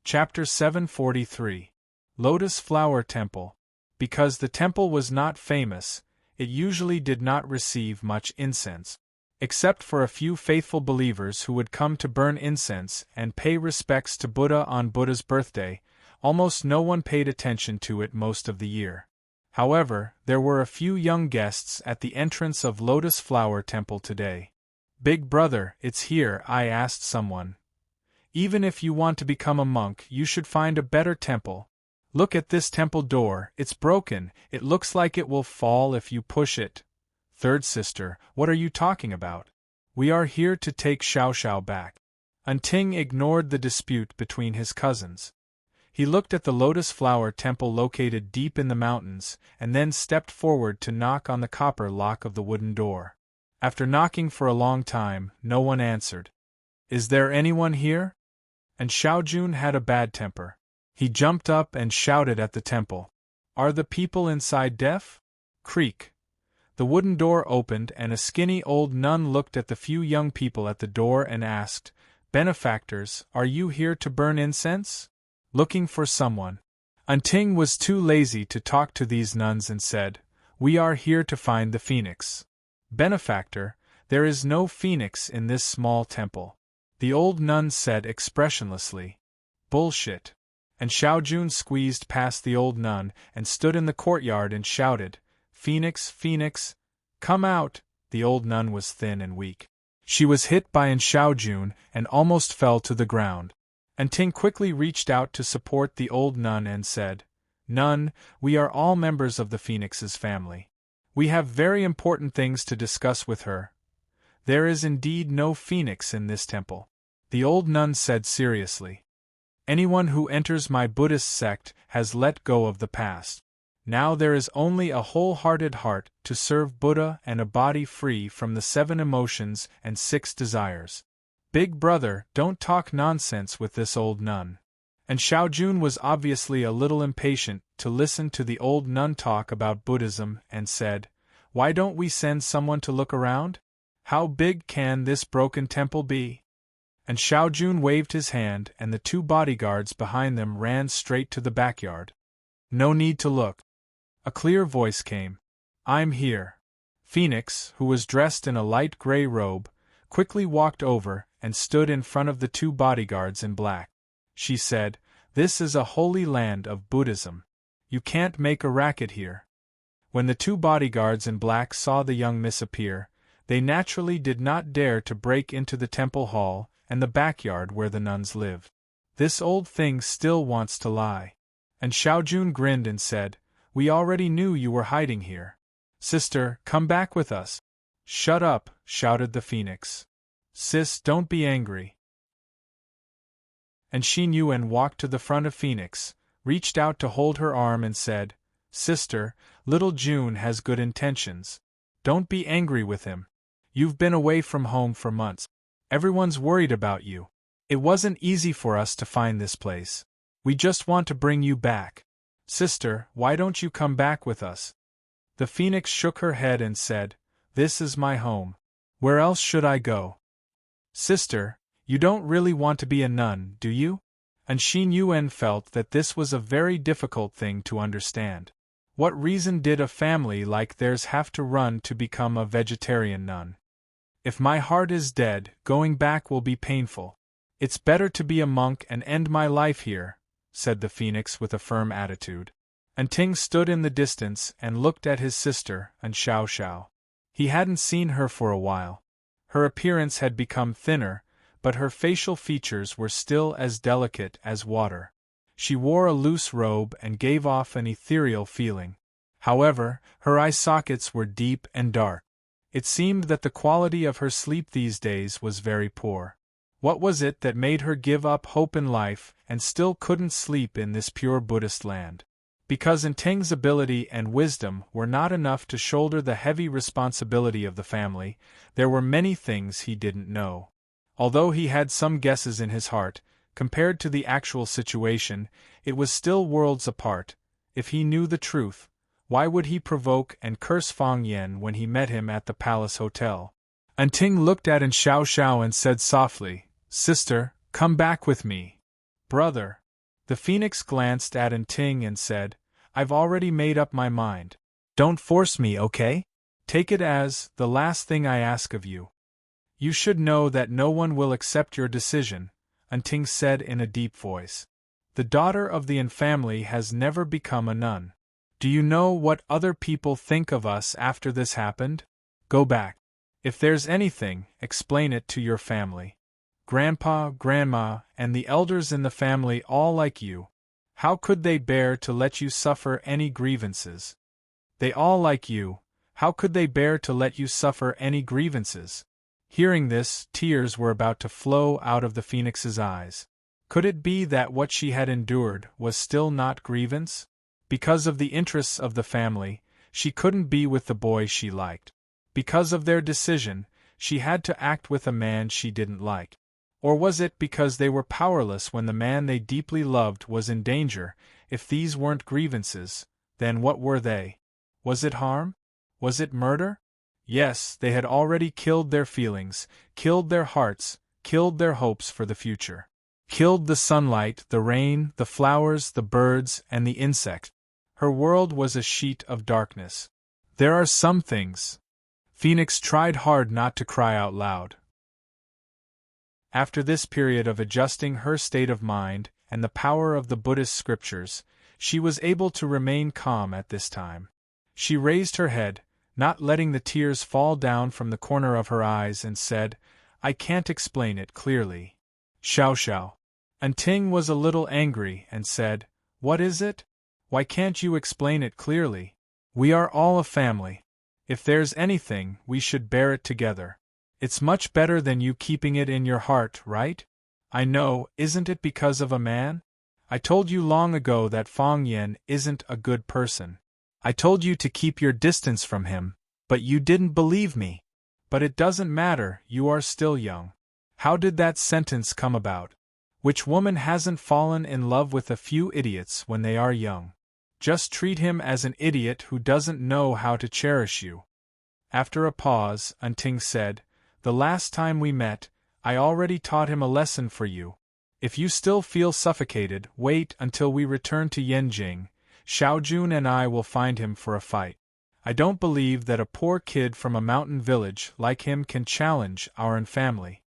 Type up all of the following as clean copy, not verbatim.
Chapter 743. Lotus Flower Temple. Because the temple was not famous, it usually did not receive much incense. Except for a few faithful believers who would come to burn incense and pay respects to Buddha on Buddha's birthday, almost no one paid attention to it most of the year. However, there were a few young guests at the entrance of Lotus Flower Temple today. "Big brother, it's here," I asked someone. "Even if you want to become a monk, you should find a better temple. Look at this temple door, it's broken, it looks like it will fall if you push it." "Third sister, what are you talking about? We are here to take Xiao Xiao back." Unting ignored the dispute between his cousins. He looked at the Lotus Flower Temple located deep in the mountains, and then stepped forward to knock on the copper lock of the wooden door. After knocking for a long time, no one answered. "Is there anyone here?" And Xiaojun had a bad temper. He jumped up and shouted at the temple. "Are the people inside deaf?" Creak. The wooden door opened and a skinny old nun looked at the few young people at the door and asked, "Benefactors, are you here to burn incense?" "Looking for someone." Unting was too lazy to talk to these nuns and said, "We are here to find the phoenix." "Benefactor, there is no phoenix in this small temple," the old nun said expressionlessly. "Bullshit." And Xiaojun squeezed past the old nun and stood in the courtyard and shouted, "Phoenix, Phoenix, come out!" The old nun was thin and weak. She was hit by Xiaojun and almost fell to the ground. And Ting quickly reached out to support the old nun and said, "Nun, we are all members of the Phoenix's family. We have very important things to discuss with her. There is indeed no phoenix in this temple," the old nun said seriously. "Anyone who enters my Buddhist sect has let go of the past. Now there is only a wholehearted heart to serve Buddha and a body free from the 7 emotions and 6 desires. Big brother, don't talk nonsense with this old nun." And Xiaojun was obviously a little impatient to listen to the old nun talk about Buddhism and said, "Why don't we send someone to look around? How big can this broken temple be?" And Xiaojun waved his hand and the 2 bodyguards behind them ran straight to the backyard. "No need to look." A clear voice came. "I'm here." Phoenix, who was dressed in a light gray robe, quickly walked over and stood in front of the 2 bodyguards in black. She said, "This is a holy land of Buddhism. You can't make a racket here." When the 2 bodyguards in black saw the young miss appear, they naturally did not dare to break into the temple hall and the backyard where the nuns lived. "This old thing still wants to lie." And Xiaojun grinned and said, "We already knew you were hiding here. Sister, come back with us." "Shut up," shouted the phoenix. "Sis, don't be angry." And Xin Yuan walked to the front of Phoenix, reached out to hold her arm and said, "Sister, little June has good intentions. Don't be angry with him. You've been away from home for months. Everyone's worried about you. It wasn't easy for us to find this place. We just want to bring you back. Sister, why don't you come back with us?" The phoenix shook her head and said, "This is my home. Where else should I go?" "Sister, you don't really want to be a nun, do you?" And Xin Yuan felt that this was a very difficult thing to understand. What reason did a family like theirs have to run to become a vegetarian nun? "If my heart is dead, going back will be painful. It's better to be a monk and end my life here," said the phoenix with a firm attitude. And Ting stood in the distance and looked at his sister and Xiao Xiao. He hadn't seen her for a while. Her appearance had become thinner, but her facial features were still as delicate as water. She wore a loose robe and gave off an ethereal feeling. However, her eye sockets were deep and dark. It seemed that the quality of her sleep these days was very poor. What was it that made her give up hope in life and still couldn't sleep in this pure Buddhist land? Because Ting's ability and wisdom were not enough to shoulder the heavy responsibility of the family, there were many things he didn't know. Although he had some guesses in his heart, compared to the actual situation, it was still worlds apart. If he knew the truth, why would he provoke and curse Fang Yen when he met him at the palace hotel? Ting looked at Xiao Xiao and said softly, "Sister, come back with me." "Brother." The phoenix glanced at Ting and said, I've already made up my mind. Don't force me, okay? Take it as the last thing I ask of you. You should know that no one will accept your decision, Ting said in a deep voice. The daughter of the Yin family has never become a nun. Do you know what other people think of us after this happened? Go back. If there's anything, explain it to your family. Grandpa, Grandma, and the elders in the family all like you. How could they bear to let you suffer any grievances? They all like you. How could they bear to let you suffer any grievances? Hearing this, tears were about to flow out of the phoenix's eyes. Could it be that what she had endured was still not grievance? Because of the interests of the family, she couldn't be with the boy she liked. Because of their decision, she had to act with a man she didn't like. Or was it because they were powerless when the man they deeply loved was in danger? If these weren't grievances, then what were they? Was it harm? Was it murder? Yes, they had already killed their feelings, killed their hearts, killed their hopes for the future. Killed the sunlight, the rain, the flowers, the birds, and the insect. Her world was a sheet of darkness. There are some things. Phoenix tried hard not to cry out loud. After this period of adjusting her state of mind and the power of the Buddhist scriptures, she was able to remain calm at this time. She raised her head, not letting the tears fall down from the corner of her eyes, and said, I can't explain it clearly. Xiao. Ting was a little angry and said, What is it? Why can't you explain it clearly? We are all a family. If there's anything, we should bear it together. It's much better than you keeping it in your heart, right? I know, isn't it because of a man? I told you long ago that Fang Yen isn't a good person. I told you to keep your distance from him, but you didn't believe me. But it doesn't matter, you are still young. How did that sentence come about? Which woman hasn't fallen in love with a few idiots when they are young? Just treat him as an idiot who doesn't know how to cherish you. After a pause, Ting said, The last time we met, I already taught him a lesson for you. If you still feel suffocated, wait until we return to Yenjing. Xiaojun and I will find him for a fight. I don't believe that a poor kid from a mountain village like him can challenge our family.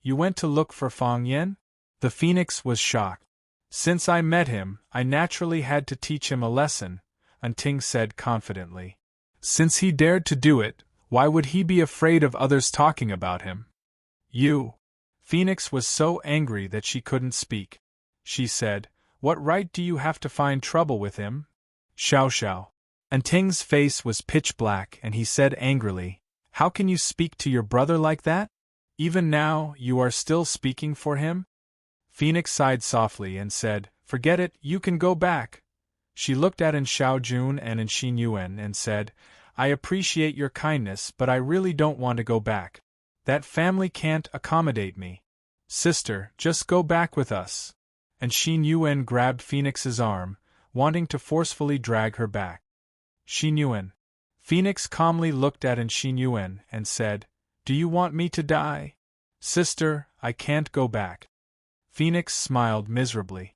You went to look for Fang Yen? The phoenix was shocked. Since I met him, I naturally had to teach him a lesson, Ting said confidently. Since he dared to do it, why would he be afraid of others talking about him? You. Phoenix was so angry that she couldn't speak. She said, What right do you have to find trouble with him? Xiao. Ting's face was pitch black and he said angrily, How can you speak to your brother like that? Even now, you are still speaking for him? Phoenix sighed softly and said, Forget it, you can go back. She looked at Xiaojun and Xin Yuan and said, I appreciate your kindness, but I really don't want to go back. That family can't accommodate me. Sister, just go back with us. And Xin Yuan grabbed Phoenix's arm, wanting to forcefully drag her back. Xin Yuan. Phoenix calmly looked at Xin Yuan and said, Do you want me to die? Sister, I can't go back. Phoenix smiled miserably.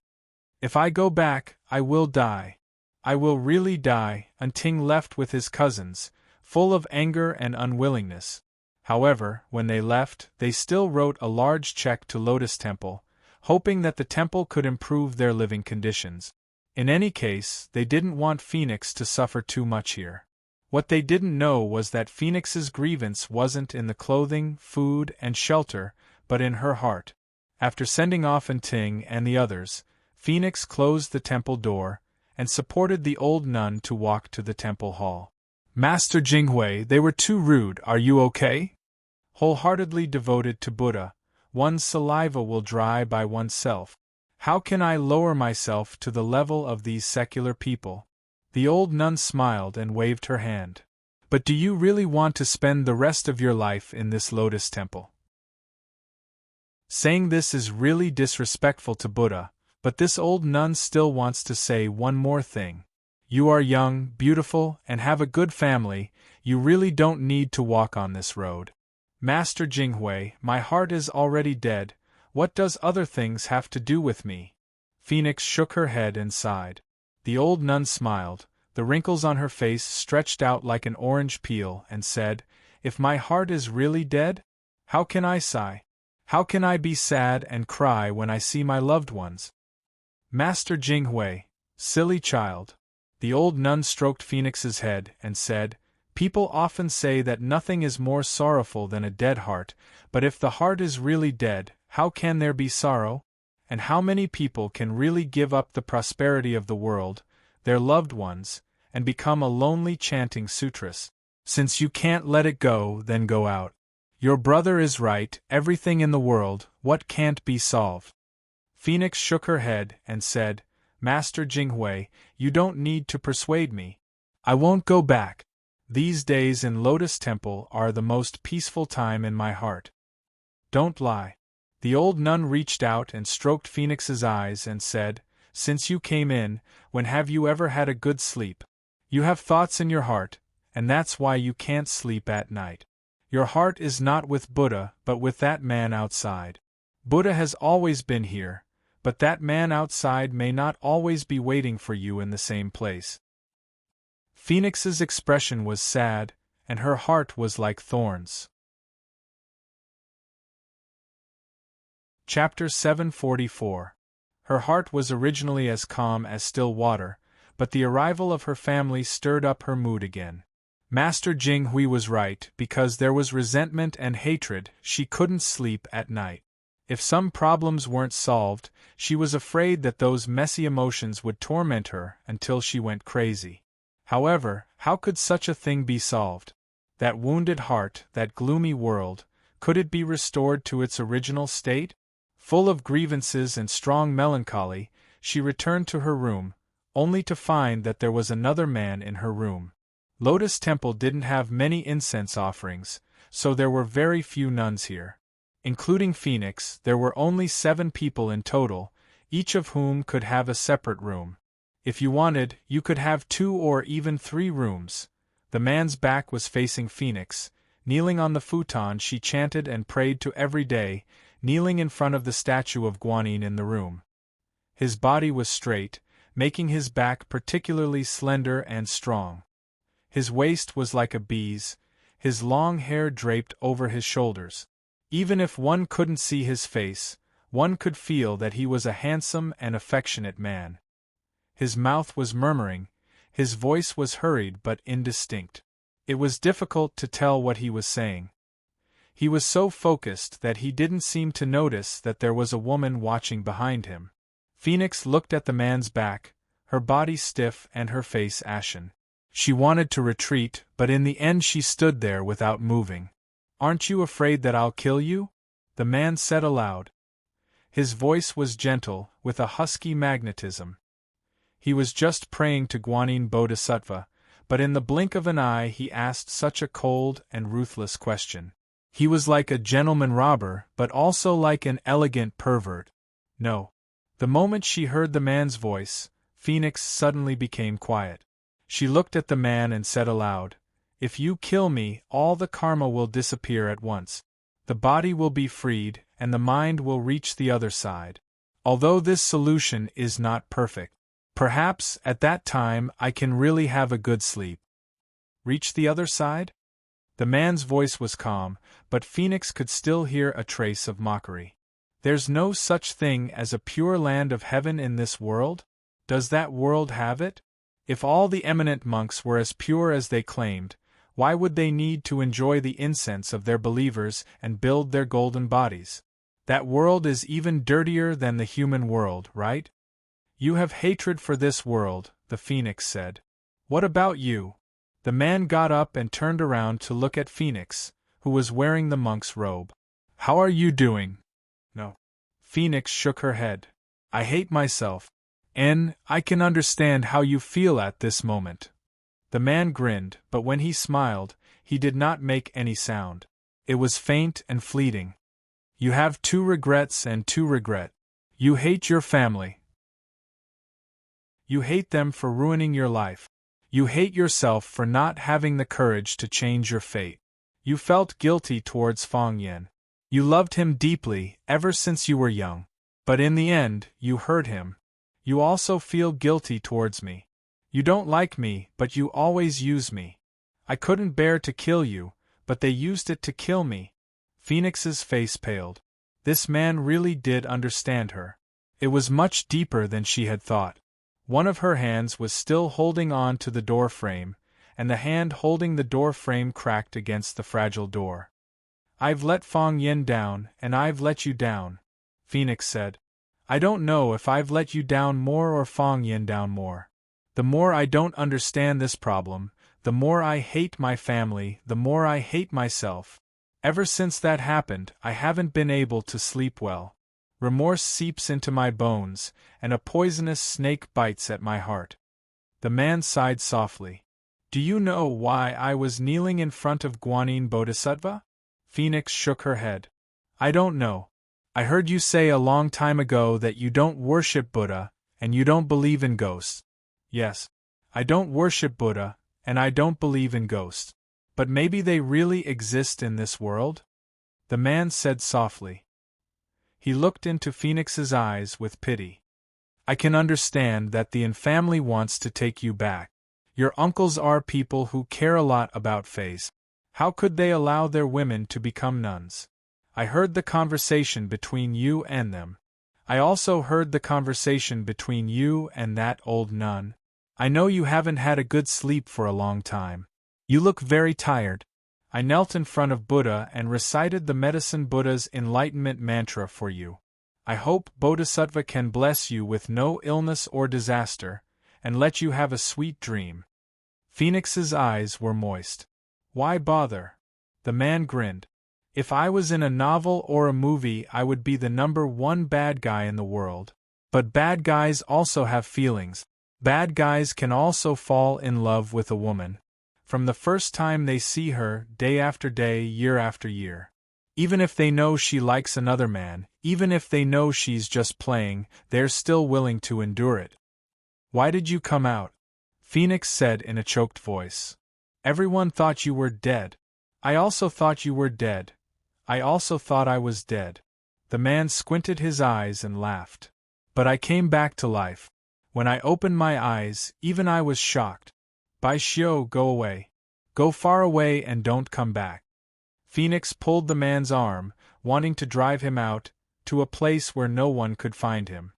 If I go back, I will die. I will really die. Ting left with his cousins, full of anger and unwillingness. However, when they left, they still wrote a large check to Lotus Temple, hoping that the temple could improve their living conditions. In any case, they didn't want Phoenix to suffer too much here. What they didn't know was that Phoenix's grievance wasn't in the clothing, food, and shelter, but in her heart. After sending off Ting and the others, Phoenix closed the temple door, and supported the old nun to walk to the temple hall. Master Jinghui, they were too rude, are you okay? Wholeheartedly devoted to Buddha, one's saliva will dry by oneself. How can I lower myself to the level of these secular people? The old nun smiled and waved her hand. But do you really want to spend the rest of your life in this lotus temple? Saying this is really disrespectful to Buddha, but this old nun still wants to say one more thing. You are young, beautiful, and have a good family, you really don't need to walk on this road. Master Jinghui, my heart is already dead, what does other things have to do with me? Phoenix shook her head and sighed. The old nun smiled, the wrinkles on her face stretched out like an orange peel, and said, "If my heart is really dead, how can I sigh? How can I be sad and cry when I see my loved ones?" Master Jinghui, silly child. The old nun stroked Phoenix's head and said, "People often say that nothing is more sorrowful than a dead heart, but if the heart is really dead, how can there be sorrow? And how many people can really give up the prosperity of the world, their loved ones, and become a lonely chanting sutress? Since you can't let it go, then go out. Your brother is right, everything in the world, what can't be solved." Phoenix shook her head and said, "Master Jinghui, you don't need to persuade me. I won't go back. These days in Lotus Temple are the most peaceful time in my heart." "Don't lie." The old nun reached out and stroked Phoenix's eyes and said, "Since you came in, when have you ever had a good sleep? You have thoughts in your heart, and that's why you can't sleep at night. Your heart is not with Buddha but with that man outside. Buddha has always been here, but that man outside may not always be waiting for you in the same place." Phoenix's expression was sad, and her heart was like thorns. Chapter 744. Her heart was originally as calm as still water, but the arrival of her family stirred up her mood again. Master Jinghui was right, because there was resentment and hatred, she couldn't sleep at night. If some problems weren't solved, she was afraid that those messy emotions would torment her until she went crazy. However, how could such a thing be solved? That wounded heart, that gloomy world, could it be restored to its original state? Full of grievances and strong melancholy, she returned to her room, only to find that there was another man in her room. Lotus Temple didn't have many incense offerings, so there were very few nuns here. Including Phoenix, there were only 7 people in total, each of whom could have a separate room. If you wanted, you could have 2 or even 3 rooms. The man's back was facing Phoenix. Kneeling on the futon, she chanted and prayed to every day, kneeling in front of the statue of Guanyin in the room. His body was straight, making his back particularly slender and strong. His waist was like a bee's, his long hair draped over his shoulders. Even if one couldn't see his face, one could feel that he was a handsome and affectionate man. His mouth was murmuring, his voice was hurried but indistinct. It was difficult to tell what he was saying. He was so focused that he didn't seem to notice that there was a woman watching behind him. Phoenix looked at the man's back, her body stiff and her face ashen. She wanted to retreat, but in the end she stood there without moving. "Aren't you afraid that I'll kill you?" the man said aloud. His voice was gentle, with a husky magnetism. He was just praying to Guanyin Bodhisattva, but in the blink of an eye he asked such a cold and ruthless question. He was like a gentleman robber, but also like an elegant pervert. "No." The moment she heard the man's voice, Phoenix suddenly became quiet. She looked at the man and said aloud, "If you kill me, all the karma will disappear at once. The body will be freed, and the mind will reach the other side. Although this solution is not perfect, perhaps at that time I can really have a good sleep." "Reach the other side?" The man's voice was calm, but Phoenix could still hear a trace of mockery. "There's no such thing as a pure land of heaven in this world? Does that world have it? If all the eminent monks were as pure as they claimed, why would they need to enjoy the incense of their believers and build their golden bodies? That world is even dirtier than the human world, right? You have hatred for this world," the Phoenix said. "What about you?" The man got up and turned around to look at Phoenix, who was wearing the monk's robe. "How are you doing?" "No." Phoenix shook her head. "I hate myself. And I can understand how you feel at this moment." The man grinned, but when he smiled, he did not make any sound. It was faint and fleeting. "You have 2 regrets and 2 regret. You hate your family. You hate them for ruining your life. You hate yourself for not having the courage to change your fate. You felt guilty towards Feng Yen. You loved him deeply, ever since you were young. But in the end, you hurt him. You also feel guilty towards me. You don't like me, but you always use me. I couldn't bear to kill you, but they used it to kill me. Phoenix's face paled. This man really did understand her. It was much deeper than she had thought. One of her hands was still holding on to the door frame, and the hand holding the door frame cracked against the fragile door. I've let Fong Yin down, and I've let you down, Phoenix said. I don't know if I've let you down more or Fong Yin down more. The more I don't understand this problem, the more I hate my family, the more I hate myself. Ever since that happened, I haven't been able to sleep well. Remorse seeps into my bones, and a poisonous snake bites at my heart. The man sighed softly. Do you know why I was kneeling in front of Guanyin Bodhisattva? Phoenix shook her head. I don't know. I heard you say a long time ago that you don't worship Buddha, and you don't believe in ghosts. Yes. I don't worship Buddha, and I don't believe in ghosts. But maybe they really exist in this world? The man said softly. He looked into Phoenix's eyes with pity. I can understand that the Yin family wants to take you back. Your uncles are people who care a lot about faith. How could they allow their women to become nuns? I heard the conversation between you and them. I also heard the conversation between you and that old nun. I know you haven't had a good sleep for a long time. You look very tired. I knelt in front of Buddha and recited the Medicine Buddha's enlightenment mantra for you. I hope Bodhisattva can bless you with no illness or disaster, and let you have a sweet dream. Phoenix's eyes were moist. Why bother? The man grinned. If I was in a novel or a movie, I would be the #1 bad guy in the world. But bad guys also have feelings. Bad guys can also fall in love with a woman. From the first time they see her, day after day, year after year. Even if they know she likes another man, even if they know she's just playing, they're still willing to endure it. Why did you come out? Phoenix said in a choked voice. Everyone thought you were dead. I also thought you were dead. I also thought I was dead. The man squinted his eyes and laughed. But I came back to life. When I opened my eyes, even I was shocked. Bai Xiu, go away. Go far away and don't come back. Phoenix pulled the man's arm, wanting to drive him out, to a place where no one could find him.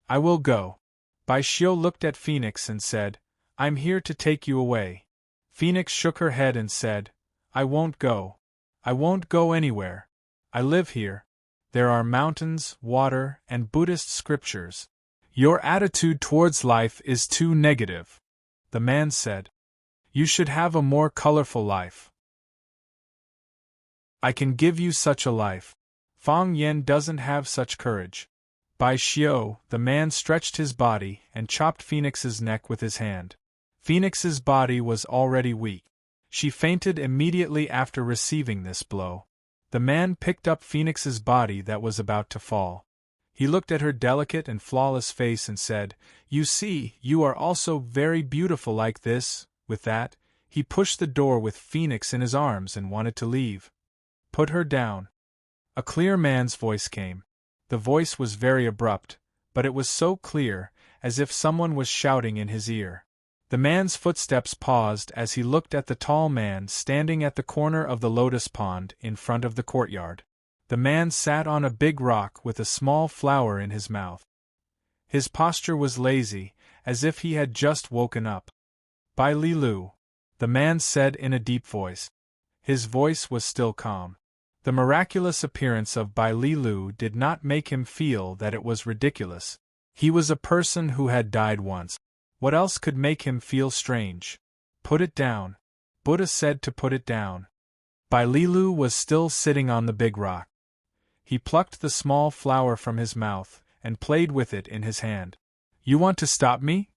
I will go. Bai Xiu looked at Phoenix and said, I'm here to take you away. Phoenix shook her head and said, I won't go. I won't go anywhere. I live here. There are mountains, water, and Buddhist scriptures. Your attitude towards life is too negative. The man said. You should have a more colorful life. I can give you such a life. Fong Yin doesn't have such courage. Bai Xiu, the man stretched his body and chopped Phoenix's neck with his hand. Phoenix's body was already weak. She fainted immediately after receiving this blow. The man picked up Phoenix's body that was about to fall. He looked at her delicate and flawless face and said, You see, you are also very beautiful like this. With that, he pushed the door with Phoenix in his arms and wanted to leave. Put her down. A clear man's voice came. The voice was very abrupt, but it was so clear, as if someone was shouting in his ear. The man's footsteps paused as he looked at the tall man standing at the corner of the lotus pond in front of the courtyard. The man sat on a big rock with a small flower in his mouth. His posture was lazy, as if he had just woken up. Bai Lilu, the man said in a deep voice. His voice was still calm. The miraculous appearance of Bai Lilu did not make him feel that it was ridiculous. He was a person who had died once. What else could make him feel strange? Put it down. Buddha said to put it down. Bai Lilu was still sitting on the big rock. He plucked the small flower from his mouth and played with it in his hand. You want to stop me?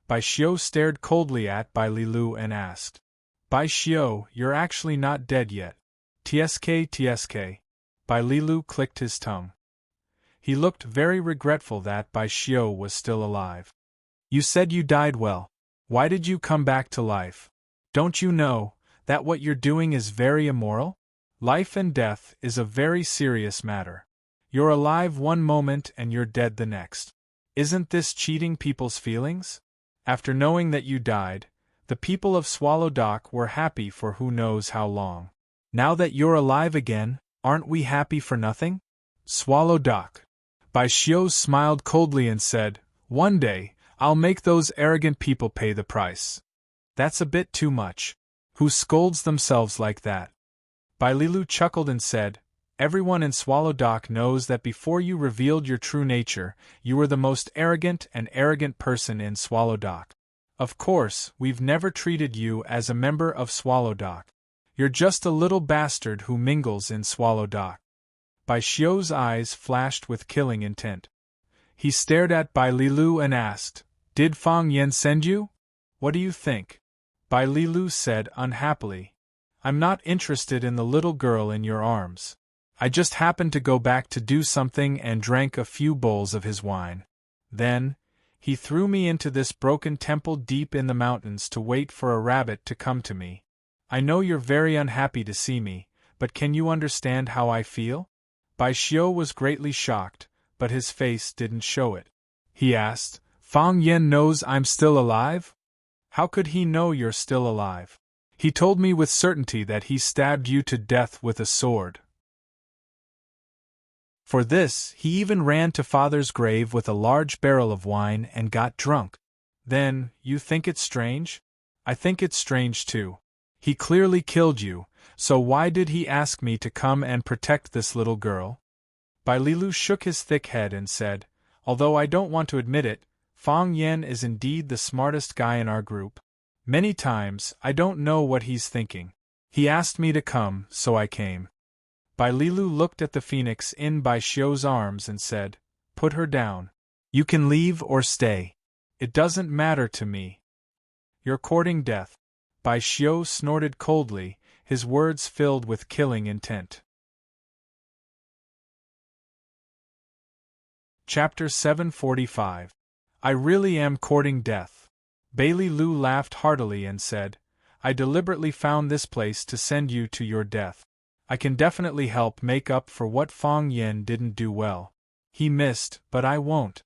Bai Xiu stared coldly at Bai Lilu and asked. Bai Xiu, you're actually not dead yet. Tsk. Bai Lilu clicked his tongue. He looked very regretful that Bai Xiu was still alive. You said you died well. Why did you come back to life? Don't you know that what you're doing is very immoral? Life and death is a very serious matter. You're alive one moment and you're dead the next. Isn't this cheating people's feelings? After knowing that you died, the people of Swallow Dock were happy for who knows how long. Now that you're alive again, aren't we happy for nothing? Swallow Dock. Bai Xiu smiled coldly and said, "One day, I'll make those arrogant people pay the price." That's a bit too much. Who scolds themselves like that? Bai Lilu chuckled and said, "Everyone in Swallow Dock knows that before you revealed your true nature, you were the most arrogant person in Swallow Dock. Of course, we've never treated you as a member of Swallow Dock. You're just a little bastard who mingles in Swallow Dock." Bai Xiu's eyes flashed with killing intent. He stared at Bai Lilu and asked, "Did Fang Yan send you? What do you think?" Bai Lilu said unhappily, "I'm not interested in the little girl in your arms. I just happened to go back to do something and drank a few bowls of his wine. Then, he threw me into this broken temple deep in the mountains to wait for a rabbit to come to me. I know you're very unhappy to see me, but can you understand how I feel?" Bai Xiu was greatly shocked, but his face didn't show it. He asked, "Fang Yan knows I'm still alive? How could he know you're still alive? He told me with certainty that he stabbed you to death with a sword. For this, he even ran to father's grave with a large barrel of wine and got drunk. Then, you think it's strange? I think it's strange too. He clearly killed you, so why did he ask me to come and protect this little girl?" Bai Lilu shook his thick head and said, "Although I don't want to admit it, Fang Yan is indeed the smartest guy in our group. Many times, I don't know what he's thinking. He asked me to come, so I came." Bai Lilu looked at the phoenix in Bai Xiu's arms and said, "Put her down. You can leave or stay. It doesn't matter to me. You're courting death." Bai Xiu snorted coldly, his words filled with killing intent. Chapter 745. I really am courting death. Bai Lilu laughed heartily and said, "I deliberately found this place to send you to your death. I can definitely help make up for what Fang Yan didn't do well. He missed, but I won't.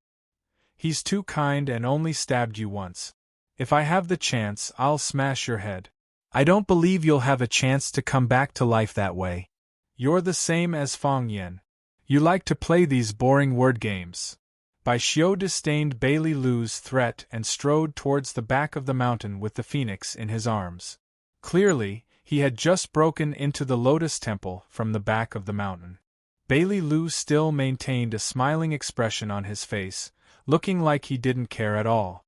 He's too kind and only stabbed you once. If I have the chance, I'll smash your head. I don't believe you'll have a chance to come back to life that way. You're the same as Fang Yan. You like to play these boring word games." Bai Xiu disdained Bai Lilu's threat and strode towards the back of the mountain with the phoenix in his arms. Clearly, he had just broken into the Lotus Temple from the back of the mountain. Bai Lilu still maintained a smiling expression on his face, looking like he didn't care at all.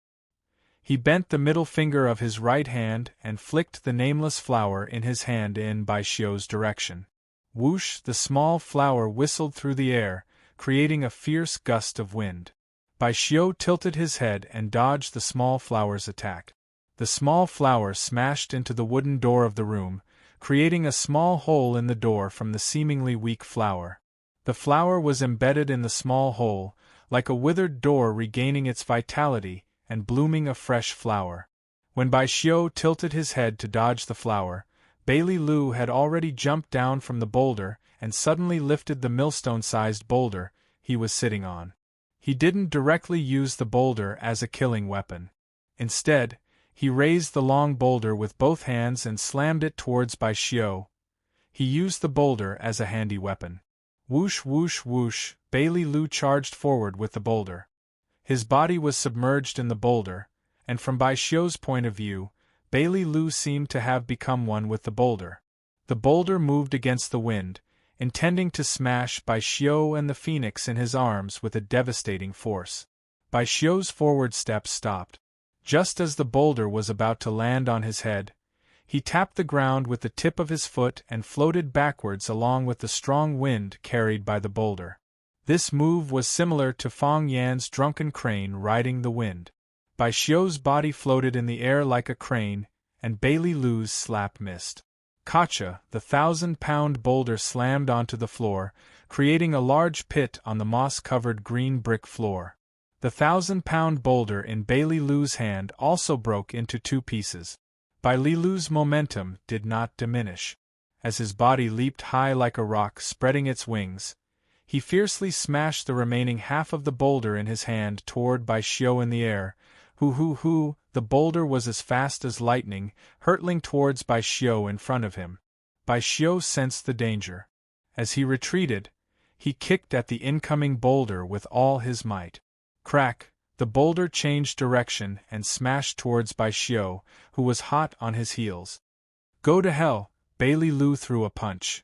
He bent the middle finger of his right hand and flicked the nameless flower in his hand in Bai Xiu's direction. Whoosh! The small flower whistled through the air, creating a fierce gust of wind. Bai Xiu tilted his head and dodged the small flower's attack. The small flower smashed into the wooden door of the room, creating a small hole in the door from the seemingly weak flower. The flower was embedded in the small hole, like a withered door regaining its vitality and blooming a fresh flower. When Bai Xiu tilted his head to dodge the flower, Bai Lilu had already jumped down from the boulder and suddenly lifted the millstone-sized boulder he was sitting on. He didn't directly use the boulder as a killing weapon. Instead, he raised the long boulder with both hands and slammed it towards Bai Xiu. He used the boulder as a handy weapon. Whoosh whoosh whoosh, Bai Lilu charged forward with the boulder. His body was submerged in the boulder, and from Bai Xiu's point of view, Bai Lilu seemed to have become one with the boulder. The boulder moved against the wind, intending to smash Bai Xiu and the phoenix in his arms with a devastating force. Bai Xiu's forward step stopped. Just as the boulder was about to land on his head, he tapped the ground with the tip of his foot and floated backwards along with the strong wind carried by the boulder. This move was similar to Fang Yan's drunken crane riding the wind. Bai Xiu's body floated in the air like a crane, and Bai Lilu's slap missed. Kacha, the 1,000-pound boulder slammed onto the floor, creating a large pit on the moss-covered green brick floor. The 1,000-pound boulder in Bai Lilu's hand also broke into 2 pieces. Bai Lilu's momentum did not diminish. As his body leaped high like a rock spreading its wings, He fiercely smashed the remaining half of the boulder in his hand toward Bai Xiu in the air. Hoo! The boulder was as fast as lightning, hurtling towards Bai Xiu in front of him. Bai Xiu sensed the danger. As he retreated, he kicked at the incoming boulder with all his might. Crack! The boulder changed direction and smashed towards Bai Xiu, who was hot on his heels. Go to hell! Bailey Lu threw a punch.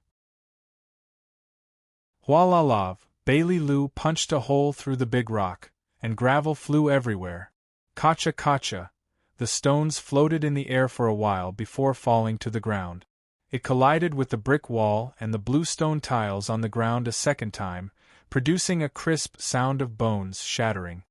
Hualalav! Bailey Lu punched a hole through the big rock, and gravel flew everywhere. Kacha! The stones floated in the air for a while before falling to the ground. It collided with the brick wall and the blue stone tiles on the ground a second time, producing a crisp sound of bones shattering.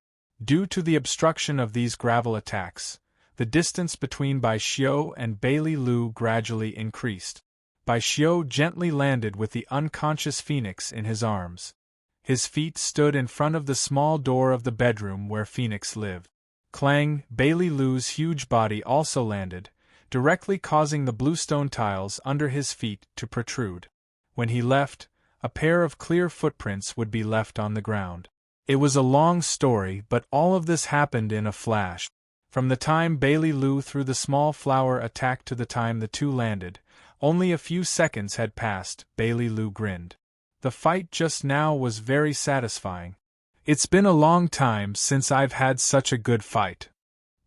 Due to the obstruction of these gravel attacks, the distance between Bai Xiu and Bailey Lu gradually increased. Bai Xiu gently landed with the unconscious Phoenix in his arms. His feet stood in front of the small door of the bedroom where Phoenix lived. Clang! Bailey Lu's huge body also landed, directly causing the bluestone tiles under his feet to protrude. When he left, a pair of clear footprints would be left on the ground. It was a long story, but all of this happened in a flash. From the time Bailey Lu threw the small flower attack to the time the two landed, only a few seconds had passed. Bailey Lu grinned. The fight just now was very satisfying. It's been a long time since I've had such a good fight.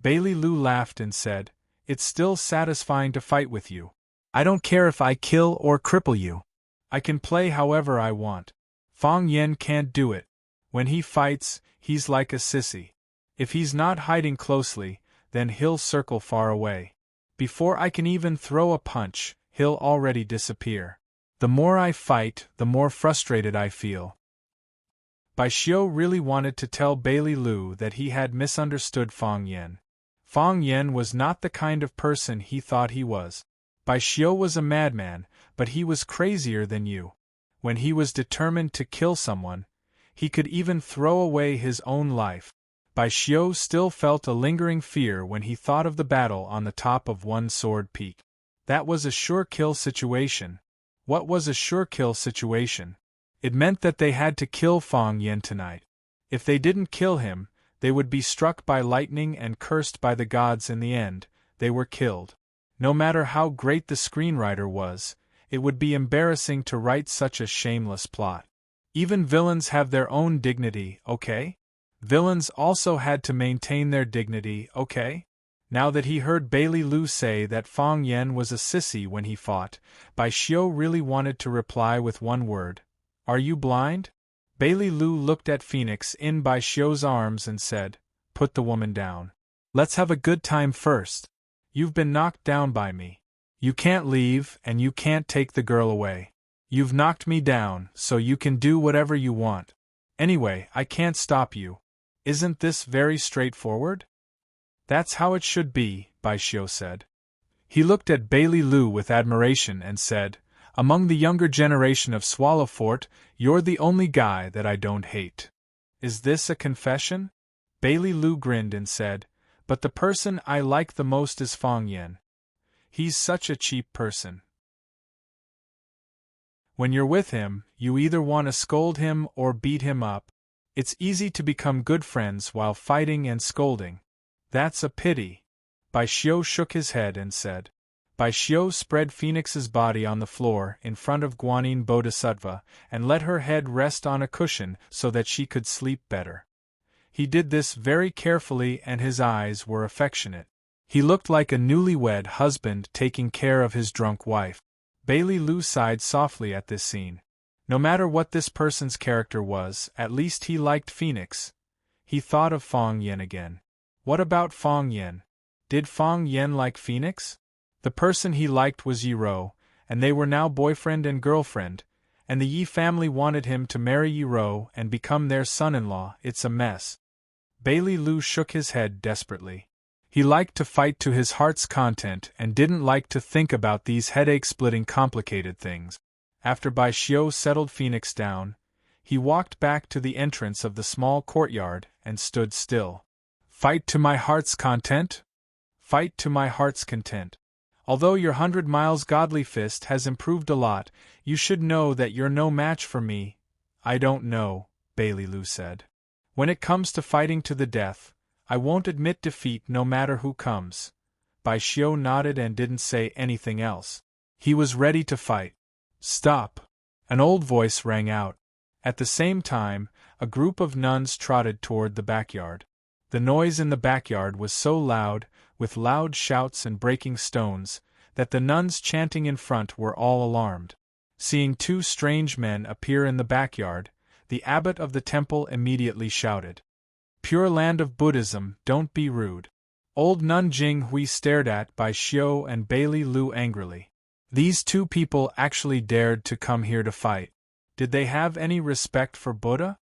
Bailey Lu laughed and said, It's still satisfying to fight with you. I don't care if I kill or cripple you. I can play however I want. Fang Yen can't do it. When he fights, he's like a sissy. If he's not hiding closely, then he'll circle far away. Before I can even throw a punch, he'll already disappear. The more I fight, the more frustrated I feel. Bai Xiu really wanted to tell Bailey Lu that he had misunderstood Fang Yen. Fang Yen was not the kind of person he thought he was. Bai Xiu was a madman, but he was crazier than you. When he was determined to kill someone, he could even throw away his own life. Bai Xiu still felt a lingering fear when he thought of the battle on the top of One Sword Peak. That was a sure kill situation. What was a sure kill situation? It meant that they had to kill Fang Yen tonight. If they didn't kill him, they would be struck by lightning and cursed by the gods in the end. They were killed. No matter how great the screenwriter was, it would be embarrassing to write such a shameless plot. Even villains have their own dignity, okay? Villains also had to maintain their dignity, okay? Now that he heard Bailey Lu say that Fang Yen was a sissy when he fought, Bai Xiu really wanted to reply with one word. Are you blind? Bailey Lu looked at Phoenix in Bai Xiu's arms and said, Put the woman down. Let's have a good time first. You've been knocked down by me. You can't leave and you can't take the girl away. You've knocked me down, so you can do whatever you want. Anyway, I can't stop you. Isn't this very straightforward? That's how it should be, Bai Xiu said. He looked at Bailey Lu with admiration and said, Among the younger generation of Swallow Fort, you're the only guy that I don't hate. Is this a confession? Bailey Lu grinned and said, But the person I like the most is Fang Yen. He's such a cheap person. When you're with him, you either want to scold him or beat him up. It's easy to become good friends while fighting and scolding. That's a pity. Bai Xiu shook his head and said. Bai Xiu spread Phoenix's body on the floor in front of Guanyin Bodhisattva and let her head rest on a cushion so that she could sleep better. He did this very carefully and his eyes were affectionate. He looked like a newlywed husband taking care of his drunk wife. Bailey Lu sighed softly at this scene. No matter what this person's character was, at least he liked Phoenix. He thought of Fang Yen again. What about Fang Yen? Did Fang Yen like Phoenix? The person he liked was Yi Ro, and they were now boyfriend and girlfriend, and the Yi family wanted him to marry Yi Ro and become their son-in-law. It's a mess. Bailey Lu shook his head desperately. He liked to fight to his heart's content and didn't like to think about these headache-splitting complicated things. After Bai Xiu settled Phoenix down, he walked back to the entrance of the small courtyard and stood still. Fight to my heart's content? Fight to my heart's content. Although your 100 miles godly fist has improved a lot, you should know that you're no match for me. I don't know, Bailey Lu said. When it comes to fighting to the death, I won't admit defeat no matter who comes. Bai Xiu nodded and didn't say anything else. He was ready to fight. Stop! An old voice rang out. At the same time, a group of nuns trotted toward the backyard. The noise in the backyard was so loud, with loud shouts and breaking stones, that the nuns chanting in front were all alarmed. Seeing two strange men appear in the backyard, the abbot of the temple immediately shouted, "Pure land of Buddhism, don't be rude." Old Nun Jing Hui stared at Bai Xiu and Bailey Lu angrily. These two people actually dared to come here to fight. Did they have any respect for Buddha?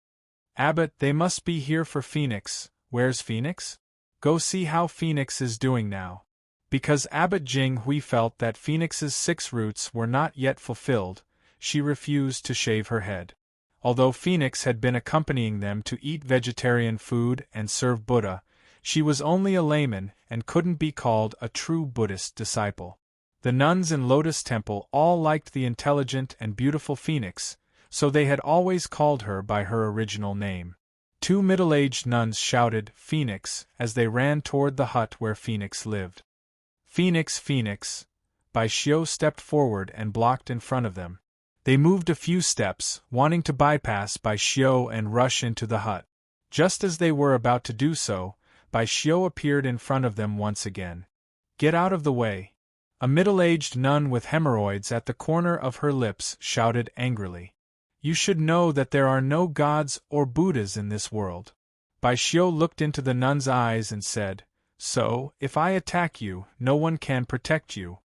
Abbot, they must be here for Phoenix. Where's Phoenix? Go see how Phoenix is doing now. Because Abbot Jing Hui felt that Phoenix's 6 roots were not yet fulfilled, she refused to shave her head. Although Phoenix had been accompanying them to eat vegetarian food and serve Buddha, she was only a layman and couldn't be called a true Buddhist disciple. The nuns in Lotus Temple all liked the intelligent and beautiful Phoenix, so they had always called her by her original name. 2 middle-aged nuns shouted, "Phoenix," as they ran toward the hut where Phoenix lived. "Phoenix, Phoenix!" Bai Xiu stepped forward and blocked in front of them. They moved a few steps, wanting to bypass Bai Xiu and rush into the hut. Just as they were about to do so, Bai Xiu appeared in front of them once again. "Get out of the way!" A middle-aged nun with hemorrhoids at the corner of her lips shouted angrily. "You should know that there are no gods or Buddhas in this world." Bai Xiu looked into the nun's eyes and said, "So, if I attack you, no one can protect you."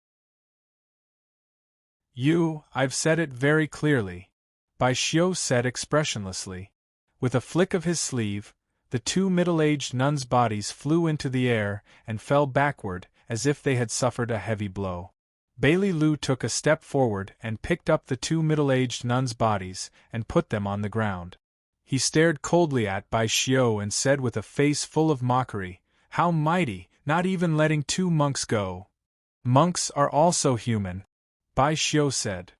I've said it very clearly," Bai Xiu said expressionlessly. With a flick of his sleeve, the 2 middle-aged nuns' bodies flew into the air and fell backward as if they had suffered a heavy blow. Bailey Lu took a step forward and picked up the 2 middle-aged nuns' bodies and put them on the ground. He stared coldly at Bai Xiu and said with a face full of mockery, "How mighty, not even letting 2 monks go." "Monks are also human," Bai Xiu said.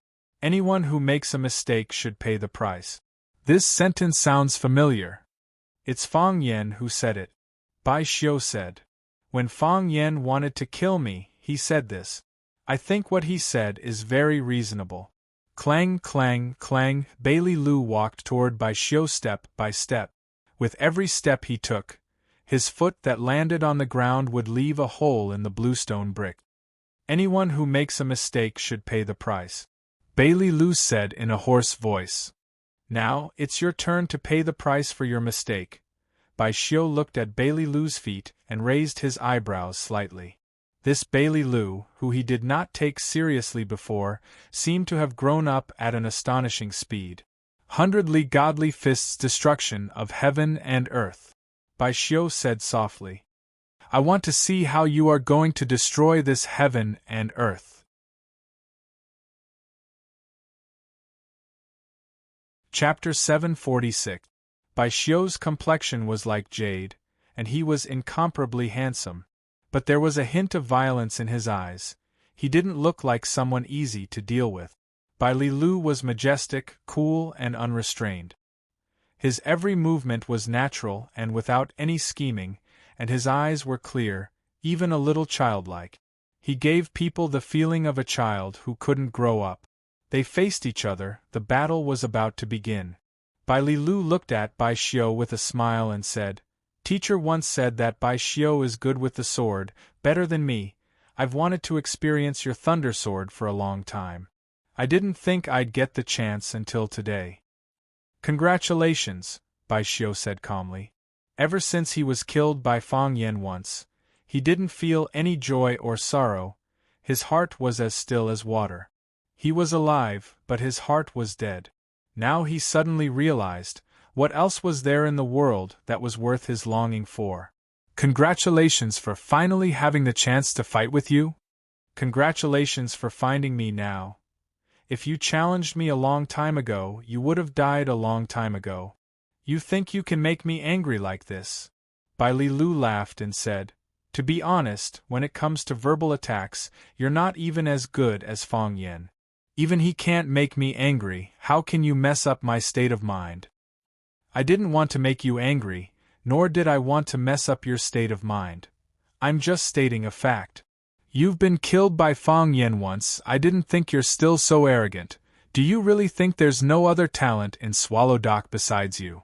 "Anyone who makes a mistake should pay the price." This sentence sounds familiar. It's Fang Yen who said it, Bai Xiu said. When Fang Yen wanted to kill me, he said this. I think what he said is very reasonable. Clang, clang, clang, Bailey Lu walked toward Bai Xiu step by step. With every step he took, his foot that landed on the ground would leave a hole in the bluestone brick. Anyone who makes a mistake should pay the price, Bailey Lu said in a hoarse voice. Now, it's your turn to pay the price for your mistake. Bai Xiu looked at Bailey Lu's feet and raised his eyebrows slightly. This Bailey Lu, who he did not take seriously before, seemed to have grown up at an astonishing speed. 100 godly fists destruction of heaven and earth, Bai Xiu said softly. I want to see how you are going to destroy this heaven and earth. Chapter 746. Bai Xiu's complexion was like jade, and he was incomparably handsome. But there was a hint of violence in his eyes. He didn't look like someone easy to deal with. Bai Lu was majestic, cool, and unrestrained. His every movement was natural and without any scheming, and his eyes were clear, even a little childlike. He gave people the feeling of a child who couldn't grow up. They faced each other, the battle was about to begin. Bai Lu looked at Bai Xiu with a smile and said, Teacher once said that Bai Xiu is good with the sword, better than me. I've wanted to experience your thunder sword for a long time. I didn't think I'd get the chance until today. Congratulations, Bai Xiu said calmly. Ever since he was killed by Fang Yen once, he didn't feel any joy or sorrow. His heart was as still as water. He was alive, but his heart was dead. Now he suddenly realized, what else was there in the world that was worth his longing for? Congratulations for finally having the chance to fight with you. Congratulations for finding me now. If you challenged me a long time ago, you would have died a long time ago. You think you can make me angry like this? Bai Lu laughed and said, To be honest, when it comes to verbal attacks, you're not even as good as Fang Yen. Even he can't make me angry, how can you mess up my state of mind? I didn't want to make you angry, nor did I want to mess up your state of mind. I'm just stating a fact. You've been killed by Fang Yen once, I didn't think you're still so arrogant. Do you really think there's no other talent in Swallow Dock besides you?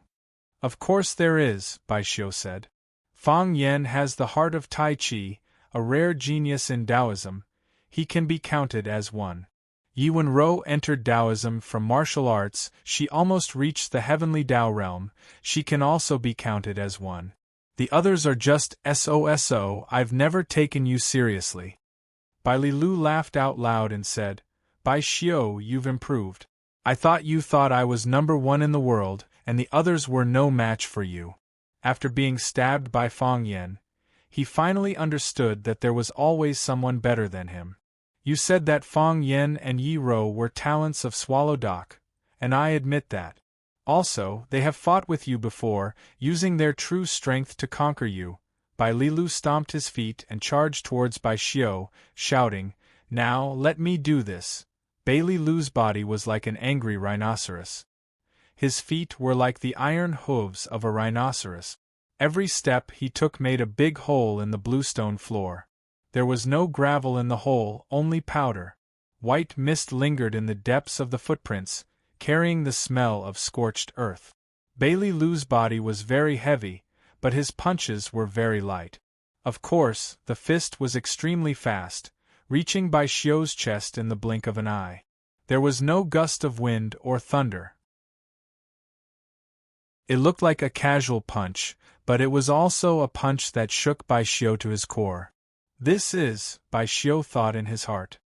Of course there is, Bai Xiu said. Fang Yen has the heart of Tai Chi, a rare genius in Taoism. He can be counted as one. Yi Wenro entered Taoism from martial arts, she almost reached the heavenly Tao realm, she can also be counted as one. The others are just SOSO, I've never taken you seriously. Bai Lilu laughed out loud and said, Bai Xiu, you've improved. I thought you thought I was number one in the world, and the others were no match for you. After being stabbed by Fang Yen, he finally understood that there was always someone better than him. You said that Fang Yen and Yi Ro were talents of Swallow Dock, and I admit that. Also, they have fought with you before, using their true strength to conquer you. Bai Lilu stomped his feet and charged towards Bai Xiu, shouting, Now, let me do this. Bai Lilu's body was like an angry rhinoceros. His feet were like the iron hooves of a rhinoceros. Every step he took made a big hole in the bluestone floor. There was no gravel in the hole, only powder. White mist lingered in the depths of the footprints, carrying the smell of scorched earth. Bai Lilu's body was very heavy, but his punches were very light. Of course, the fist was extremely fast, reaching Bai Xiu's chest in the blink of an eye. There was no gust of wind or thunder. It looked like a casual punch, but it was also a punch that shook Bai Xiu to his core. This is, Bai Xiu thought in his heart.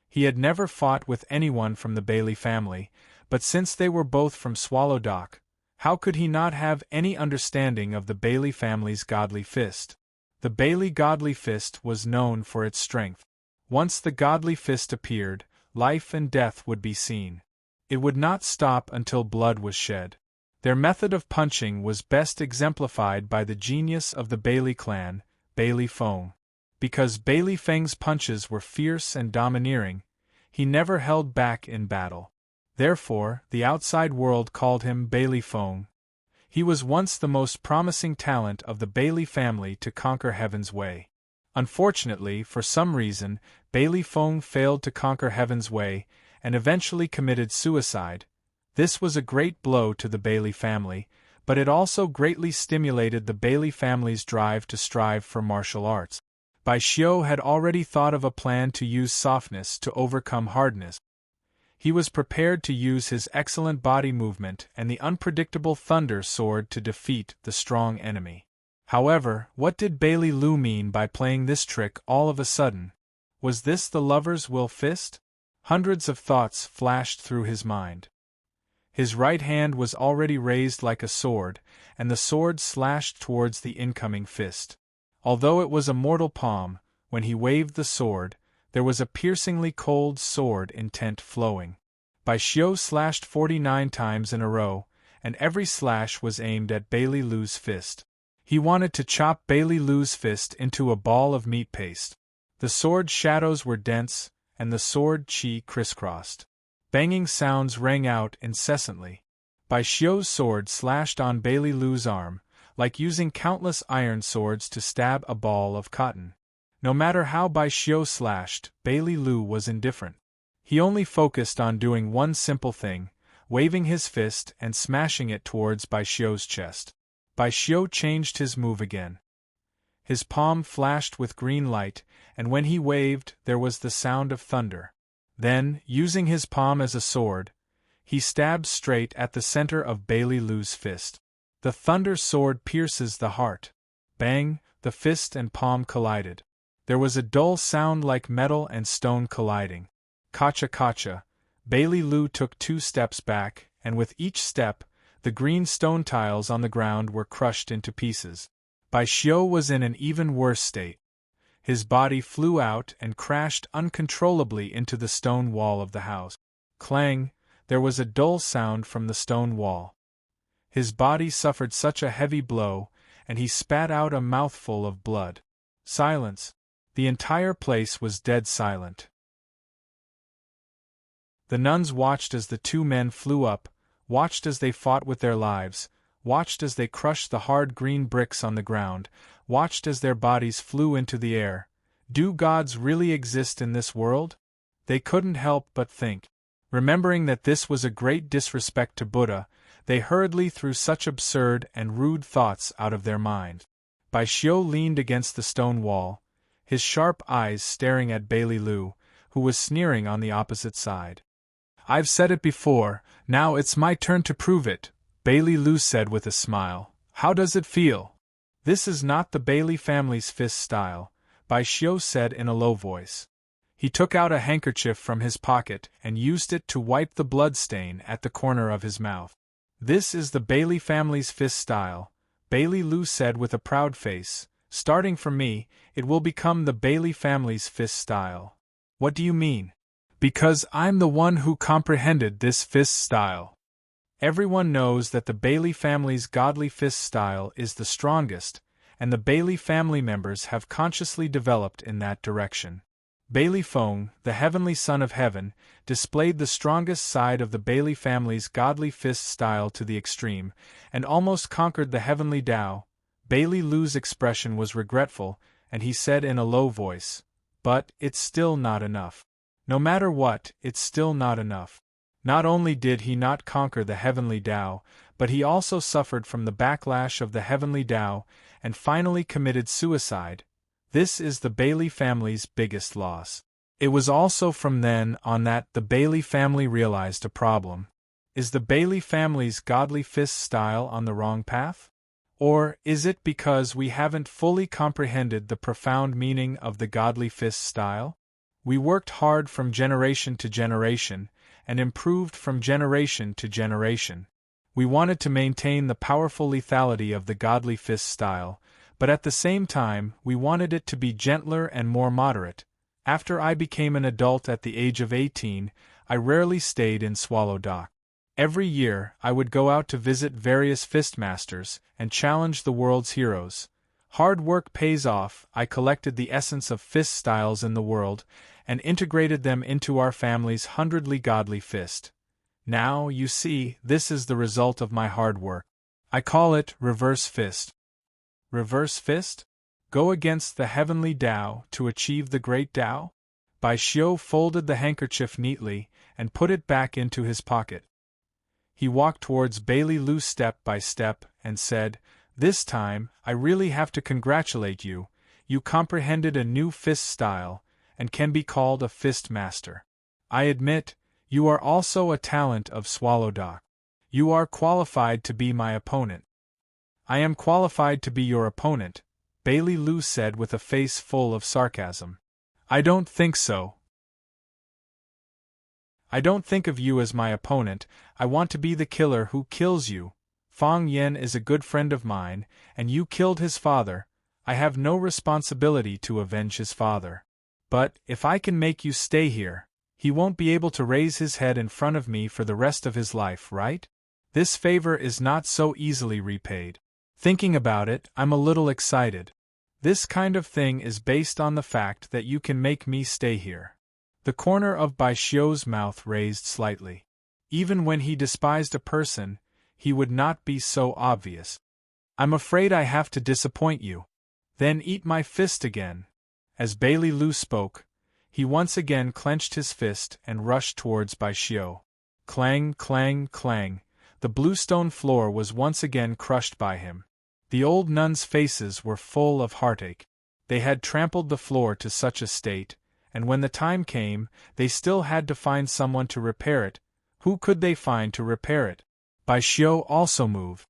He had never fought with anyone from the Bailey family, but since they were both from Swallow Dock, how could he not have any understanding of the Bailey family's godly fist? The Bailey godly fist was known for its strength. Once the godly fist appeared, life and death would be seen. It would not stop until blood was shed. Their method of punching was best exemplified by the genius of the Bailey clan, Bailey Feng. Because Bailey Feng's punches were fierce and domineering, he never held back in battle. Therefore, the outside world called him Bailey Feng. He was once the most promising talent of the Bailey family to conquer Heaven's Way. Unfortunately, for some reason, Bailey Feng failed to conquer Heaven's Way, and eventually committed suicide. This was a great blow to the Bailey family, but it also greatly stimulated the Bailey family's drive to strive for martial arts. Bai Xiu had already thought of a plan to use softness to overcome hardness. He was prepared to use his excellent body movement and the unpredictable thunder sword to defeat the strong enemy. However, what did Bai Lilu mean by playing this trick all of a sudden? Was this the lover's will fist? Hundreds of thoughts flashed through his mind. His right hand was already raised like a sword, and the sword slashed towards the incoming fist. Although it was a mortal palm, when he waved the sword, there was a piercingly cold sword intent flowing. Bai Xiu slashed 49 times in a row, and every slash was aimed at Bai Lilu's fist. He wanted to chop Bai Lilu's fist into a ball of meat paste. The sword shadows were dense, and the sword chi crisscrossed. Banging sounds rang out incessantly. Bai Xiu's sword slashed on Bai Lilu's arm, like using countless iron swords to stab a ball of cotton. No matter how Bai Xiu slashed, Bai Lilu was indifferent. He only focused on doing one simple thing, waving his fist and smashing it towards Bai Xiu's chest. Bai Xiu changed his move again. His palm flashed with green light, and when he waved, there was the sound of thunder. Then, using his palm as a sword, he stabbed straight at the center of Bai Lilu's fist. The thunder sword pierces the heart. Bang, the fist and palm collided. There was a dull sound like metal and stone colliding. Kacha kacha. Bai Lilu took 2 steps back, and with each step, the green stone tiles on the ground were crushed into pieces. Bai Xiu was in an even worse state. His body flew out and crashed uncontrollably into the stone wall of the house. Clang, there was a dull sound from the stone wall. His body suffered such a heavy blow, and he spat out a mouthful of blood. Silence. The entire place was dead silent. The nuns watched as the two men flew up, watched as they fought with their lives, watched as they crushed the hard green bricks on the ground, watched as their bodies flew into the air. Do gods really exist in this world? They couldn't help but think. Remembering that this was a great disrespect to Buddha, they hurriedly threw such absurd and rude thoughts out of their mind. Bai Xiu leaned against the stone wall, his sharp eyes staring at Bailey Lu, who was sneering on the opposite side. "I've said it before, now it's my turn to prove it," Bailey Lu said with a smile. "How does it feel?" "This is not the Bailey family's fist style," Bai Xiu said in a low voice. He took out a handkerchief from his pocket and used it to wipe the blood stain at the corner of his mouth. "This is the Bailey family's fist style," Bailey Lu said with a proud face. "Starting from me, it will become the Bailey family's fist style." "What do you mean?" "Because I'm the one who comprehended this fist style. Everyone knows that the Bailey family's godly fist style is the strongest, and the Bailey family members have consciously developed in that direction. Bailey Feng, the heavenly son of heaven, displayed the strongest side of the Bailey family's godly fist style to the extreme, and almost conquered the heavenly Tao." Bailey Lu's expression was regretful, and he said in a low voice, "But it's still not enough. No matter what, it's still not enough." Not only did he not conquer the heavenly Tao, but he also suffered from the backlash of the heavenly Tao, and finally committed suicide. This is the Bailey family's biggest loss. It was also from then on that the Bailey family realized a problem. Is the Bailey family's godly fist style on the wrong path? Or is it because we haven't fully comprehended the profound meaning of the godly fist style? We worked hard from generation to generation, and improved from generation to generation. We wanted to maintain the powerful lethality of the godly fist style, but at the same time we wanted it to be gentler and more moderate. After I became an adult at the age of 18, I rarely stayed in Swallow Dock. Every year I would go out to visit various fist masters and challenge the world's heroes. Hard work pays off. I collected the essence of fist styles in the world and integrated them into our family's hundredly godly fist. Now, you see, this is the result of my hard work. I call it reverse fist. Reverse fist? Go against the heavenly Tao to achieve the great Tao? Bai Xiu folded the handkerchief neatly and put it back into his pocket. He walked towards Bailey Lu step by step and said, "This time, I really have to congratulate you. You comprehended a new fist style, and can be called a fist master. I admit, you are also a talent of Swallow Dock. You are qualified to be my opponent." "I am qualified to be your opponent," Bailey Lu said with a face full of sarcasm. "I don't think so. I don't think of you as my opponent. I want to be the killer who kills you. Fang Yen is a good friend of mine, and you killed his father. I have no responsibility to avenge his father. But, if I can make you stay here, he won't be able to raise his head in front of me for the rest of his life, right? This favor is not so easily repaid. Thinking about it, I'm a little excited. This kind of thing is based on the fact that you can make me stay here." The corner of Bai Xiu's mouth raised slightly. Even when he despised a person, he would not be so obvious. "I'm afraid I have to disappoint you." "Then eat my fist again." As Bailey Lu spoke, he once again clenched his fist and rushed towards Bai Xiu. Clang, clang, clang, the bluestone floor was once again crushed by him. The old nuns' faces were full of heartache. They had trampled the floor to such a state, and when the time came, they still had to find someone to repair it. Who could they find to repair it? Bai Xiu also moved.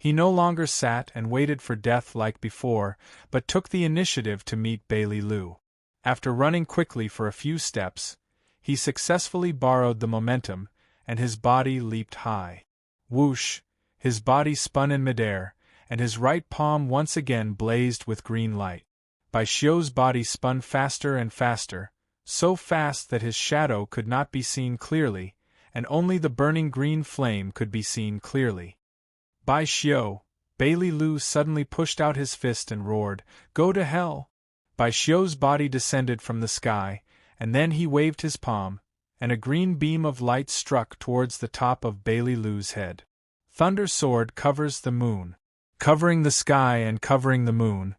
He no longer sat and waited for death like before, but took the initiative to meet Bailey Lu. After running quickly for a few steps, he successfully borrowed the momentum, and his body leaped high. Whoosh! His body spun in midair, and his right palm once again blazed with green light. Bai Xiu's body spun faster and faster, so fast that his shadow could not be seen clearly, and only the burning green flame could be seen clearly. "Bai Xiu!" Bailey Lu suddenly pushed out his fist and roared, "Go to hell!" Bai Xiu's body descended from the sky, and then he waved his palm, and a green beam of light struck towards the top of Bailey Lu's head. Thunder sword covers the moon. Covering the sky and covering the moon,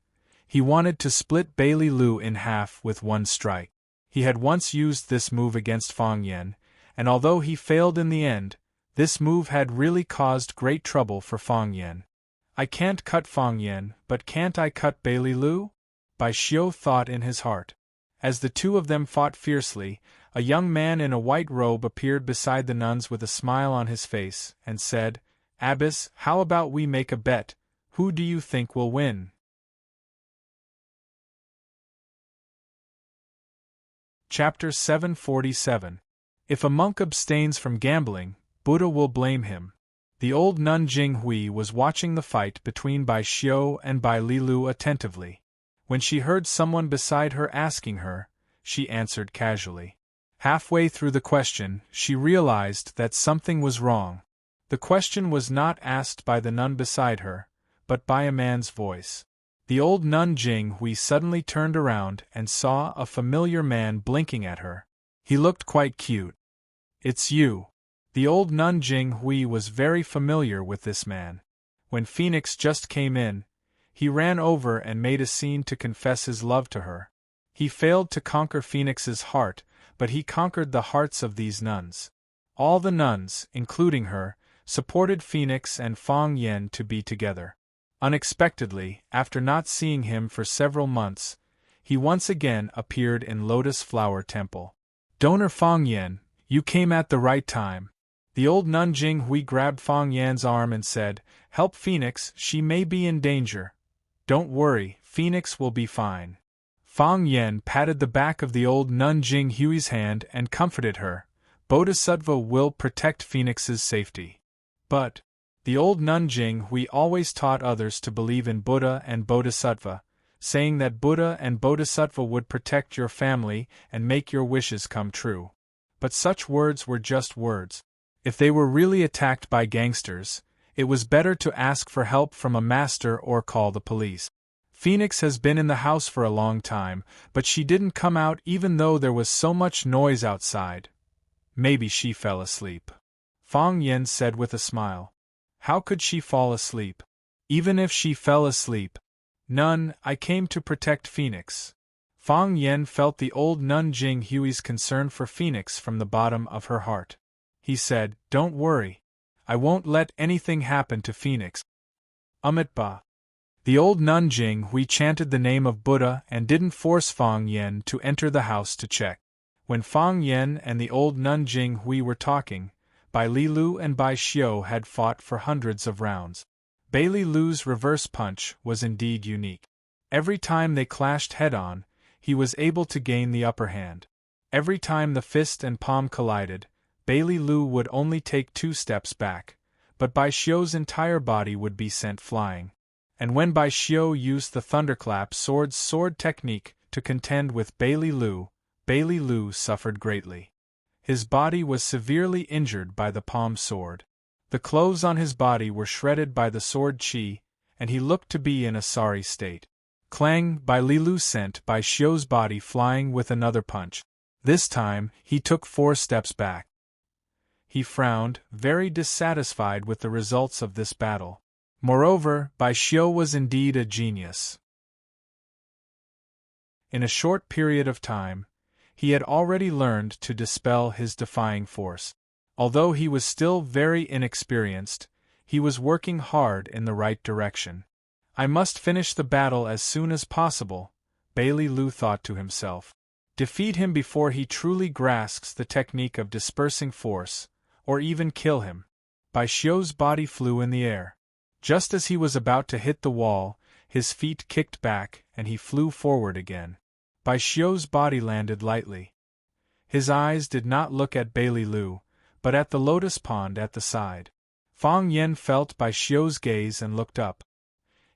he wanted to split Bailey Lu in half with one strike. He had once used this move against Fang Yan, and although he failed in the end, this move had really caused great trouble for Fang Yan. I can't cut Fang Yan, but can't I cut Bailey Lu? Bai Xiu thought in his heart. As the two of them fought fiercely, a young man in a white robe appeared beside the nuns with a smile on his face, and said, "Abbess, how about we make a bet? Who do you think will win?" Chapter 747. If a monk abstains from gambling, Buddha will blame him. The old nun Jing Hui was watching the fight between Bai Xiu and Bai Lilu attentively. When she heard someone beside her asking her, she answered casually. Halfway through the question, she realized that something was wrong. The question was not asked by the nun beside her, but by a man's voice. The old nun Jing Hui suddenly turned around and saw a familiar man blinking at her. He looked quite cute. "It's you." The old nun Jing Hui was very familiar with this man. When Phoenix just came in, he ran over and made a scene to confess his love to her. He failed to conquer Phoenix's heart, but he conquered the hearts of these nuns. All the nuns, including her, supported Phoenix and Fang Yan to be together. Unexpectedly, after not seeing him for several months, he once again appeared in Lotus Flower Temple. "Donor Fang Yan, you came at the right time." The old nun Jing Hui grabbed Fang Yan's arm and said, "Help Phoenix, she may be in danger." "Don't worry, Phoenix will be fine." Fang Yan patted the back of the old nun Jing Hui's hand and comforted her. "Bodhisattva will protect Phoenix's safety." But the old nun Jing Hui always taught others to believe in Buddha and Bodhisattva, saying that Buddha and Bodhisattva would protect your family and make your wishes come true. But such words were just words. If they were really attacked by gangsters, it was better to ask for help from a master or call the police. Phoenix has been in the house for a long time, but she didn't come out even though there was so much noise outside. Maybe she fell asleep. Fang Yan said with a smile. How could she fall asleep? Even if she fell asleep. "Nun, I came to protect Phoenix." Fang Yan felt the old nun Jing Hui's concern for Phoenix from the bottom of her heart. He said, "Don't worry. I won't let anything happen to Phoenix." Ba. The old nun Jing Hui chanted the name of Buddha and didn't force Fang Yan to enter the house to check. When Fang Yan and the old nun Jing Hui were talking, Bai Lilu and Bai Xiu had fought for hundreds of rounds. Bailey Lu's reverse punch was indeed unique. Every time they clashed head-on, he was able to gain the upper hand. Every time the fist and palm collided, Bailey Lu would only take 2 steps back, but Bai Xiu's entire body would be sent flying. And when Bai Xiu used the thunderclap sword technique to contend with Bailey Lu suffered greatly. His body was severely injured by the palm sword. The clothes on his body were shredded by the sword chi, and he looked to be in a sorry state. Clang! Bai Lilu sent Bai Xiu's body flying with another punch. This time, he took 4 steps back. He frowned, very dissatisfied with the results of this battle. Moreover, Bai Xiu was indeed a genius. In a short period of time, he had already learned to dispel his defying force. Although he was still very inexperienced, he was working hard in the right direction. I must finish the battle as soon as possible, Bailey Lu thought to himself. Defeat him before he truly grasps the technique of dispersing force, or even kill him. Bai Xiu's body flew in the air. Just as he was about to hit the wall, his feet kicked back and he flew forward again. Bai Xiu's body landed lightly. His eyes did not look at Bailey Lu, but at the lotus pond at the side. Fang Yan felt Bai Xiu's gaze and looked up.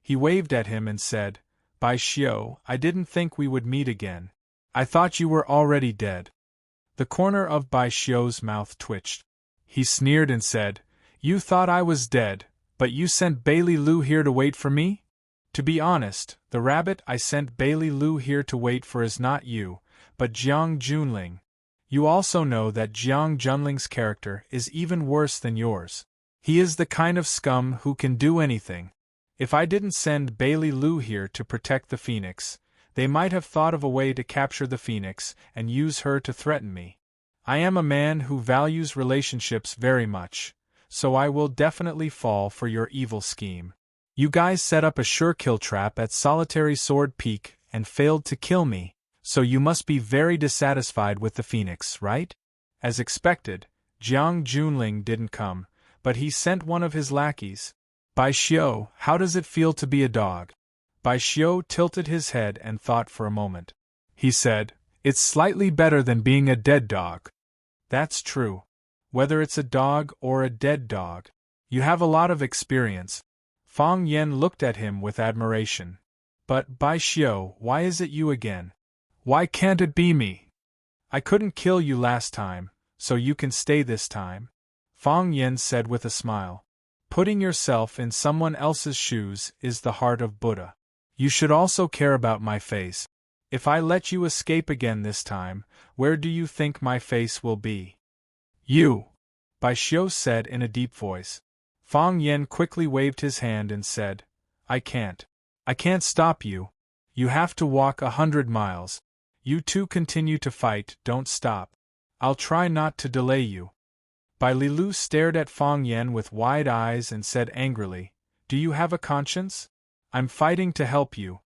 He waved at him and said, "Bai Xiu, I didn't think we would meet again. I thought you were already dead." The corner of Bai Xiu's mouth twitched. He sneered and said, "You thought I was dead, but you sent Bailey Lu here to wait for me? To be honest, the rabbit I sent Bailey Lu here to wait for is not you, but Jiang Junling. You also know that Jiang Junling's character is even worse than yours. He is the kind of scum who can do anything. If I didn't send Bailey Lu here to protect the Phoenix, they might have thought of a way to capture the Phoenix and use her to threaten me. I am a man who values relationships very much, so I will definitely fall for your evil scheme. You guys set up a sure kill trap at Solitary Sword Peak and failed to kill me, so you must be very dissatisfied with the Phoenix, right? As expected, Jiang Junling didn't come, but he sent one of his lackeys. Bai Xiu, how does it feel to be a dog? Bai Xiu tilted his head and thought for a moment. He said, "It's slightly better than being a dead dog." That's true. Whether it's a dog or a dead dog, you have a lot of experience. Fang Yen looked at him with admiration. But, Bai Xiu, why is it you again? Why can't it be me? I couldn't kill you last time, so you can stay this time. Fang Yen said with a smile. Putting yourself in someone else's shoes is the heart of Buddha. You should also care about my face. If I let you escape again this time, where do you think my face will be? You! Bai Xiu said in a deep voice. Fang Yen quickly waved his hand and said, I can't. I can't stop you. You have to walk 100 miles. You two continue to fight, don't stop. I'll try not to delay you. Bai Lilu stared at Fang Yen with wide eyes and said angrily, Do you have a conscience? I'm fighting to help you.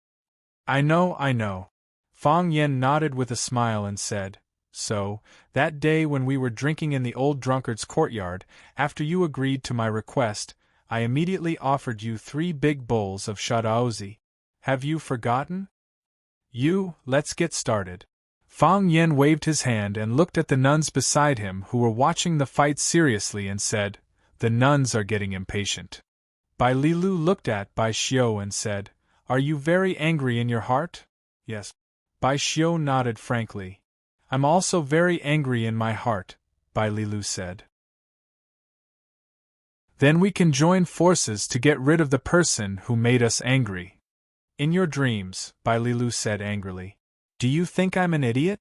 I know. Fang Yen nodded with a smile and said, So, that day when we were drinking in the old drunkard's courtyard, after you agreed to my request, I immediately offered you 3 big bowls of shadaozi. Have you forgotten? Let's get started. Fang Yen waved his hand and looked at the nuns beside him who were watching the fight seriously and said, The nuns are getting impatient. Bai Lilu looked at Bai Xiu and said, Are you very angry in your heart? Yes. Bai Xiu nodded frankly. I'm also very angry in my heart, Bai Lilu said. Then we can join forces to get rid of the person who made us angry. In your dreams, Bai Lilu said angrily. Do you think I'm an idiot?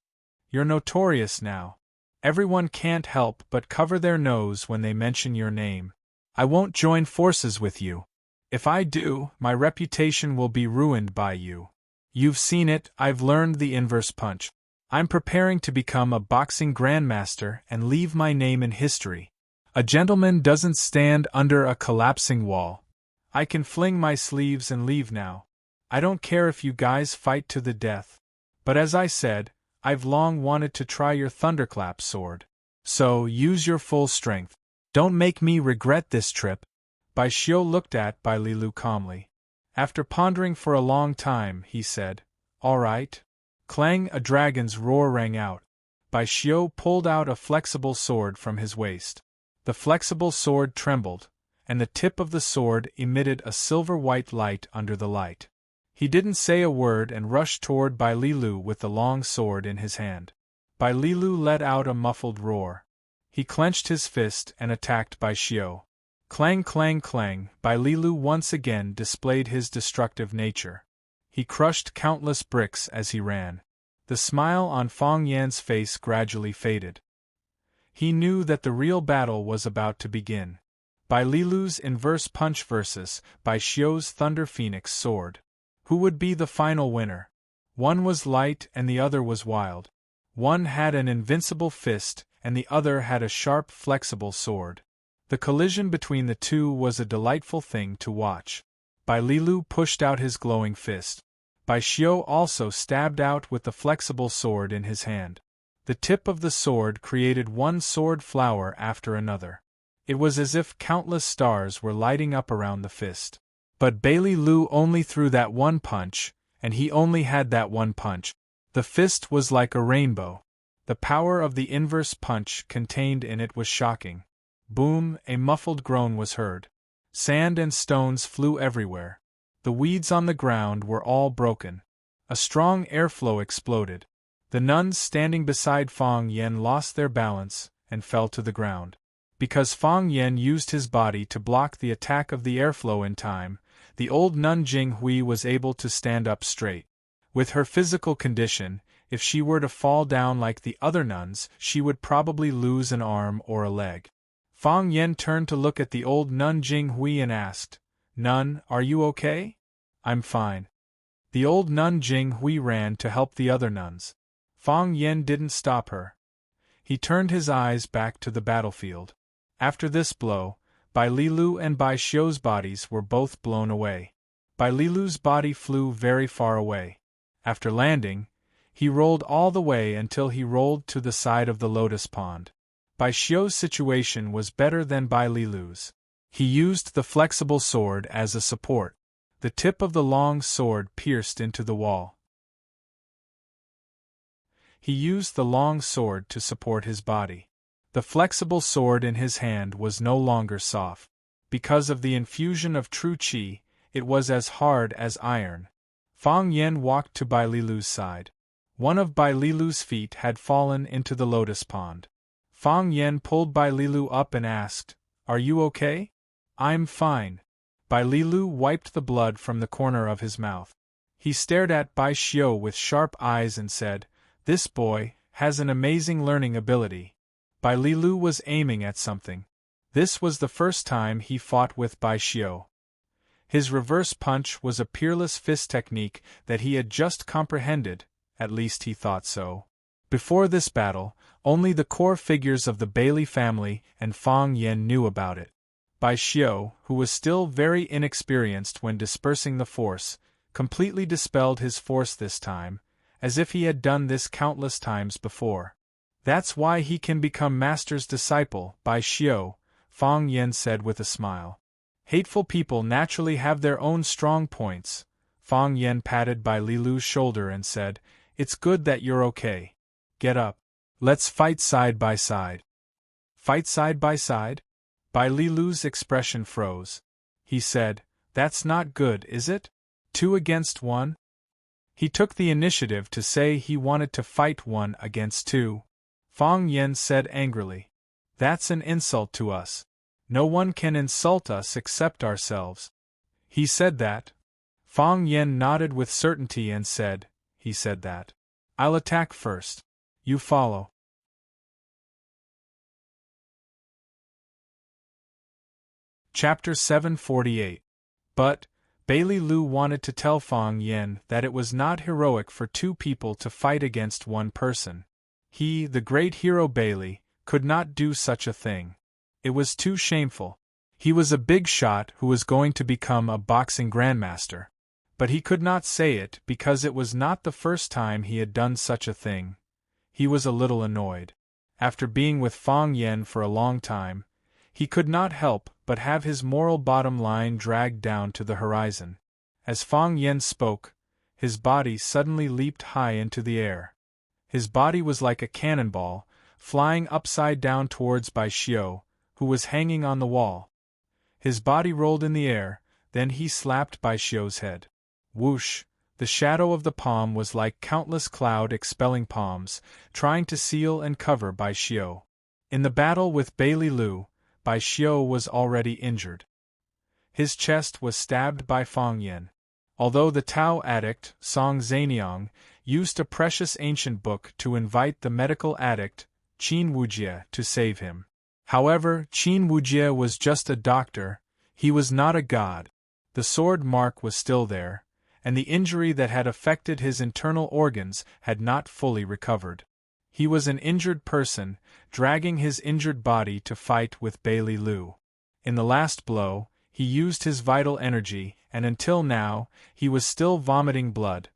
You're notorious now. Everyone can't help but cover their nose when they mention your name. I won't join forces with you. If I do, my reputation will be ruined by you. You've seen it, I've learned the inverse punch. I'm preparing to become a boxing grandmaster and leave my name in history. A gentleman doesn't stand under a collapsing wall. I can fling my sleeves and leave now. I don't care if you guys fight to the death. But as I said, I've long wanted to try your thunderclap sword. So, use your full strength. Don't make me regret this trip. Bai Xiu looked at Bai Lilu calmly. After pondering for a long time, he said, All right. Clang, a dragon's roar rang out. Bai Xiu pulled out a flexible sword from his waist. The flexible sword trembled, and the tip of the sword emitted a silver-white light under the light. He didn't say a word and rushed toward Bai Lilu with the long sword in his hand. Bai Lilu let out a muffled roar. He clenched his fist and attacked Bai Xiu. Clang, clang, clang, Bai Lilu once again displayed his destructive nature. He crushed countless bricks as he ran. The smile on Fang Yan's face gradually faded. He knew that the real battle was about to begin. Bai Lilu's inverse punch versus Bai Xiu's Thunder Phoenix sword. Who would be the final winner? One was light and the other was wild. One had an invincible fist and the other had a sharp, flexible sword. The collision between the two was a delightful thing to watch. Bai Lilu pushed out his glowing fist. Bai Xiu also stabbed out with the flexible sword in his hand. The tip of the sword created one sword flower after another. It was as if countless stars were lighting up around the fist. But Bai Lilu only threw that one punch, and he only had that one punch. The fist was like a rainbow. The power of the inverse punch contained in it was shocking. Boom, a muffled groan was heard. Sand and stones flew everywhere. The weeds on the ground were all broken. A strong airflow exploded. The nuns standing beside Fang Yen lost their balance and fell to the ground. Because Fang Yen used his body to block the attack of the airflow in time, the old nun Jing Hui was able to stand up straight. With her physical condition, If she were to fall down like the other nuns, she would probably lose an arm or a leg. Fang Yen turned to look at the old nun Jing Hui and asked, "Nun, are you okay?" "I'm fine." The old nun Jing Hui ran to help the other nuns. Fang Yen didn't stop her. He turned his eyes back to the battlefield. After this blow, Bai Lilu and Bai Xiu's bodies were both blown away. Bai Lilu's body flew very far away. After landing, he rolled all the way until he rolled to the side of the lotus pond. Bai Xiu's situation was better than Bai Lilu's. He used the flexible sword as a support. The tip of the long sword pierced into the wall. He used the long sword to support his body. The flexible sword in his hand was no longer soft. Because of the infusion of true qi, it was as hard as iron. Fang Yen walked to Bai Lilu's side. One of Bai Lilu's feet had fallen into the lotus pond. Fang Yen pulled Bai Lilu up and asked, "Are you okay?" "I'm fine." Bai Lilu wiped the blood from the corner of his mouth. He stared at Bai Xiu with sharp eyes and said, "This boy has an amazing learning ability." Bai Lilu was aiming at something. This was the first time he fought with Bai Xiu. His reverse punch was a peerless fist technique that he had just comprehended, at least he thought so. Before this battle, only the core figures of the Bailey family and Fang Yen knew about it. Bai Xiu, who was still very inexperienced when dispersing the force, completely dispelled his force this time, as if he had done this countless times before. "That's why he can become master's disciple, Bai Xiu," Fang Yen said with a smile. "Hateful people naturally have their own strong points." Fang Yen patted Bai Lilu's shoulder and said, "It's good that you're okay. Get up. Let's fight side by side." "Fight side by side?" Bai Lilu's expression froze. He said, "That's not good, is it? 2 against 1? He took the initiative to say he wanted to fight 1 against 2. Fang Yen said angrily, "That's an insult to us. No one can insult us except ourselves." "He said that?" Fang Yen nodded with certainty and said, "He said that. I'll attack first. You follow." Chapter 748. But Bailey Lu wanted to tell Fang Yen that it was not heroic for 2 people to fight against 1 person. He, the great hero Bailey, could not do such a thing. It was too shameful. He was a big shot who was going to become a boxing grandmaster. But he could not say it because it was not the first time he had done such a thing. He was a little annoyed. After being with Fang Yen for a long time, he could not help but have his moral bottom line dragged down to the horizon. As Fang Yen spoke, his body suddenly leaped high into the air. His body was like a cannonball, flying upside down towards Bai Xiu, who was hanging on the wall. His body rolled in the air, then he slapped Bai Xiu's head. Whoosh! The shadow of the palm was like countless cloud-expelling palms, trying to seal and cover Bai Xiu. In the battle with Bailey Lu, Bai Xiu was already injured. His chest was stabbed by Fang Yen. Although the Tao addict, Song Zaniang, used a precious ancient book to invite the medical addict, Qin Wujie, to save him. However, Qin Wujie was just a doctor, he was not a god. The sword mark was still there, and the injury that had affected his internal organs had not fully recovered. He was an injured person, dragging his injured body to fight with Bailey Lu. In the last blow, he used his vital energy, and until now, he was still vomiting blood.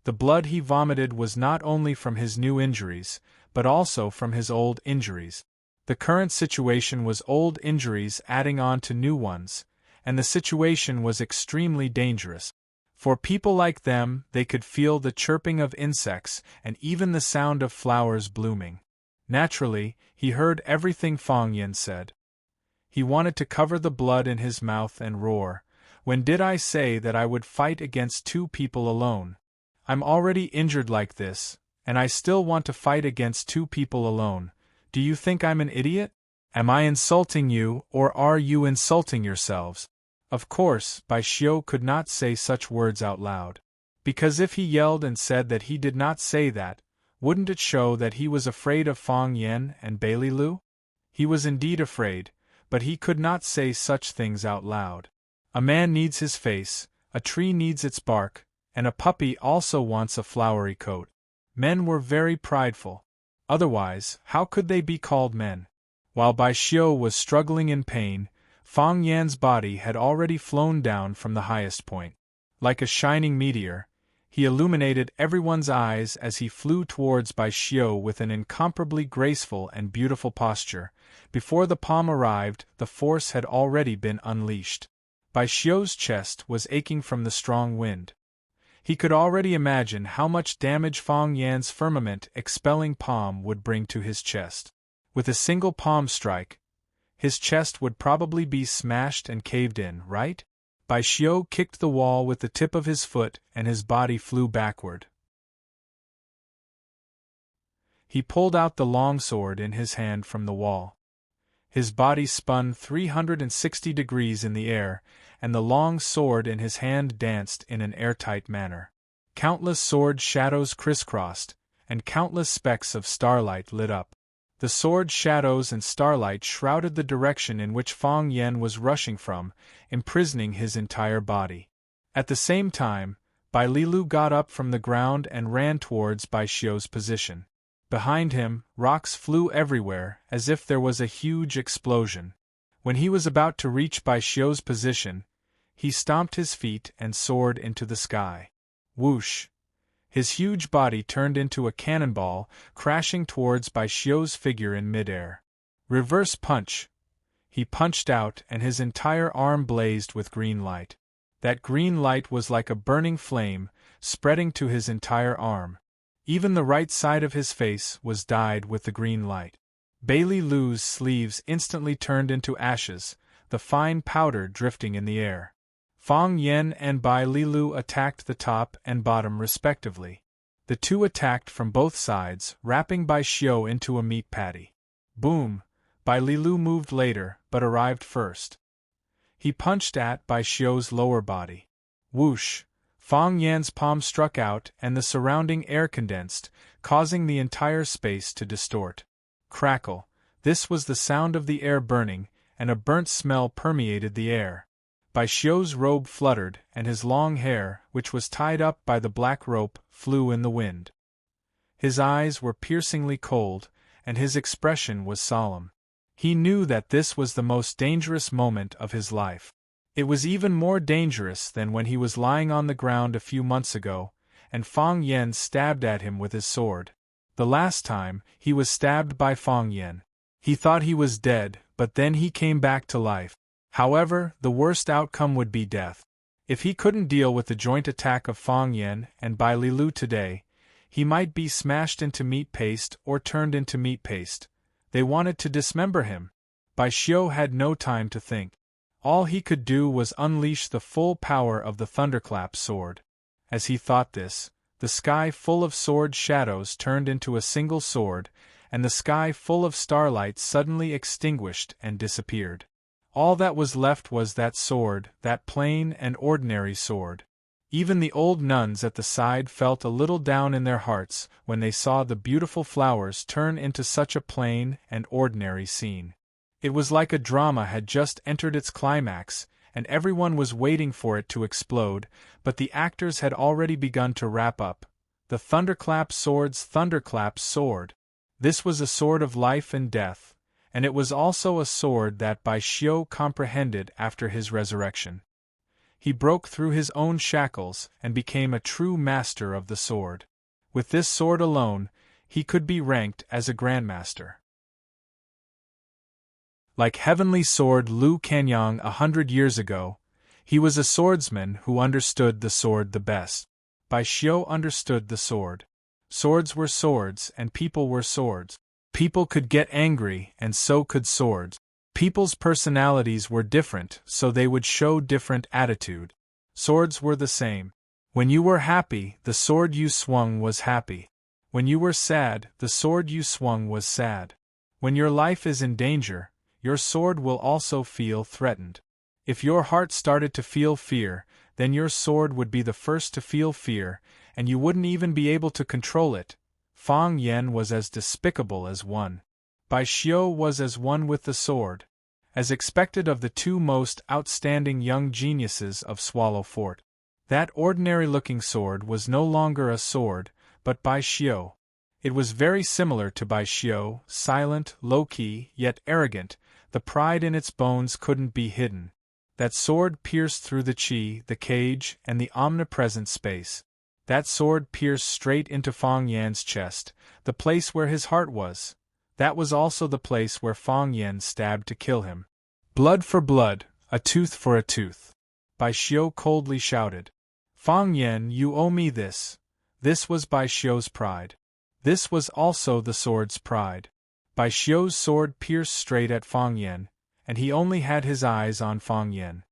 The blood he vomited was not only from his new injuries, but also from his old injuries. The current situation was old injuries adding on to new ones, and the situation was extremely dangerous. For people like them, they could feel the chirping of insects and even the sound of flowers blooming. Naturally, he heard everything Fang Yen said. He wanted to cover the blood in his mouth and roar, "When did I say that I would fight against 2 people alone? I'm already injured like this, and I still want to fight against 2 people alone. Do you think I'm an idiot? Am I insulting you, or are you insulting yourselves?" Of course, Bai Xiu could not say such words out loud. Because if he yelled and said that he did not say that, Wouldn't it show that he was afraid of Fang Yen and Bai Lu? He was indeed afraid, but he could not say such things out loud. A man needs his face, a tree needs its bark, and a puppy also wants a flowery coat. Men were very prideful. Otherwise, how could they be called men? While Bai Xiu was struggling in pain, Fang Yan's body had already flown down from the highest point. Like a shining meteor, he illuminated everyone's eyes as he flew towards Bai Xiu with an incomparably graceful and beautiful posture. Before the palm arrived, the force had already been unleashed. Bai Xiu's chest was aching from the strong wind. He could already imagine how much damage Fang Yan's firmament-expelling palm would bring to his chest. With a single palm strike, his chest would probably be smashed and caved in, right? Bai Xiu kicked the wall with the tip of his foot and his body flew backward. He pulled out the long sword in his hand from the wall. His body spun 360 degrees in the air, and the long sword in his hand danced in an airtight manner. Countless sword shadows crisscrossed, and countless specks of starlight lit up. The sword shadows and starlight shrouded the direction in which Fang Yen was rushing from, imprisoning his entire body. At the same time, Bai Lu got up from the ground and ran towards Bai Xiu's position. Behind him, rocks flew everywhere, as if there was a huge explosion. When he was about to reach Bai Xiu's position, he stomped his feet and soared into the sky. Whoosh! His huge body turned into a cannonball, crashing towards Bai Xiu's figure in midair. Reverse punch! He punched out and his entire arm blazed with green light. That green light was like a burning flame, spreading to his entire arm. Even the right side of his face was dyed with the green light. Bai Lu's sleeves instantly turned into ashes, the fine powder drifting in the air. Fang Yen and Bai Lu attacked the top and bottom respectively. The two attacked from both sides, wrapping Bai Xiu into a meat patty. Boom! Bai Lu moved later, but arrived first. He punched at Bai Xiu's lower body. Whoosh! Fang Yan's palm struck out and the surrounding air condensed, causing the entire space to distort. Crackle! This was the sound of the air burning, and a burnt smell permeated the air. Bai Xiu's robe fluttered, and his long hair, which was tied up by the black rope, flew in the wind. His eyes were piercingly cold, and his expression was solemn. He knew that this was the most dangerous moment of his life. It was even more dangerous than when he was lying on the ground a few months ago, and Fang Yen stabbed at him with his sword. The last time, he was stabbed by Fang Yen. He thought he was dead, but then he came back to life. However, the worst outcome would be death. If he couldn't deal with the joint attack of Fang Yen and Bai Lu today, he might be smashed into meat paste or turned into meat paste. They wanted to dismember him. Bai Xiu had no time to think. All he could do was unleash the full power of the thunderclap sword. As he thought this, the sky full of sword shadows turned into a single sword, and the sky full of starlight suddenly extinguished and disappeared. All that was left was that sword, that plain and ordinary sword. Even the old nuns at the side felt a little down in their hearts when they saw the beautiful flowers turn into such a plain and ordinary scene. It was like a drama had just entered its climax, and everyone was waiting for it to explode, but the actors had already begun to wrap up. The thunderclap sword's thunderclap sword. This was a sword of life and death, and it was also a sword that Bai Xiu comprehended after his resurrection. He broke through his own shackles and became a true master of the sword. With this sword alone, he could be ranked as a grandmaster. Like heavenly sword Lu Kanyang 100 years ago, he was a swordsman who understood the sword the best. Bai Xiu understood the sword. Swords were swords and people were swords. People could get angry and so could swords. People's personalities were different, so they would show different attitude. Swords were the same. When you were happy, the sword you swung was happy. When you were sad, the sword you swung was sad. When your life is in danger, your sword will also feel threatened. If your heart started to feel fear, then your sword would be the first to feel fear, and you wouldn't even be able to control it. Fang Yen was as despicable as one. Bai Xiu was as one with the sword. As expected of the two most outstanding young geniuses of Swallow Fort. That ordinary-looking sword was no longer a sword, but Bai Xiu. It was very similar to Bai Xiu, silent, low-key, yet arrogant. The pride in its bones couldn't be hidden. That sword pierced through the qi, the cage, and the omnipresent space. That sword pierced straight into Fang Yan's chest, the place where his heart was. That was also the place where Fang Yan stabbed to kill him. Blood for blood, a tooth for a tooth. Bai Xiu coldly shouted. Fang Yan, you owe me this. This was Bai Xiu's pride. This was also the sword's pride. Bai Xiu's sword pierced straight at Fang Yan, and he only had his eyes on Fang Yan.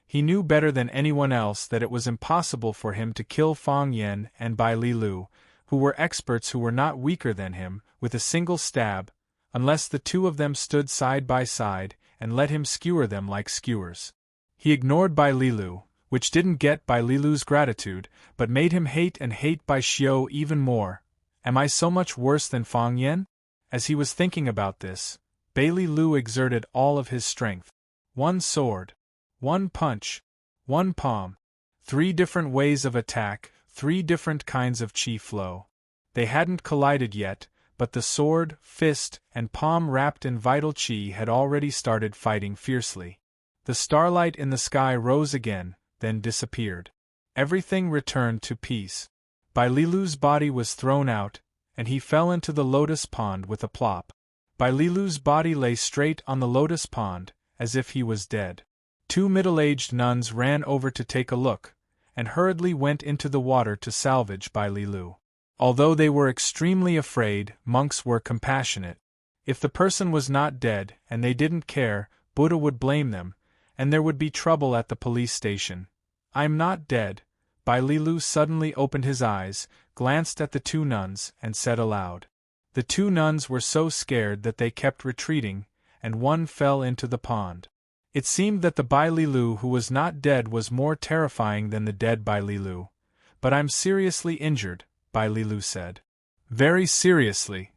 He knew better than anyone else that it was impossible for him to kill Fang Yan and Bai Lilu, who were experts who were not weaker than him, with a single stab, unless the two of them stood side by side and let him skewer them like skewers. He ignored Bai Lilu, which didn't get Bai Lilu's gratitude, but made him hate Bai Xiu even more. Am I so much worse than Fang Yan? As he was thinking about this, Bai Lilu exerted all of his strength. One sword. One punch. One palm. 3 different ways of attack, 3 different kinds of qi flow. They hadn't collided yet, but the sword, fist, and palm wrapped in vital qi had already started fighting fiercely. The starlight in the sky rose again, then disappeared. Everything returned to peace. Bai Lilu's body was thrown out, and he fell into the lotus pond with a plop. Bai Lilu's body lay straight on the lotus pond, as if he was dead. 2 middle-aged nuns ran over to take a look, and hurriedly went into the water to salvage Bai Lilu. Although they were extremely afraid, monks were compassionate. If the person was not dead, and they didn't care, Buddha would blame them, and there would be trouble at the police station. I'm not dead. Bai Lilu suddenly opened his eyes, glanced at the 2 nuns, and said aloud. The 2 nuns were so scared that they kept retreating, and one fell into the pond. It seemed that the Bai Lilu who was not dead was more terrifying than the dead Bai Lilu. But I'm seriously injured, Bai Lilu said. Very seriously.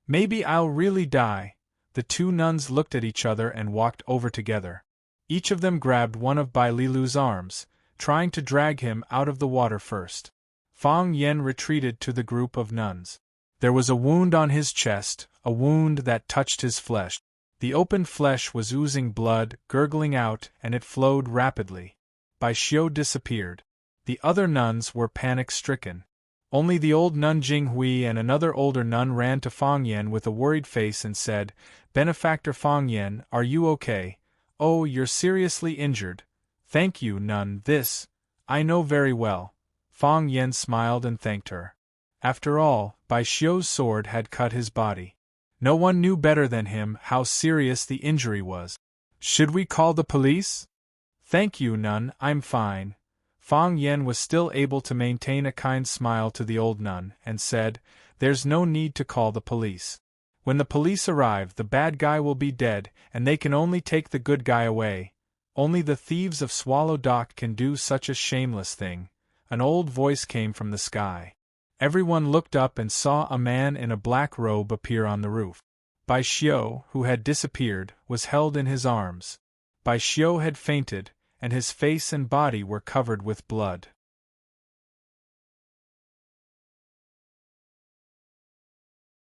Maybe I'll really die. The 2 nuns looked at each other and walked over together. Each of them grabbed one of Bai Lilu's arms, trying to drag him out of the water first. Fang Yan retreated to the group of nuns. There was a wound on his chest, a wound that touched his flesh. The opened flesh was oozing blood, gurgling out, and it flowed rapidly. Bai Xiu disappeared. The other nuns were panic-stricken. Only the old nun Jinghui and another older nun ran to Fang Yan with a worried face and said, Benefactor Fang Yan, are you okay? Oh, you're seriously injured. Thank you, nun, this. I know very well. Fang Yan smiled and thanked her. After all, Bai Xiu's sword had cut his body. No one knew better than him how serious the injury was. Should we call the police? Thank you, nun, I'm fine. Fang Yan was still able to maintain a kind smile to the old nun, and said, There's no need to call the police. When the police arrive, the bad guy will be dead, and they can only take the good guy away. Only the thieves of Swallow Dock can do such a shameless thing. An old voice came from the sky. Everyone looked up and saw a man in a black robe appear on the roof. Bai Xiu, who had disappeared, was held in his arms. Bai Xiu had fainted, and his face and body were covered with blood.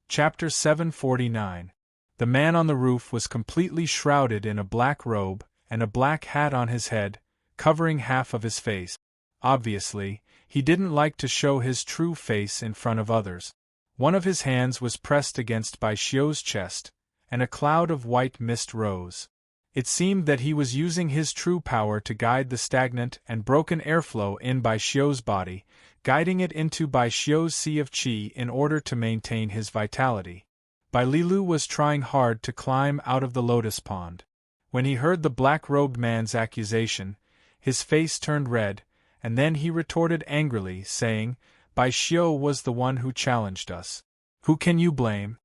Chapter 749. The man on the roof was completely shrouded in a black robe, and a black hat on his head, covering half of his face. Obviously, he didn't like to show his true face in front of others. One of his hands was pressed against Bai Xiu's chest, and a cloud of white mist rose. It seemed that he was using his true power to guide the stagnant and broken airflow in Bai Xiu's body, guiding it into Bai Xiu's sea of qi in order to maintain his vitality. Bai Lilu was trying hard to climb out of the lotus pond. When he heard the black-robed man's accusation, his face turned red, and then he retorted angrily, saying, Bai Xiu was the one who challenged us. Who can you blame?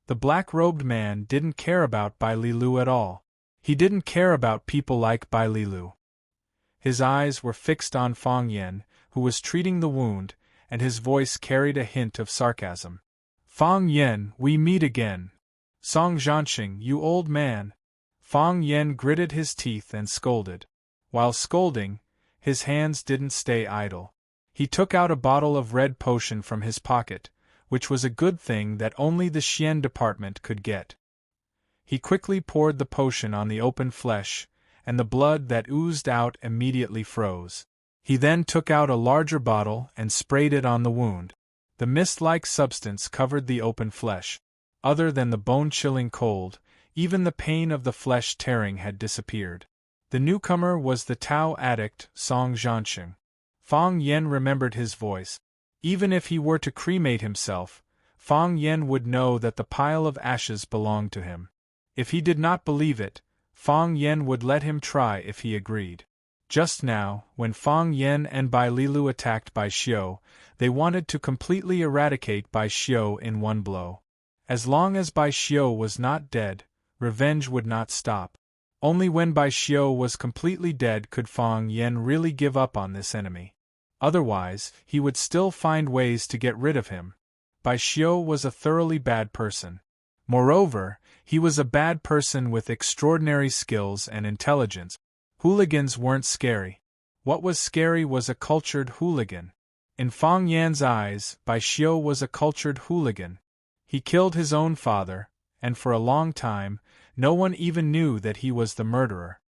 The black-robed man didn't care about Bai Lilu at all. He didn't care about people like Bai Lilu. His eyes were fixed on Fang Yan, who was treating the wound, and his voice carried a hint of sarcasm. Fang Yen, we meet again. Song Zhanxing, you old man. Fang Yen gritted his teeth and scolded. While scolding, his hands didn't stay idle. He took out a bottle of red potion from his pocket, which was a good thing that only the Xian department could get. He quickly poured the potion on the open flesh, and the blood that oozed out immediately froze. He then took out a larger bottle and sprayed it on the wound. The mist-like substance covered the open flesh. Other than the bone-chilling cold, even the pain of the flesh tearing had disappeared. The newcomer was the Tao addict, Song Zhanxing. Fang Yen remembered his voice. Even if he were to cremate himself, Fang Yen would know that the pile of ashes belonged to him. If he did not believe it, Fang Yen would let him try if he agreed. Just now, when Fang Yen and Bai Lilu attacked Bai Xiu, they wanted to completely eradicate Bai Xiu in one blow. As long as Bai Xiu was not dead, revenge would not stop. Only when Bai Xiu was completely dead could Fang Yen really give up on this enemy. Otherwise, he would still find ways to get rid of him. Bai Xiu was a thoroughly bad person. Moreover, he was a bad person with extraordinary skills and intelligence. Hooligans weren't scary. What was scary was a cultured hooligan. In Fang Yan's eyes, Bai Xiu was a cultured hooligan. He killed his own father, and for a long time, no one even knew that he was the murderer.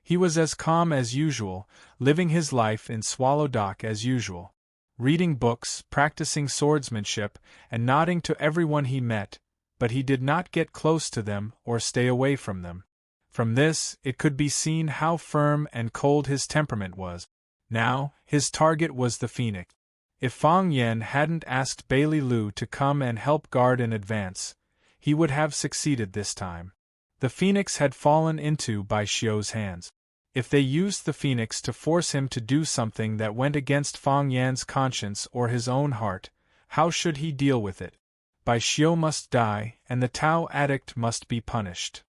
He was as calm as usual, living his life in Swallow Dock as usual, reading books, practicing swordsmanship, and nodding to everyone he met, but he did not get close to them or stay away from them. From this, it could be seen how firm and cold his temperament was. Now, his target was the phoenix. If Fang Yen hadn't asked Bai Lilu to come and help guard in advance, he would have succeeded this time. The phoenix had fallen into Bai Xiu's hands. If they used the phoenix to force him to do something that went against Fang Yan's conscience or his own heart, how should he deal with it? Bai Xiu must die, and the Tao addict must be punished.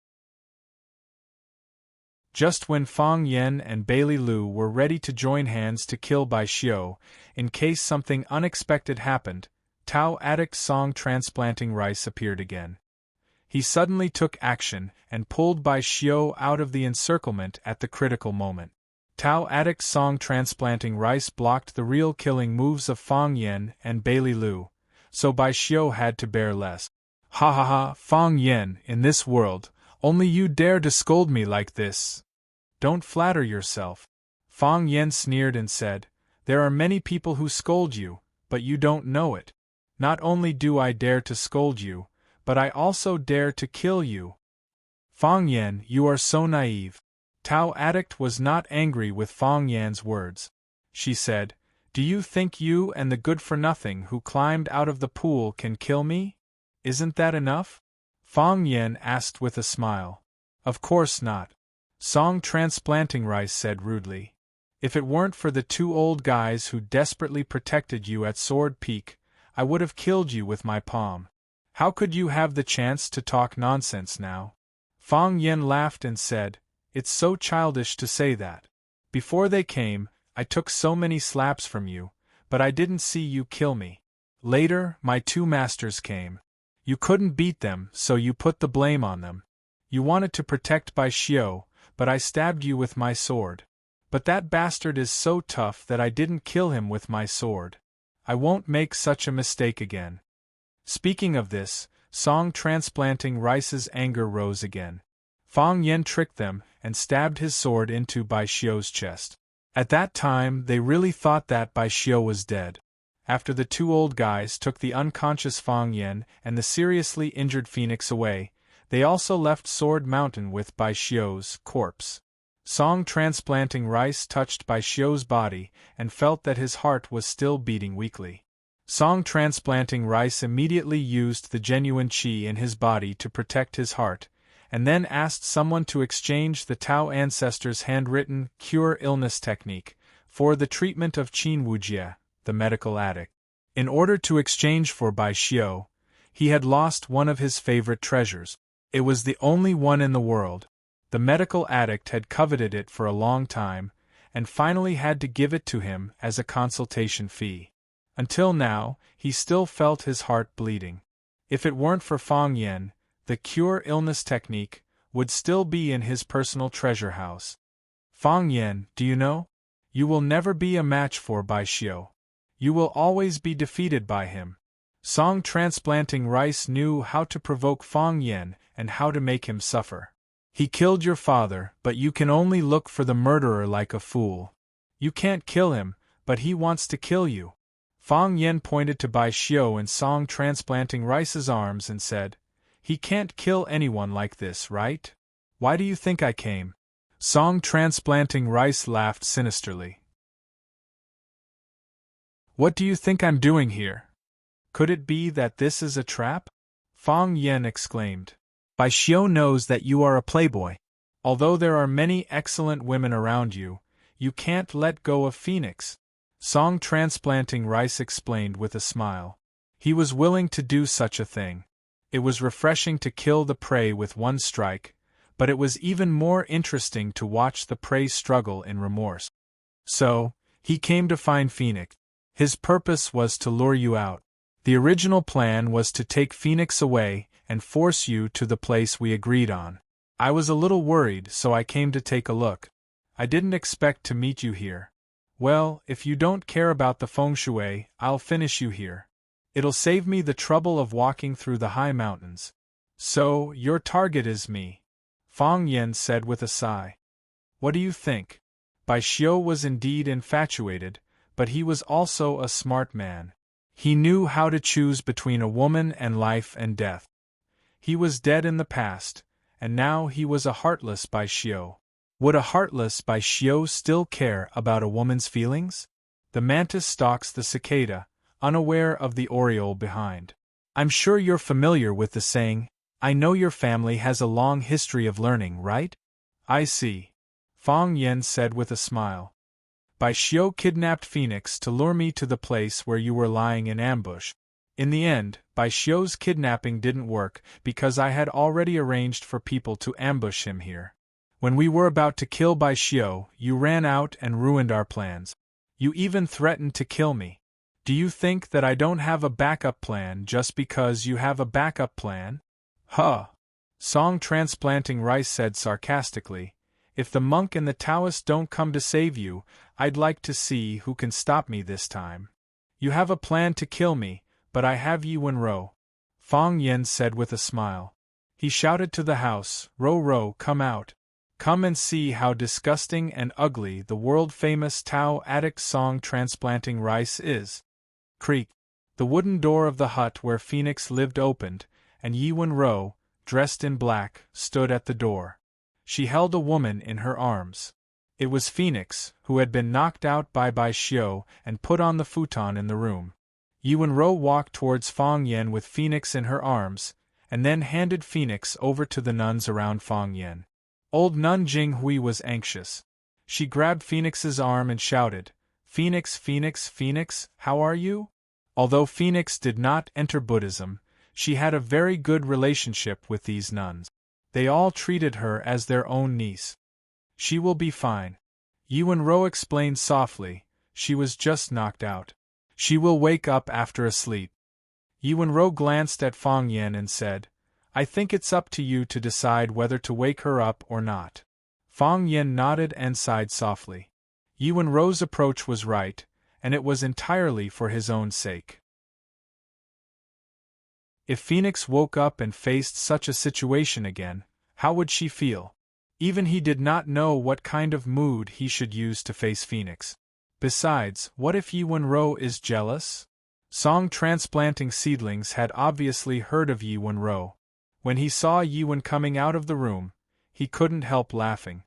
Just when Fang Yen and Bai Lilu were ready to join hands to kill Bai Xiu, in case something unexpected happened, Tao addict Song transplanting rice appeared again. He suddenly took action and pulled Bai Xiu out of the encirclement at the critical moment. Tao addict Song transplanting rice blocked the real killing moves of Fang Yen and Bai Lilu, so Bai Xiu had to bear less. Ha ha ha, Fang Yen, in this world, only you dare to scold me like this. Don't flatter yourself. Fang Yen sneered and said, there are many people who scold you, but you don't know it. Not only do I dare to scold you, but I also dare to kill you. Fang Yen, you are so naive. Tao addict was not angry with Fang Yan's words. She said, do you think you and the good-for-nothing who climbed out of the pool can kill me? Isn't that enough? Fang Yen asked with a smile. Of course not. Song transplanting rice said rudely. If it weren't for the two old guys who desperately protected you at Sword Peak, I would have killed you with my palm. How could you have the chance to talk nonsense now? Fang Yen laughed and said, it's so childish to say that. Before they came, I took so many slaps from you, but I didn't see you kill me. Later, my two masters came. You couldn't beat them, so you put the blame on them. You wanted to protect Bai Xiu, but I stabbed you with my sword. But that bastard is so tough that I didn't kill him with my sword. I won't make such a mistake again. Speaking of this, Song transplanting rice's anger rose again. Fang Yen tricked them and stabbed his sword into Bai Xiu's chest. At that time they really thought that Bai Xiu was dead. After the two old guys took the unconscious Fang Yen and the seriously injured phoenix away, they also left Sword Mountain with Bai Xiu's corpse. Song transplanting rice touched Bai Xiu's body and felt that his heart was still beating weakly. Song transplanting rice immediately used the genuine qi in his body to protect his heart, and then asked someone to exchange the Tao ancestors' handwritten cure illness technique for the treatment of Qin Wujie, the medical addict. In order to exchange for Bai Xiu, he had lost one of his favorite treasures. It was the only one in the world. The medical addict had coveted it for a long time, and finally had to give it to him as a consultation fee. Until now, he still felt his heart bleeding. If it weren't for Fang Yen, the cure illness technique would still be in his personal treasure house. Fang Yen, do you know? You will never be a match for Bai Xiu. You will always be defeated by him. Song transplanting rice knew how to provoke Fang Yen and how to make him suffer. He killed your father, but you can only look for the murderer like a fool. You can't kill him, but he wants to kill you. Fang Yen pointed to Bai Xiu and Song transplanting rice's arms and said, "He can't kill anyone like this, right? Why do you think I came?" Song transplanting rice laughed sinisterly. "What do you think I'm doing here? Could it be that this is a trap?" Fang Yen exclaimed. "Bai Xiu knows that you are a playboy. Although there are many excellent women around you, you can't let go of Phoenix." Song transplanting rice explained with a smile. He was willing to do such a thing. It was refreshing to kill the prey with one strike, but it was even more interesting to watch the prey struggle in remorse. So, he came to find Phoenix. His purpose was to lure you out. The original plan was to take Phoenix away and force you to the place we agreed on. I was a little worried, so I came to take a look. I didn't expect to meet you here. Well, if you don't care about the feng shui, I'll finish you here. It'll save me the trouble of walking through the high mountains. So, your target is me, Fang Yen said with a sigh. What do you think? Bai Xiu was indeed infatuated, but he was also a smart man. He knew how to choose between a woman and life and death. He was dead in the past, and now he was a heartless Bai Xiu. Would a heartless Bai Xiu still care about a woman's feelings? The mantis stalks the cicada, unaware of the oriole behind. I'm sure you're familiar with the saying, "I know your family has a long history of learning, right?" I see, Fang Yen said with a smile. Bai Xiu kidnapped Phoenix to lure me to the place where you were lying in ambush. In the end, Bai Xiu's kidnapping didn't work because I had already arranged for people to ambush him here. When we were about to kill Bai Xiu, you ran out and ruined our plans. You even threatened to kill me. Do you think that I don't have a backup plan just because you have a backup plan? Huh! Song transplanting rice said sarcastically, "If the monk and the Taoist don't come to save you, I'd like to see who can stop me this time. You have a plan to kill me, but I have Yi Wenro," Fang Yen said with a smile. He shouted to the house, "Ro Ro, come out. Come and see how disgusting and ugly the world-famous Tao addict Song transplanting rice is." Creak. The wooden door of the hut where Phoenix lived opened, and Yi Wenro, dressed in black, stood at the door. She held a woman in her arms. It was Phoenix, who had been knocked out by Bai Xiu and put on the futon in the room. Yi Wenro walked towards Fang Yen with Phoenix in her arms, and then handed Phoenix over to the nuns around Fang Yen. Old nun Jing Hui was anxious. She grabbed Phoenix's arm and shouted, "Phoenix, Phoenix, Phoenix, how are you?" Although Phoenix did not enter Buddhism, she had a very good relationship with these nuns. They all treated her as their own niece. "She will be fine," Yi Wenro explained softly, "she was just knocked out. She will wake up after a sleep." Yi Wenro glanced at Fang Yen and said, "I think it's up to you to decide whether to wake her up or not." Fang Yen nodded and sighed softly. Yi Wenro's approach was right, and it was entirely for his own sake. If Phoenix woke up and faced such a situation again, how would she feel? Even he did not know what kind of mood he should use to face Phoenix. Besides, what if Yi Wenro is jealous? Song transplanting seedlings had obviously heard of Yi Wenro. When he saw Yi Wen coming out of the room, he couldn't help laughing.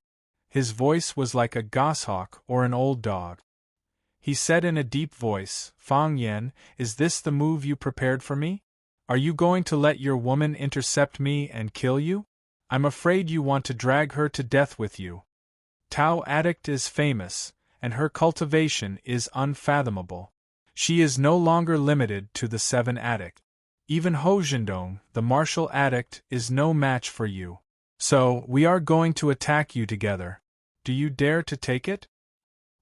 His voice was like a goshawk or an old dog. He said in a deep voice, "Fang Yen, is this the move you prepared for me? Are you going to let your woman intercept me and kill you? I'm afraid you want to drag her to death with you. Tao addict is famous, and her cultivation is unfathomable. She is no longer limited to the 7 addict. Even Ho Zhendong, the martial addict, is no match for you. So, we are going to attack you together. Do you dare to take it?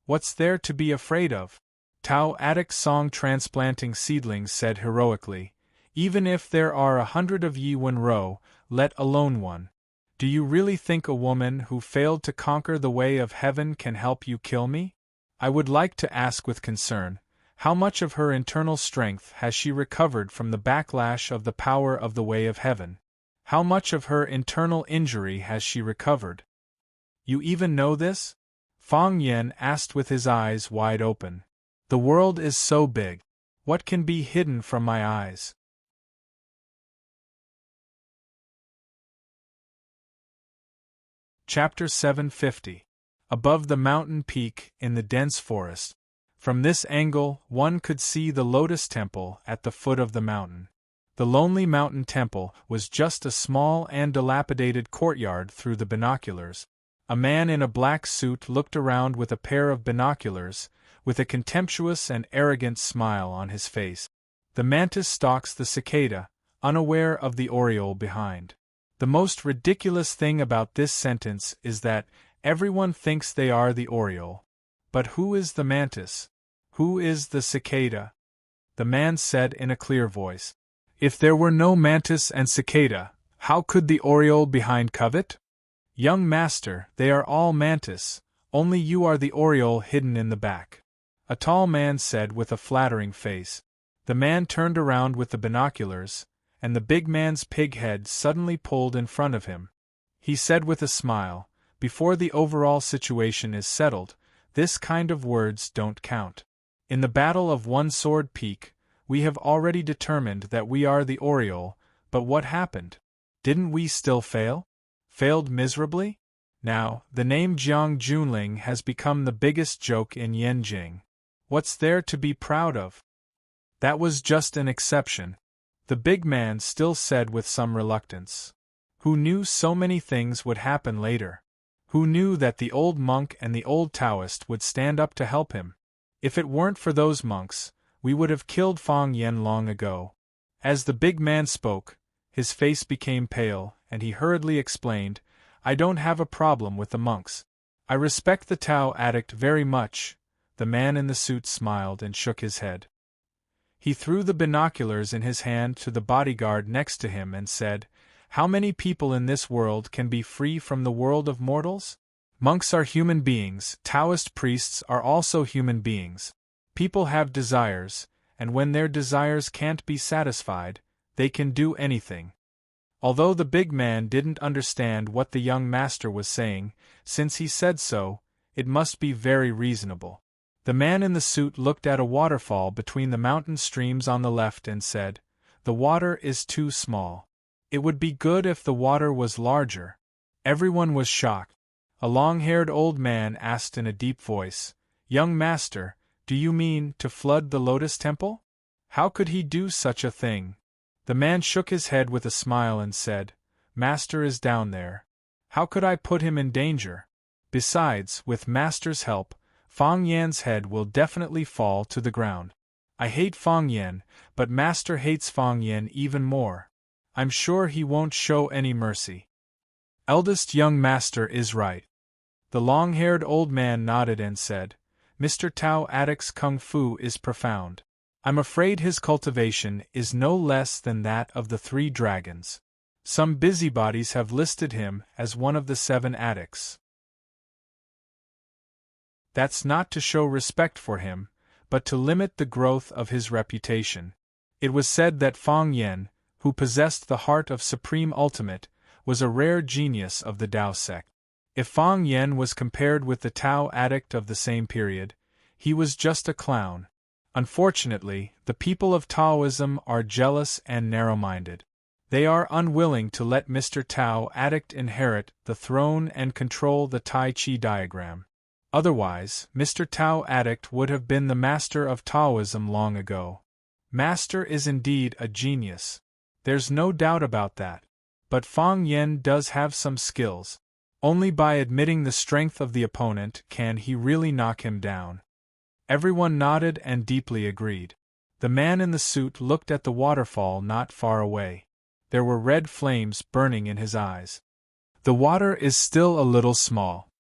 What's there to be afraid of? Tao Addict's song transplanting seedlings said heroically, even if there are 100 of ye one row, let alone one. Do you really think a woman who failed to conquer the way of heaven can help you kill me? I would like to ask with concern, how much of her internal strength has she recovered from the backlash of the power of the way of heaven? How much of her internal injury has she recovered? You even know this? Fang Yen asked with his eyes wide open. The world is so big. What can be hidden from my eyes? Chapter 750. Above the mountain peak in the dense forest. From this angle, one could see the Lotus Temple at the foot of the mountain. The lonely mountain temple was just a small and dilapidated courtyard through the binoculars. A man in a black suit looked around with a pair of binoculars, with a contemptuous and arrogant smile on his face. The mantis stalks the cicada, unaware of the oriole behind. The most ridiculous thing about this sentence is that everyone thinks they are the oriole. But who is the mantis? Who is the cicada? The man said in a clear voice. If there were no mantis and cicada, how could the oriole behind covet? Young master, they are all mantis, only you are the oriole hidden in the back. A tall man said with a flattering face. The man turned around with the binoculars, and the big man's pig head suddenly pulled in front of him. He said with a smile, before the overall situation is settled, this kind of words don't count. In the battle of One Sword Peak, we have already determined that we are the oriole, but what happened? Didn't we still fail? Failed miserably? Now, the name Jiang Junling has become the biggest joke in Yanjing. What's there to be proud of? That was just an exception. The big man still said with some reluctance. Who knew so many things would happen later? Who knew that the old monk and the old Taoist would stand up to help him? If it weren't for those monks, we would have killed Fang Yen long ago. As the big man spoke, his face became pale, and he hurriedly explained, I don't have a problem with the monks. I respect the Tao addict very much. The man in the suit smiled and shook his head. He threw the binoculars in his hand to the bodyguard next to him and said, How many people in this world can be free from the world of mortals? Monks are human beings, Taoist priests are also human beings. People have desires, and when their desires can't be satisfied, they can do anything. Although the big man didn't understand what the young master was saying, since he said so, it must be very reasonable. The man in the suit looked at a waterfall between the mountain streams on the left and said, The water is too small. It would be good if the water was larger. Everyone was shocked. A long-haired old man asked in a deep voice, Young master, do you mean to flood the Lotus Temple? How could he do such a thing? The man shook his head with a smile and said, Master is down there. How could I put him in danger? Besides, with Master's help, Fang Yan's head will definitely fall to the ground. I hate Fang Yan, but Master hates Fang Yan even more. I'm sure he won't show any mercy. Eldest young master is right. The long-haired old man nodded and said, Mr. Tao Addict's kung fu is profound. I'm afraid his cultivation is no less than that of the 3 dragons. Some busybodies have listed him as one of the 7 addicts. That's not to show respect for him, but to limit the growth of his reputation. It was said that Fang Yen, who possessed the heart of Supreme Ultimate, was a rare genius of the Tao sect. If Fang Yen was compared with the Tao addict of the same period, he was just a clown. Unfortunately, the people of Taoism are jealous and narrow-minded. They are unwilling to let Mr. Tao addict inherit the throne and control the Tai Chi diagram. Otherwise, Mr. Tao addict would have been the master of Taoism long ago. Master is indeed a genius. There's no doubt about that. But Fang Yen does have some skills. Only by admitting the strength of the opponent can he really knock him down. Everyone nodded and deeply agreed. The man in the suit looked at the waterfall not far away. There were red flames burning in his eyes. The water is still a little small,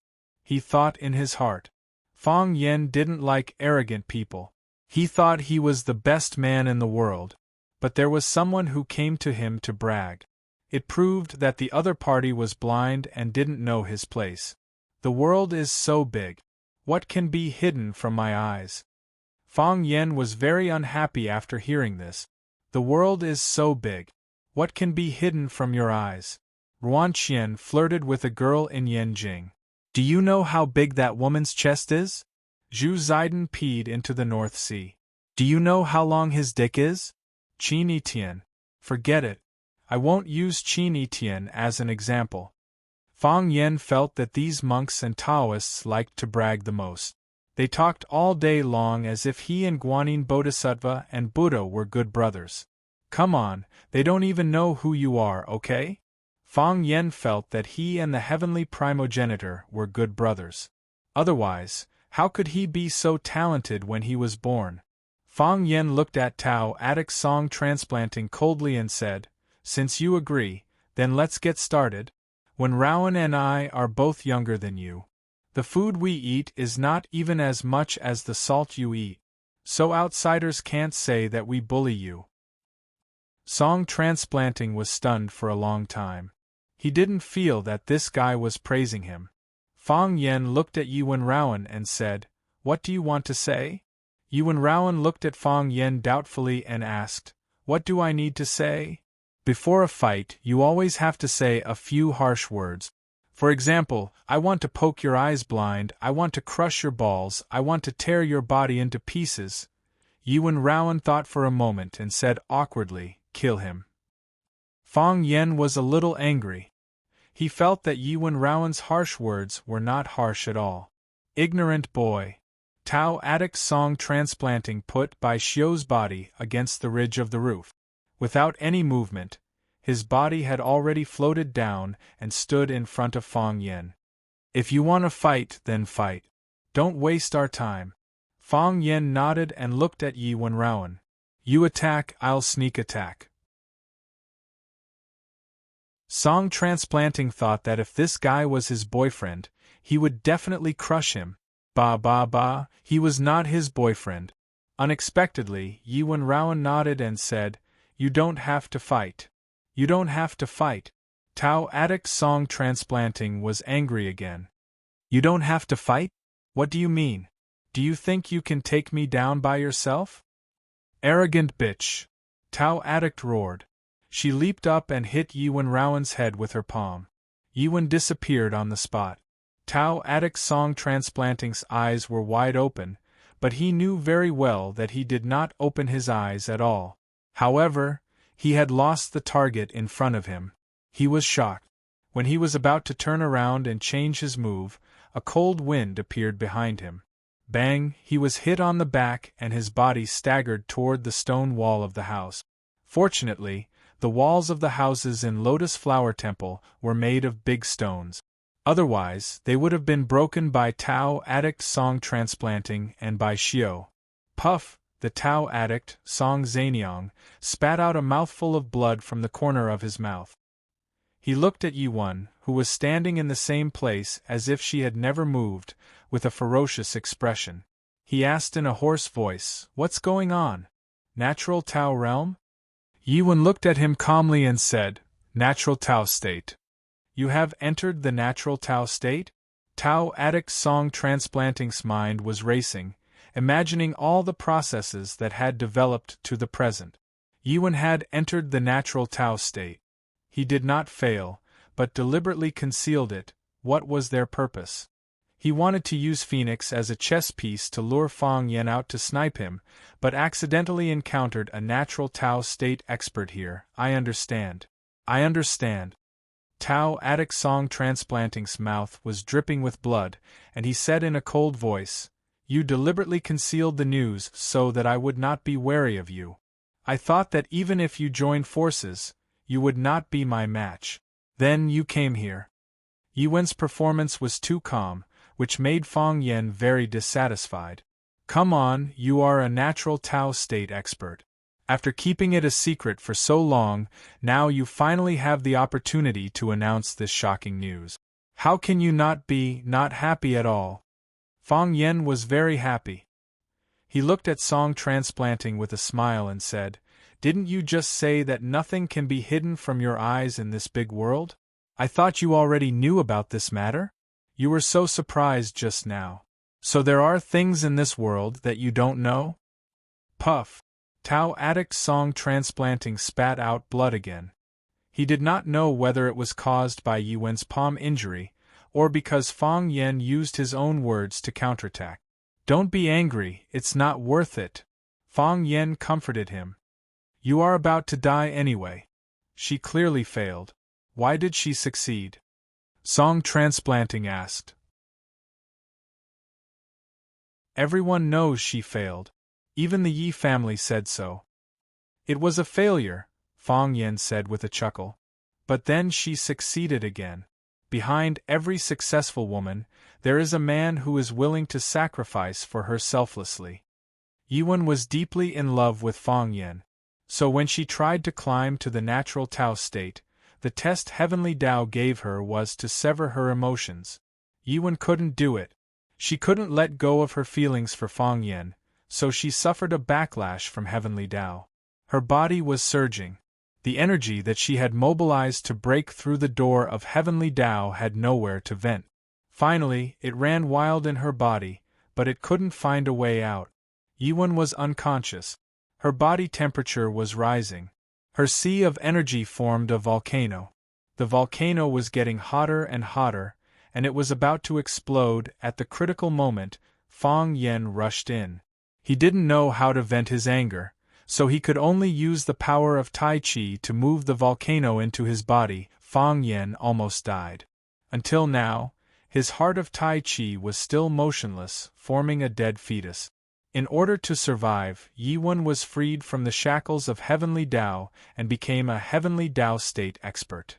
he thought in his heart. Fang Yen didn't like arrogant people. He thought he was the best man in the world, but there was someone who came to him to brag. It proved that the other party was blind and didn't know his place. The world is so big. What can be hidden from my eyes? Fang Yen was very unhappy after hearing this. The world is so big. What can be hidden from your eyes? Ruanqian flirted with a girl in Yanjing. Do you know how big that woman's chest is? Zhu Ziden peed into the North Sea. Do you know how long his dick is? Qin Etian. Forget it. I won't use Qin Etian as an example. Fang Yen felt that these monks and Taoists liked to brag the most. They talked all day long as if he and Guanyin Bodhisattva and Buddha were good brothers. Come on, they don't even know who you are, okay? Fang Yen felt that he and the heavenly primogenitor were good brothers. Otherwise, how could he be so talented when he was born? Fang Yen looked at Tao Attic Song Transplanting coldly and said, "Since you agree, then let's get started. When Rowan and I are both younger than you, the food we eat is not even as much as the salt you eat, so outsiders can't say that we bully you." Song Transplanting was stunned for a long time. He didn't feel that this guy was praising him. Fang Yen looked at Yuan Rowan and said, "What do you want to say?" Yuan Rowan looked at Fang Yen doubtfully and asked, "What do I need to say?" Before a fight, you always have to say a few harsh words. For example, I want to poke your eyes blind, I want to crush your balls, I want to tear your body into pieces. Yuan Rowan thought for a moment and said awkwardly, "Kill him." Fang Yen was a little angry. He felt that Yuan Rowan's harsh words were not harsh at all. Ignorant boy. Tao Attic Song Transplanting put by Xiu's body against the ridge of the roof. Without any movement, his body had already floated down and stood in front of Fang Yen. "If you want to fight, then fight. Don't waste our time." Fang Yen nodded and looked at Yuan Rowan. "You attack, I'll sneak attack." Song Transplanting thought that if this guy was his boyfriend, he would definitely crush him. Bah, he was not his boyfriend. Unexpectedly, Yuan Rowan nodded and said, "You don't have to fight. You don't have to fight." Tao Attic Song Transplanting was angry again. "You don't have to fight? What do you mean? Do you think you can take me down by yourself?" "Arrogant bitch!" Tao Attic roared. She leaped up and hit Yuan Rowan's head with her palm. Yuan disappeared on the spot. Tao Attic Song Transplanting's eyes were wide open, but he knew very well that he did not open his eyes at all. However, he had lost the target in front of him. He was shocked. When he was about to turn around and change his move, a cold wind appeared behind him. Bang! He was hit on the back and his body staggered toward the stone wall of the house. Fortunately, the walls of the houses in Lotus Flower Temple were made of big stones. Otherwise, they would have been broken by Tao Attic Song Transplanting and by Xiu. Puff! The Tao Addict, Song Zanyang, spat out a mouthful of blood from the corner of his mouth. He looked at Yuan, who was standing in the same place as if she had never moved, with a ferocious expression. He asked in a hoarse voice, "What's going on? Natural Tao realm?" Yuan looked at him calmly and said, "Natural Tao state." "You have entered the natural Tao state?" Tao Attic Song Transplanting's mind was racing, imagining all the processes that had developed to the present. Yuan had entered the natural Tao state. He did not fail, but deliberately concealed it. What was their purpose? He wanted to use Phoenix as a chess piece to lure Fang Yen out to snipe him, but accidentally encountered a natural Tao state expert here. I understand. Tao Attic Song Transplanting's mouth was dripping with blood, and he said in a cold voice, "You deliberately concealed the news so that I would not be wary of you. I thought that even if you joined forces, you would not be my match. Then you came here." Yuan's performance was too calm, which made Fang Yen very dissatisfied. "Come on, you are a natural Tao state expert. After keeping it a secret for so long, now you finally have the opportunity to announce this shocking news. How can you not be not happy at all?" Fang Yen was very happy. He looked at Song Transplanting with a smile and said, "Didn't you just say that nothing can be hidden from your eyes in this big world? I thought you already knew about this matter? You were so surprised just now. So there are things in this world that you don't know?" Puff! Tao Addict Song Transplanting spat out blood again. He did not know whether it was caused by Yi Wen's palm injury, or because Fang Yen used his own words to counterattack. "Don't be angry, it's not worth it," Fang Yen comforted him. "You are about to die anyway." She clearly failed. Why did she succeed? Song Transplanting asked. Everyone knows she failed. Even the Yi family said so. "It was a failure," Fang Yen said with a chuckle. "But then she succeeded again. Behind every successful woman, there is a man who is willing to sacrifice for her selflessly." Yi Wen was deeply in love with Fang Yen. So when she tried to climb to the natural Tao state, the test Heavenly Tao gave her was to sever her emotions. Yi Wen couldn't do it. She couldn't let go of her feelings for Fang Yen, so she suffered a backlash from Heavenly Tao. Her body was surging. The energy that she had mobilized to break through the door of Heavenly Tao had nowhere to vent. Finally, it ran wild in her body, but it couldn't find a way out. Yi Wen was unconscious. Her body temperature was rising. Her sea of energy formed a volcano. The volcano was getting hotter and hotter, and it was about to explode. At the critical moment, Fang Yen rushed in. He didn't know how to vent his anger, so he could only use the power of Tai Chi to move the volcano into his body. Fang Yen almost died. Until now, his heart of Tai Chi was still motionless, forming a dead fetus. In order to survive, Yi Wen was freed from the shackles of Heavenly Tao and became a Heavenly Tao state expert.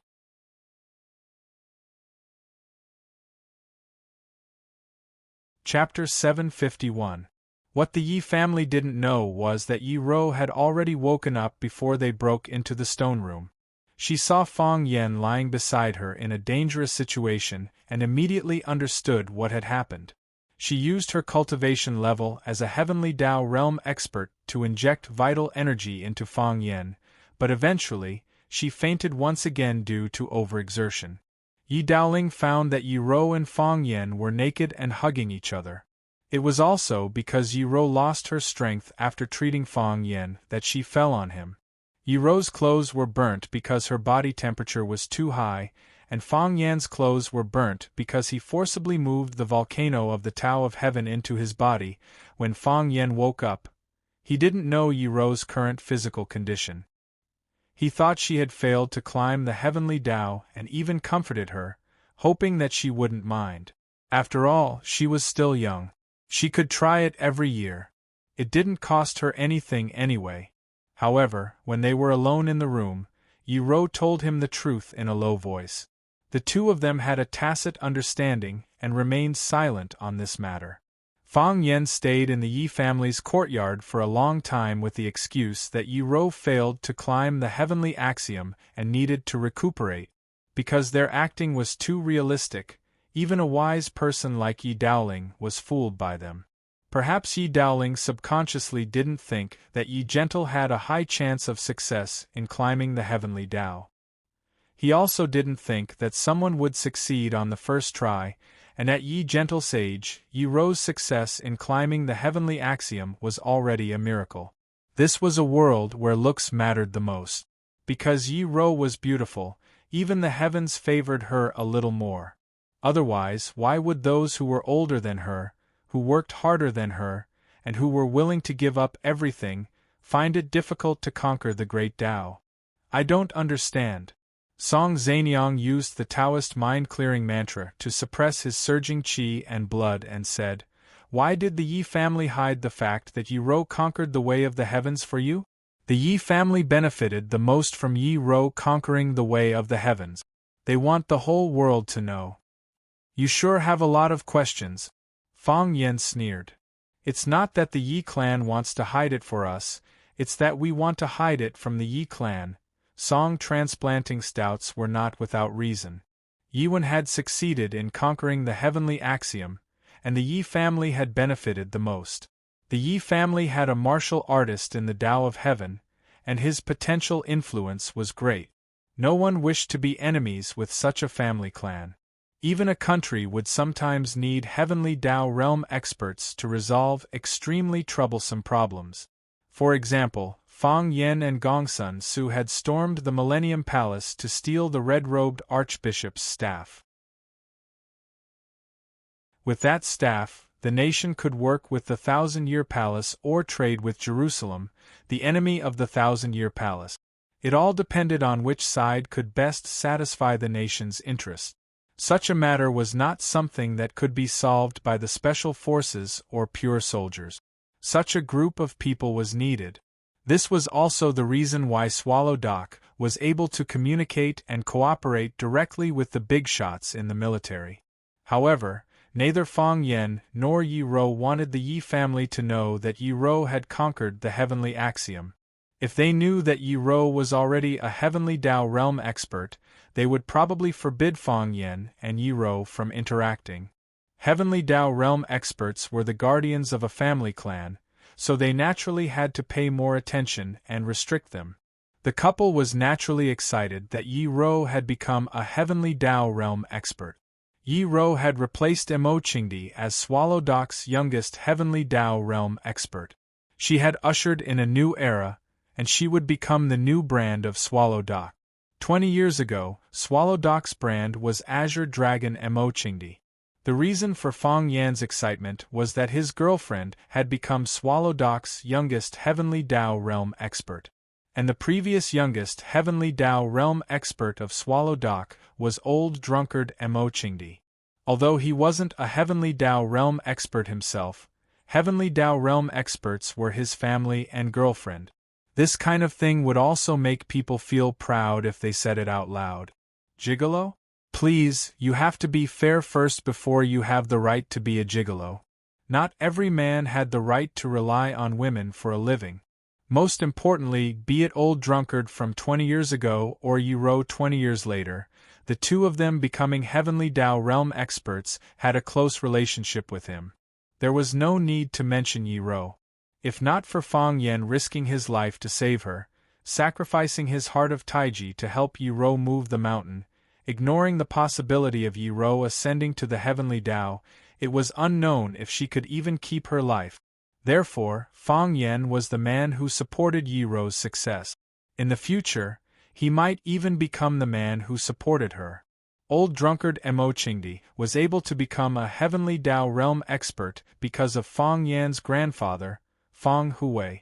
Chapter 751. What the Yi family didn't know was that Yi Ro had already woken up before they broke into the stone room. She saw Fang Yen lying beside her in a dangerous situation and immediately understood what had happened. She used her cultivation level as a Heavenly Tao realm expert to inject vital energy into Fang Yen, but eventually, she fainted once again due to overexertion. Yi Daoling found that Yi Ro and Fang Yen were naked and hugging each other. It was also because Yi Ro lost her strength after treating Fang Yen that she fell on him. Yi Ro's clothes were burnt because her body temperature was too high, and Fang Yan's clothes were burnt because he forcibly moved the volcano of the Tao of Heaven into his body. When Fang Yen woke up, he didn't know Yi Ro's current physical condition. He thought she had failed to climb the Heavenly Tao and even comforted her, hoping that she wouldn't mind. After all, she was still young. She could try it every year. It didn't cost her anything anyway. However, when they were alone in the room, Yi Ro told him the truth in a low voice. The two of them had a tacit understanding and remained silent on this matter. Fang Yen stayed in the Yi family's courtyard for a long time with the excuse that Yi Ro failed to climb the heavenly axiom and needed to recuperate. Because their acting was too realistic, even a wise person like Yi Daoling was fooled by them. Perhaps Yi Daoling subconsciously didn't think that Yi Gentle had a high chance of success in climbing the Heavenly Tao. He also didn't think that someone would succeed on the first try, and at Yi Gentle's age, Yi Ro's success in climbing the heavenly axiom was already a miracle. This was a world where looks mattered the most. Because Yi Ro was beautiful, even the heavens favored her a little more. Otherwise, why would those who were older than her, who worked harder than her, and who were willing to give up everything, find it difficult to conquer the great Tao? I don't understand. Song Zanyang used the Taoist mind-clearing mantra to suppress his surging qi and blood and said, "Why did the Yi family hide the fact that Yi Ro conquered the way of the heavens for you? The Yi family benefited the most from Yi Ro conquering the way of the heavens. They want the whole world to know." "You sure have a lot of questions," Fang Yen sneered. "It's not that the Yi clan wants to hide it for us, it's that we want to hide it from the Yi clan." Song Transplanting's doubts were not without reason. Yi Wen had succeeded in conquering the heavenly axiom, and the Yi family had benefited the most. The Yi family had a martial artist in the Tao of Heaven, and his potential influence was great. No one wished to be enemies with such a family clan. Even a country would sometimes need heavenly Tao realm experts to resolve extremely troublesome problems. For example, Fang Yen and Gongsun Su had stormed the Millennium Palace to steal the red-robed archbishop's staff. With that staff, the nation could work with the Thousand-Year Palace or trade with Jerusalem, the enemy of the Thousand-Year Palace. It all depended on which side could best satisfy the nation's interests. Such a matter was not something that could be solved by the special forces or pure soldiers. Such a group of people was needed. This was also the reason why Swallow Dock was able to communicate and cooperate directly with the big shots in the military. However, neither Fang Yen nor Yi Ro wanted the Yi family to know that Yi Ro had conquered the heavenly axiom. If they knew that Yi Ro was already a heavenly Tao realm expert, they would probably forbid Fang Yen and Yi Ro from interacting. Heavenly Tao realm experts were the guardians of a family clan, so they naturally had to pay more attention and restrict them. The couple was naturally excited that Yi Ro had become a heavenly Tao realm expert. Yi Ro had replaced Mo Qingdi as Swallow Dock's youngest heavenly Tao realm expert. She had ushered in a new era, and she would become the new brand of Swallow Dock. 20 years ago, Swallow Dock's brand was Azure Dragon Mo Qingdi. The reason for Fang Yan's excitement was that his girlfriend had become Swallow Dock's youngest heavenly Tao realm expert. And the previous youngest heavenly Tao realm expert of Swallow Dock was old drunkard Mo Qingdi. Although he wasn't a heavenly Tao realm expert himself, heavenly Tao realm experts were his family and girlfriend. This kind of thing would also make people feel proud if they said it out loud. Gigolo? Please, you have to be fair first before you have the right to be a gigolo. Not every man had the right to rely on women for a living. Most importantly, be it old drunkard from 20 years ago or Yi Ro 20 years later, the two of them becoming heavenly Tao realm experts had a close relationship with him. There was no need to mention Yi Ro. If not for Fang Yen risking his life to save her, sacrificing his heart of Taiji to help Yi Ro move the mountain, ignoring the possibility of Yi Ro ascending to the heavenly Tao, it was unknown if she could even keep her life. Therefore, Fang Yen was the man who supported Yi Ro's success. In the future, he might even become the man who supported her. Old drunkard Mo Qingdi was able to become a heavenly Tao realm expert because of Fang Yan's grandfather, Fang Hui.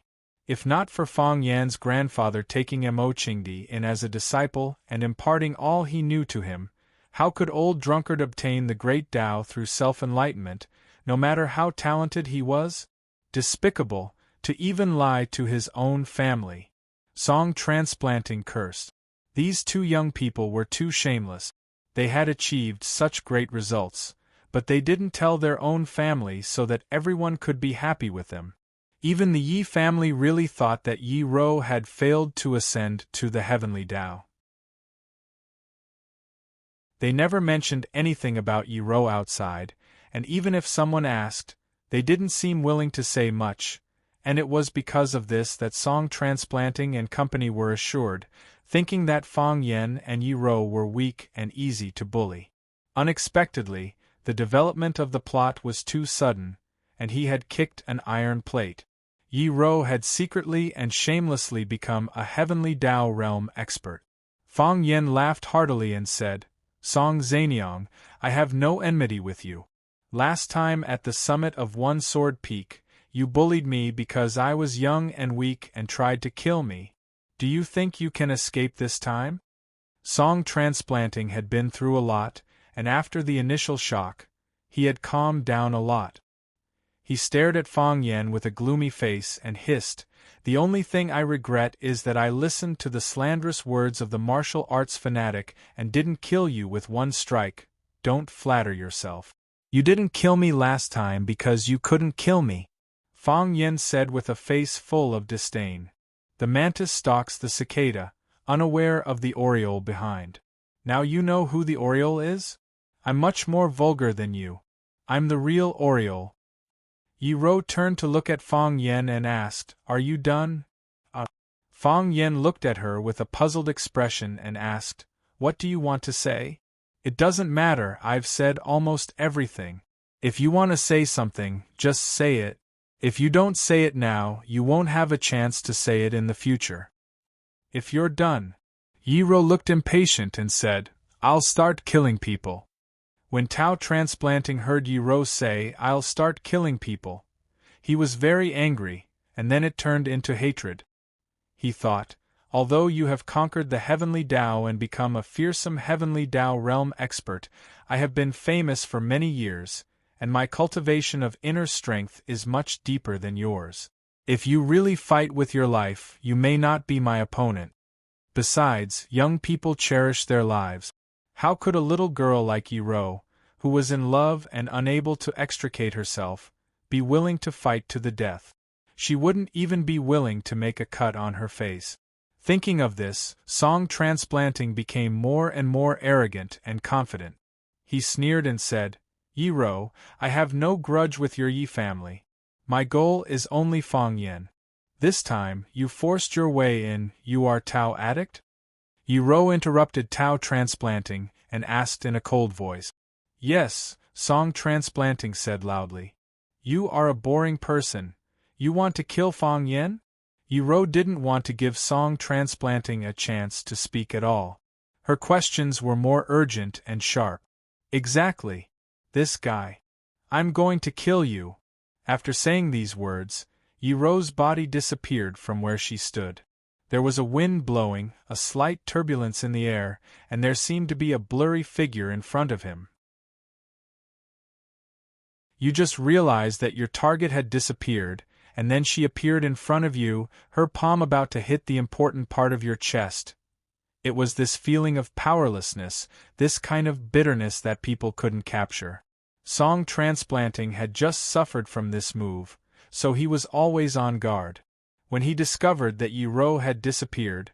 If not for Fang Yan's grandfather taking Mo Qingdi in as a disciple and imparting all he knew to him, how could old drunkard obtain the great Tao through self-enlightenment, no matter how talented he was? Despicable, to even lie to his own family. Song transplanting cursed. These two young people were too shameless. They had achieved such great results, but they didn't tell their own family so that everyone could be happy with them. Even the Yi family really thought that Yi Ro had failed to ascend to the heavenly Tao. They never mentioned anything about Yi Ro outside, and even if someone asked, they didn't seem willing to say much, and it was because of this that Song Transplanting and company were assured, thinking that Fang Yen and Yi Ro were weak and easy to bully. Unexpectedly, the development of the plot was too sudden, and he had kicked an iron plate. Yi Ro had secretly and shamelessly become a heavenly Tao realm expert. Fang Yen laughed heartily and said, Song Zaniang, I have no enmity with you. Last time at the summit of One Sword Peak, you bullied me because I was young and weak and tried to kill me. Do you think you can escape this time? Song Transplanting had been through a lot, and after the initial shock, he had calmed down a lot. He stared at Fang Yen with a gloomy face and hissed, The only thing I regret is that I listened to the slanderous words of the martial arts fanatic and didn't kill you with one strike. Don't flatter yourself. You didn't kill me last time because you couldn't kill me, Fang Yen said with a face full of disdain. The mantis stalks the cicada, unaware of the oriole behind. Now you know who the oriole is? I'm much more vulgar than you. I'm the real oriole. Yi Ro turned to look at Fang Yen and asked, "Are you done?" Fang Yen looked at her with a puzzled expression and asked, "What do you want to say?" "It doesn't matter, I've said almost everything. If you want to say something, just say it. If you don't say it now, you won't have a chance to say it in the future. If you're done." Yi Ro looked impatient and said, "I'll start killing people." When Tao Transplanting heard Yi Ro say, "I'll start killing people," he was very angry, and then it turned into hatred. He thought, "Although you have conquered the heavenly Tao and become a fearsome heavenly Tao realm expert, I have been famous for many years, and my cultivation of inner strength is much deeper than yours. If you really fight with your life, you may not be my opponent. Besides, young people cherish their lives. How could a little girl like Yi Ro, who was in love and unable to extricate herself, be willing to fight to the death? She wouldn't even be willing to make a cut on her face." Thinking of this, Song Transplanting became more and more arrogant and confident. He sneered and said, "Yi Ro, I have no grudge with your Yi family. My goal is only Fang Yen. This time, you forced your way in, you are Tao addict?" Yi Ro interrupted Tao Transplanting and asked in a cold voice. "Yes," Song Transplanting said loudly. "You are a boring person. You want to kill Fang Yen?" Yi Ro didn't want to give Song Transplanting a chance to speak at all. Her questions were more urgent and sharp. "Exactly. This guy. I'm going to kill you." After saying these words, Yi Ro's body disappeared from where she stood. There was a wind blowing, a slight turbulence in the air, and there seemed to be a blurry figure in front of him. You just realized that your target had disappeared, and then she appeared in front of you, her palm about to hit the important part of your chest. It was this feeling of powerlessness, this kind of bitterness that people couldn't capture. Song Transplanting had just suffered from this move, so he was always on guard. When he discovered that Yi Ro had disappeared,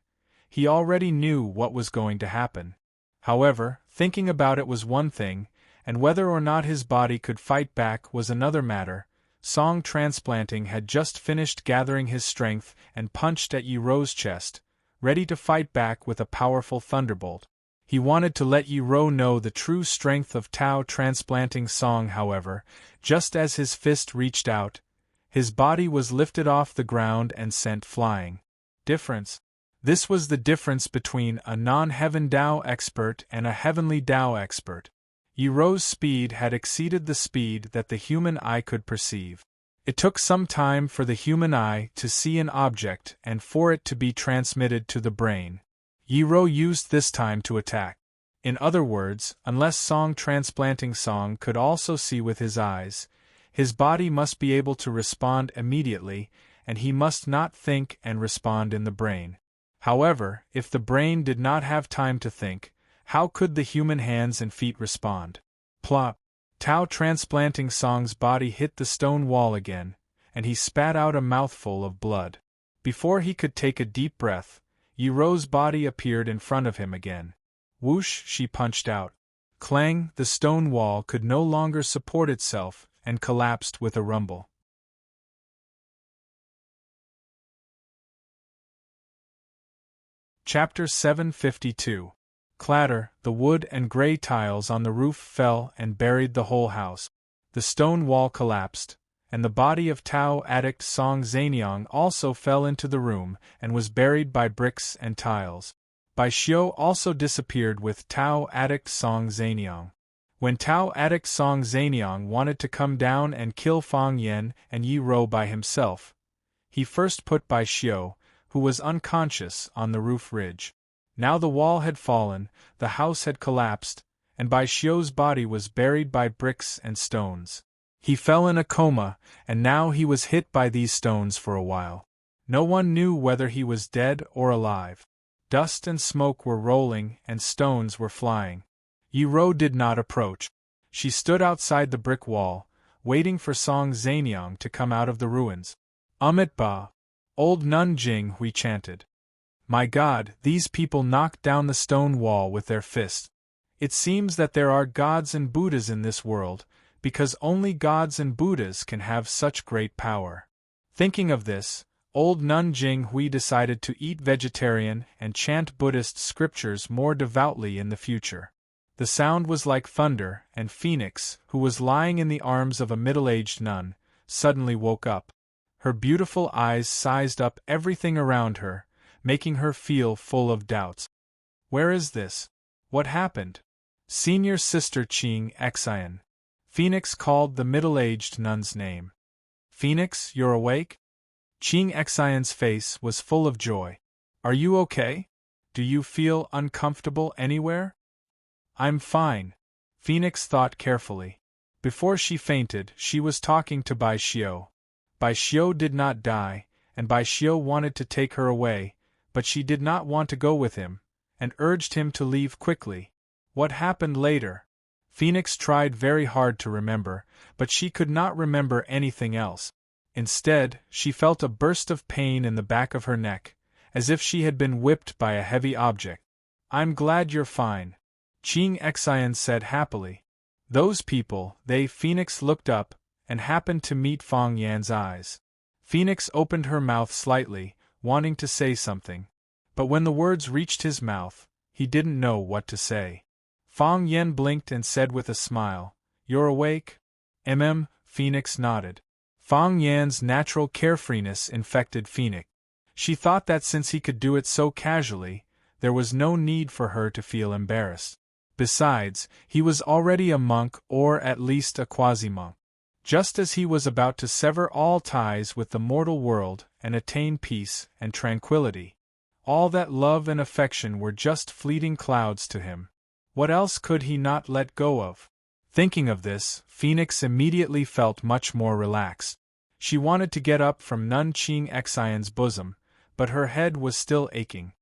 he already knew what was going to happen. However, thinking about it was one thing, and whether or not his body could fight back was another matter. Song Transplanting had just finished gathering his strength and punched at Yi Ro's chest, ready to fight back with a powerful thunderbolt. He wanted to let Yi Ro know the true strength of Tao Transplanting Song. However, just as his fist reached out, his body was lifted off the ground and sent flying. Difference. This was the difference between a non-heaven Tao expert and a heavenly Tao expert. Yi Ro's speed had exceeded the speed that the human eye could perceive. It took some time for the human eye to see an object and for it to be transmitted to the brain. Yi Ro used this time to attack. In other words, unless Song Transplanting Song could also see with his eyes, his body must be able to respond immediately, and he must not think and respond in the brain. However, if the brain did not have time to think, how could the human hands and feet respond? Plop! Tao Transplanting Song's body hit the stone wall again, and he spat out a mouthful of blood. Before he could take a deep breath, Yi Ro's body appeared in front of him again. Whoosh! She punched out. Clang! The stone wall could no longer support itself and collapsed with a rumble. Chapter 752. Clatter! The wood and gray tiles on the roof fell and buried the whole house. The stone wall collapsed, and the body of Tao addict Song Zanyang also fell into the room and was buried by bricks and tiles. Bai Xiu also disappeared with Tao addict Song Zanyang. When Tao addict Song Zanyang wanted to come down and kill Fang Yen and Yi Ro by himself, he first put Bai Xiu, who was unconscious, on the roof ridge. Now the wall had fallen, the house had collapsed, and Bai Xiu's body was buried by bricks and stones. He fell in a coma, and now he was hit by these stones for a while. No one knew whether he was dead or alive. Dust and smoke were rolling and stones were flying. Yi Ro did not approach. She stood outside the brick wall, waiting for Song Zanyang to come out of the ruins. Amit Ba! Old Nun Jing Hui chanted. My God, these people knocked down the stone wall with their fists. It seems that there are gods and Buddhas in this world, because only gods and Buddhas can have such great power. Thinking of this, old Nun Jing Hui decided to eat vegetarian and chant Buddhist scriptures more devoutly in the future. The sound was like thunder, and Phoenix, who was lying in the arms of a middle-aged nun, suddenly woke up. Her beautiful eyes sized up everything around her, making her feel full of doubts. Where is this? What happened? Senior Sister Qing Xian. Phoenix called the middle-aged nun's name. Phoenix, you're awake? Qing Xian's face was full of joy. Are you okay? Do you feel uncomfortable anywhere? I'm fine. Phoenix thought carefully. Before she fainted, she was talking to Bai Xiu. Bai Xiu did not die, and Bai Xiu wanted to take her away, but she did not want to go with him, and urged him to leave quickly. What happened later? Phoenix tried very hard to remember, but she could not remember anything else. Instead, she felt a burst of pain in the back of her neck, as if she had been whipped by a heavy object. I'm glad you're fine, Qing Xian said happily. Those people, Phoenix looked up, and happened to meet Fang Yan's eyes. Phoenix opened her mouth slightly, wanting to say something. But when the words reached his mouth, he didn't know what to say. Fang Yan blinked and said with a smile, You're awake? Phoenix nodded. Fang Yan's natural carefreeness infected Phoenix. She thought that since he could do it so casually, there was no need for her to feel embarrassed. Besides, he was already a monk, or at least a quasi-monk. Just as he was about to sever all ties with the mortal world and attain peace and tranquility. All that love and affection were just fleeting clouds to him. What else could he not let go of? Thinking of this, Phoenix immediately felt much more relaxed. She wanted to get up from Nun Qing Xian's bosom, but her head was still aching.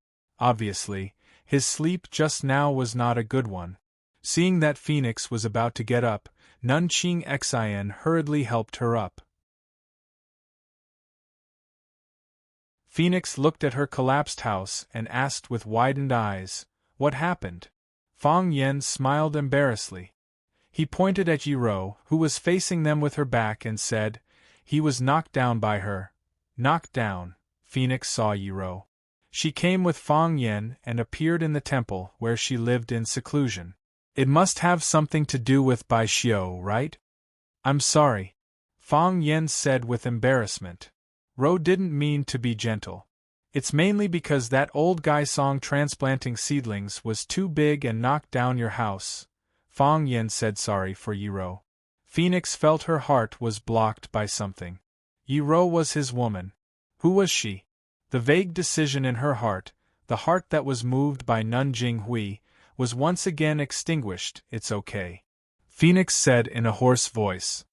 Obviously, his sleep just now was not a good one. Seeing that Phoenix was about to get up, Nun Qing Xian hurriedly helped her up. Phoenix looked at her collapsed house and asked with widened eyes, What happened? Fang Yan smiled embarrassedly. He pointed at Yiro, who was facing them with her back, and said, He was knocked down by her. Knocked down. Phoenix saw Yiro. She came with Fang Yan and appeared in the temple where she lived in seclusion. It must have something to do with Bai Xiu, right? I'm sorry, Fang Yan said with embarrassment. Ro didn't mean to be gentle. It's mainly because that old guy song transplanting seedlings was too big and knocked down your house. Fang Yan said sorry for Yiro. Phoenix felt her heart was blocked by something. Yiro was his woman. Who was she? The vague decision in her heart, the heart that was moved by Nun Jing Hui, was once again extinguished. It's okay, Phoenix said in a hoarse voice.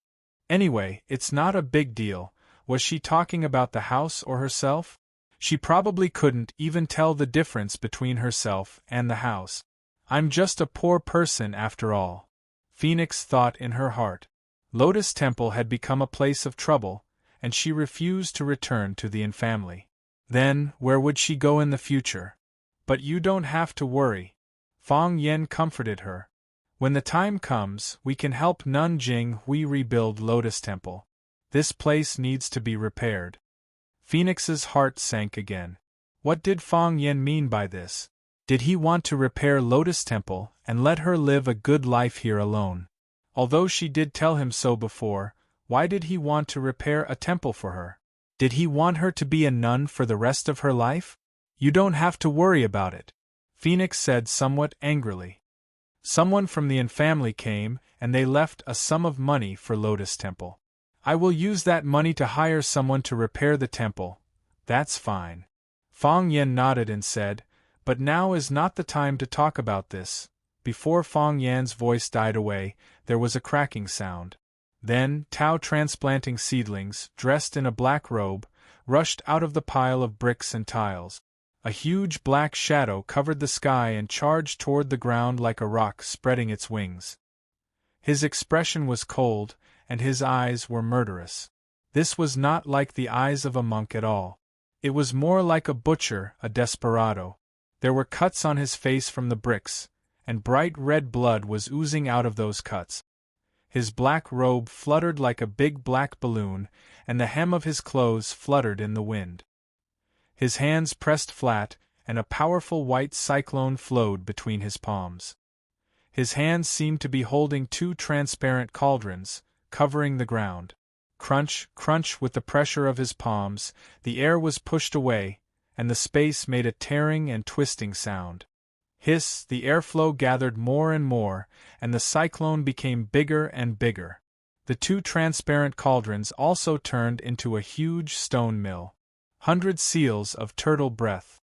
Anyway, it's not a big deal. Was she talking about the house or herself? She probably couldn't even tell the difference between herself and the house. I'm just a poor person after all, Phoenix thought in her heart. Lotus Temple had become a place of trouble, and she refused to return to the infamily. Then, where would she go in the future? But you don't have to worry, Fang Yan comforted her. When the time comes, we can help Nun Jing Hui rebuild Lotus Temple. This place needs to be repaired. Phoenix's heart sank again. What did Fang Yan mean by this? Did he want to repair Lotus Temple and let her live a good life here alone? Although she did tell him so before, why did he want to repair a temple for her? Did he want her to be a nun for the rest of her life? You don't have to worry about it, Phoenix said somewhat angrily. Someone from the family came, and they left a sum of money for Lotus Temple. I will use that money to hire someone to repair the temple. That's fine. Fang Yan nodded and said, But now is not the time to talk about this. Before Fang Yan's voice died away, there was a cracking sound. Then, Tao transplanting seedlings, dressed in a black robe, rushed out of the pile of bricks and tiles. A huge black shadow covered the sky and charged toward the ground like a rock spreading its wings. His expression was cold, and his eyes were murderous. This was not like the eyes of a monk at all. It was more like a butcher, a desperado. There were cuts on his face from the bricks, and bright red blood was oozing out of those cuts. His black robe fluttered like a big black balloon, and the hem of his clothes fluttered in the wind. His hands pressed flat, and a powerful white cyclone flowed between his palms. His hands seemed to be holding two transparent cauldrons, covering the ground. Crunch, crunch with the pressure of his palms, the air was pushed away, and the space made a tearing and twisting sound. Hiss, the airflow gathered more and more, and the cyclone became bigger and bigger. The two transparent cauldrons also turned into a huge stone mill. 100 seals of turtle breath.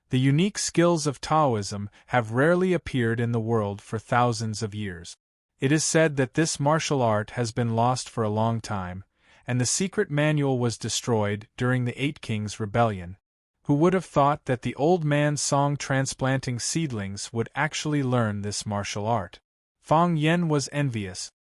The unique skills of Taoism have rarely appeared in the world for thousands of years. It is said that this martial art has been lost for a long time, and the secret manual was destroyed during the Eight Kings' Rebellion. Who would have thought that the old man Song transplanting seedlings would actually learn this martial art? Fang Yen was envious.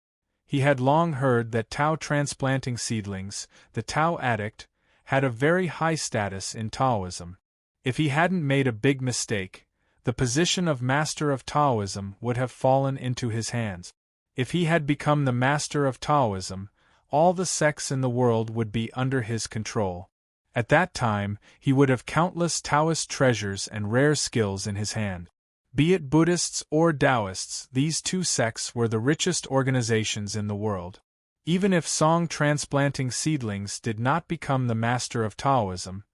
He had long heard that Tao transplanting seedlings, the Tao addict, had a very high status in Taoism. If he hadn't made a big mistake, the position of Master of Taoism would have fallen into his hands. If he had become the Master of Taoism, all the sects in the world would be under his control. At that time, he would have countless Taoist treasures and rare skills in his hand. Be it Buddhists or Taoists, these two sects were the richest organizations in the world. Even if Song transplanting seedlings did not become the master of Taoism,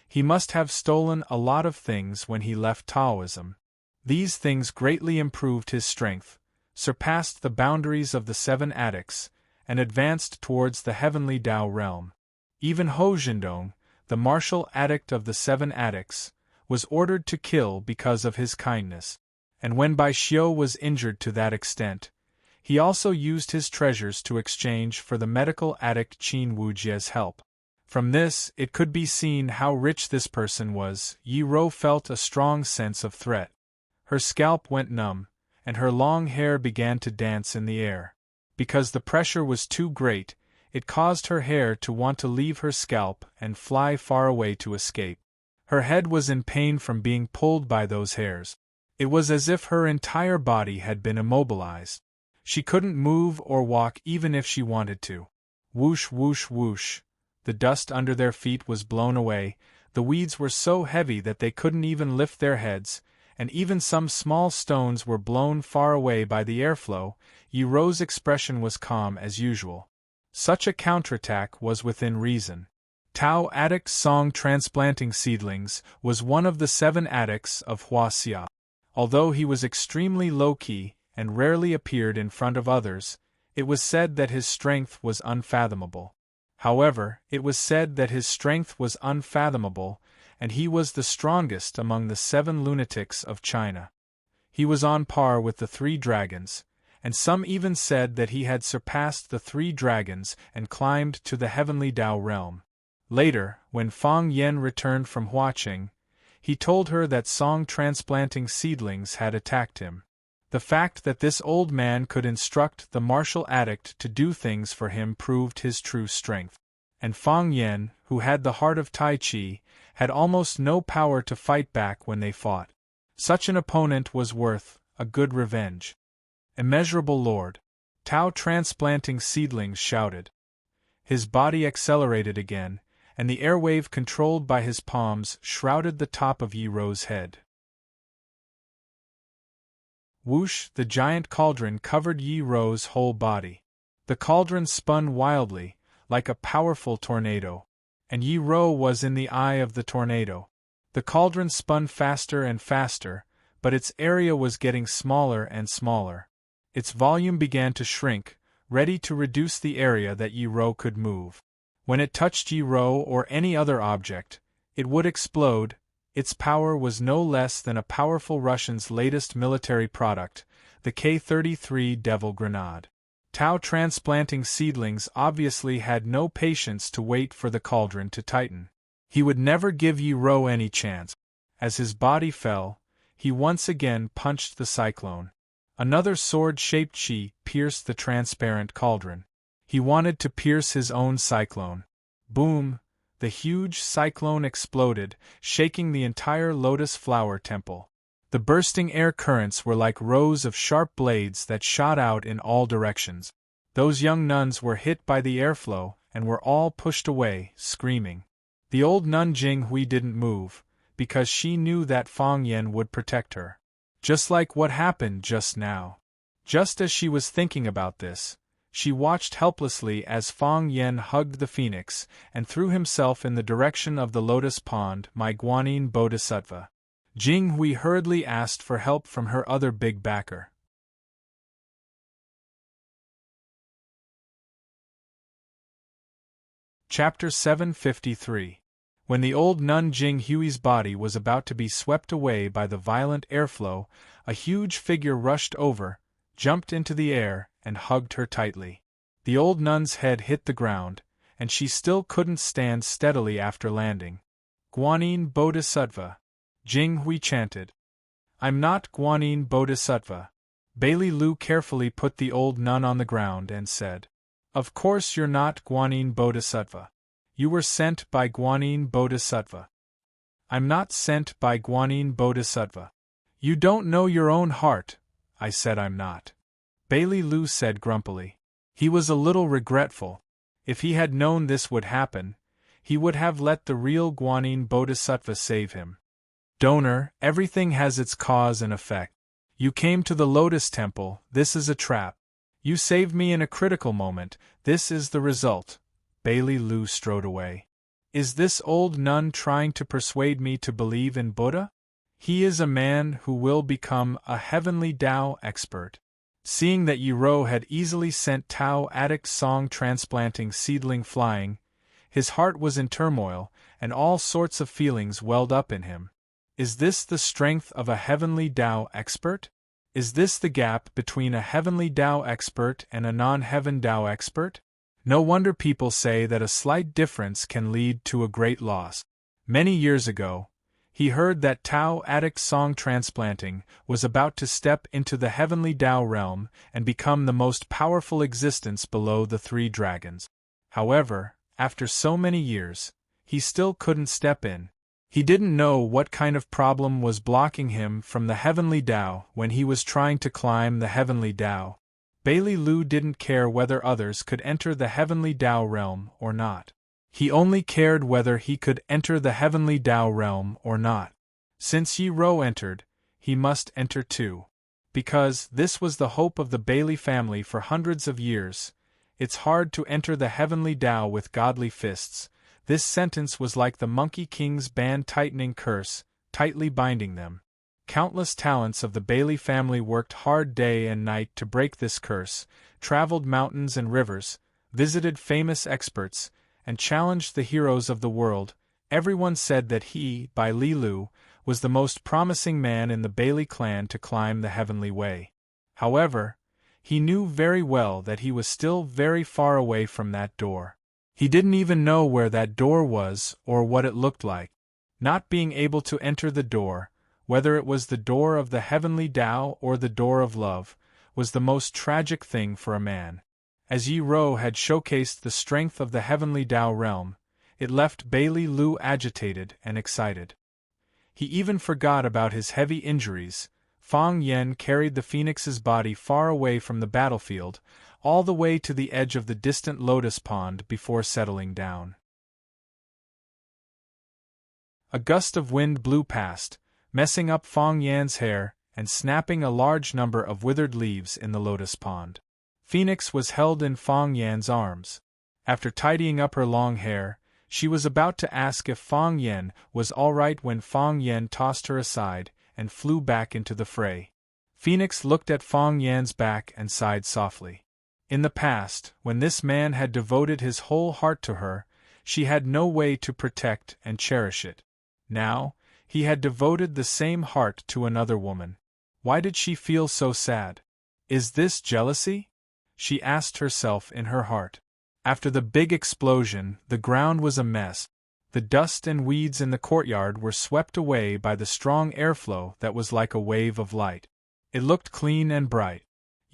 he must have stolen a lot of things when he left Taoism. These things greatly improved his strength, surpassed the boundaries of the 7 addicts, and advanced towards the heavenly Tao realm. Even Ho Zhendong, the martial addict of the 7 addicts, was ordered to kill because of his kindness. And when Bai Xiu was injured to that extent, he also used his treasures to exchange for the medical addict Qin Wujie's help. From this, it could be seen how rich this person was. Yi Ro felt a strong sense of threat. Her scalp went numb, and her long hair began to dance in the air. Because the pressure was too great, it caused her hair to want to leave her scalp and fly far away to escape. Her head was in pain from being pulled by those hairs. It was as if her entire body had been immobilized. She couldn't move or walk even if she wanted to. Whoosh, whoosh, whoosh. The dust under their feet was blown away, the weeds were so heavy that they couldn't even lift their heads, and even some small stones were blown far away by the airflow. Yi Ro's expression was calm as usual. Such a counterattack was within reason. Tao addict Song transplanting seedlings was one of the 7 addicts of Huaxia. Although he was extremely low-key and rarely appeared in front of others, it was said that his strength was unfathomable. However, it was said that his strength was unfathomable, and he was the strongest among the 7 lunatics of China. He was on par with the 3 dragons, and some even said that he had surpassed the 3 dragons and climbed to the heavenly Tao realm. Later, when Fang Yen returned from Huaqing, he told her that Song transplanting seedlings had attacked him. The fact that this old man could instruct the martial addict to do things for him proved his true strength. And Fang Yen, who had the heart of Tai Chi, had almost no power to fight back when they fought. Such an opponent was worth a good revenge. Immeasurable Lord! Tao transplanting seedlings shouted. His body accelerated again, and the airwave controlled by his palms shrouded the top of Yi Ro's head. Whoosh! The giant cauldron covered Yi Ro's whole body. The cauldron spun wildly, like a powerful tornado, and Yi Ro was in the eye of the tornado. The cauldron spun faster and faster, but its area was getting smaller and smaller. Its volume began to shrink, ready to reduce the area that Yi Ro could move. When it touched Yi Ro or any other object, it would explode. Its power was no less than a powerful Russian's latest military product, the K-33 Devil Grenade. Tao transplanting seedlings obviously had no patience to wait for the cauldron to tighten. He would never give Yi Ro any chance. As his body fell, he once again punched the cyclone. Another sword-shaped chi pierced the transparent cauldron. He wanted to pierce his own cyclone. Boom! The huge cyclone exploded, shaking the entire lotus flower temple. The bursting air currents were like rows of sharp blades that shot out in all directions. Those young nuns were hit by the airflow and were all pushed away, screaming. The old nun Jinghui didn't move, because she knew that Fang Yen would protect her. Just like what happened just now. Just as she was thinking about this, she watched helplessly as Fang Yen hugged the phoenix and threw himself in the direction of the lotus pond, my Guanyin Bodhisattva. Jinghui hurriedly asked for help from her other big backer. Chapter 753. When the old nun Jinghui's body was about to be swept away by the violent airflow, a huge figure rushed over, jumped into the air, and hugged her tightly. The old nun's head hit the ground, and she still couldn't stand steadily after landing. Guanyin Bodhisattva, Jinghui chanted. I'm not Guanyin Bodhisattva. Bailey Lu carefully put the old nun on the ground and said, Of course you're not Guanyin Bodhisattva. You were sent by Guanyin Bodhisattva. I'm not sent by Guanyin Bodhisattva. You don't know your own heart. I said I'm not. Bailey Lu said grumpily. He was a little regretful. If he had known this would happen, he would have let the real Guanyin Bodhisattva save him. Donor, everything has its cause and effect. You came to the Lotus Temple, this is a trap. You saved me in a critical moment, this is the result. Bailey Lu strode away. Is this old nun trying to persuade me to believe in Buddha? He is a man who will become a heavenly Tao expert. Seeing that Yi Ro had easily sent Tao Attic song transplanting seedling flying, his heart was in turmoil, and all sorts of feelings welled up in him. Is this the strength of a heavenly Tao expert? Is this the gap between a heavenly Tao expert and a non-heaven Tao expert? No wonder people say that a slight difference can lead to a great loss. Many years ago, he heard that Tao Attic song transplanting was about to step into the heavenly Tao realm and become the most powerful existence below the three dragons. However, after so many years, he still couldn't step in. He didn't know what kind of problem was blocking him from the heavenly Tao when he was trying to climb the heavenly Tao. Bailey Lu didn't care whether others could enter the heavenly Tao realm or not. He only cared whether he could enter the heavenly Tao realm or not. Since Yi Ro entered, he must enter too. Because this was the hope of the Bailey family for hundreds of years. It's hard to enter the heavenly Tao with godly fists. This sentence was like the Monkey King's band-tightening curse, tightly binding them. Countless talents of the Bailey family worked hard day and night to break this curse, traveled mountains and rivers, visited famous experts, and challenged the heroes of the world. Everyone said that he, Bai Li Lu, was the most promising man in the Bailey clan to climb the heavenly way. However, he knew very well that he was still very far away from that door. He didn't even know where that door was or what it looked like. Not being able to enter the door, whether it was the door of the heavenly Tao or the door of love, was the most tragic thing for a man. As Yi Ro had showcased the strength of the heavenly Tao realm, it left Bailey Lu agitated and excited. He even forgot about his heavy injuries. Fang Yen carried the phoenix's body far away from the battlefield, all the way to the edge of the distant lotus pond before settling down. A gust of wind blew past, messing up Fang Yan's hair and snapping a large number of withered leaves in the lotus pond. Phoenix was held in Fang Yan's arms. After tidying up her long hair, she was about to ask if Fang Yan was all right when Fang Yan tossed her aside and flew back into the fray. Phoenix looked at Fang Yan's back and sighed softly. In the past, when this man had devoted his whole heart to her, she had no way to protect and cherish it. Now, he had devoted the same heart to another woman. Why did she feel so sad? Is this jealousy? She asked herself in her heart. After the big explosion, the ground was a mess. The dust and weeds in the courtyard were swept away by the strong airflow that was like a wave of light. It looked clean and bright.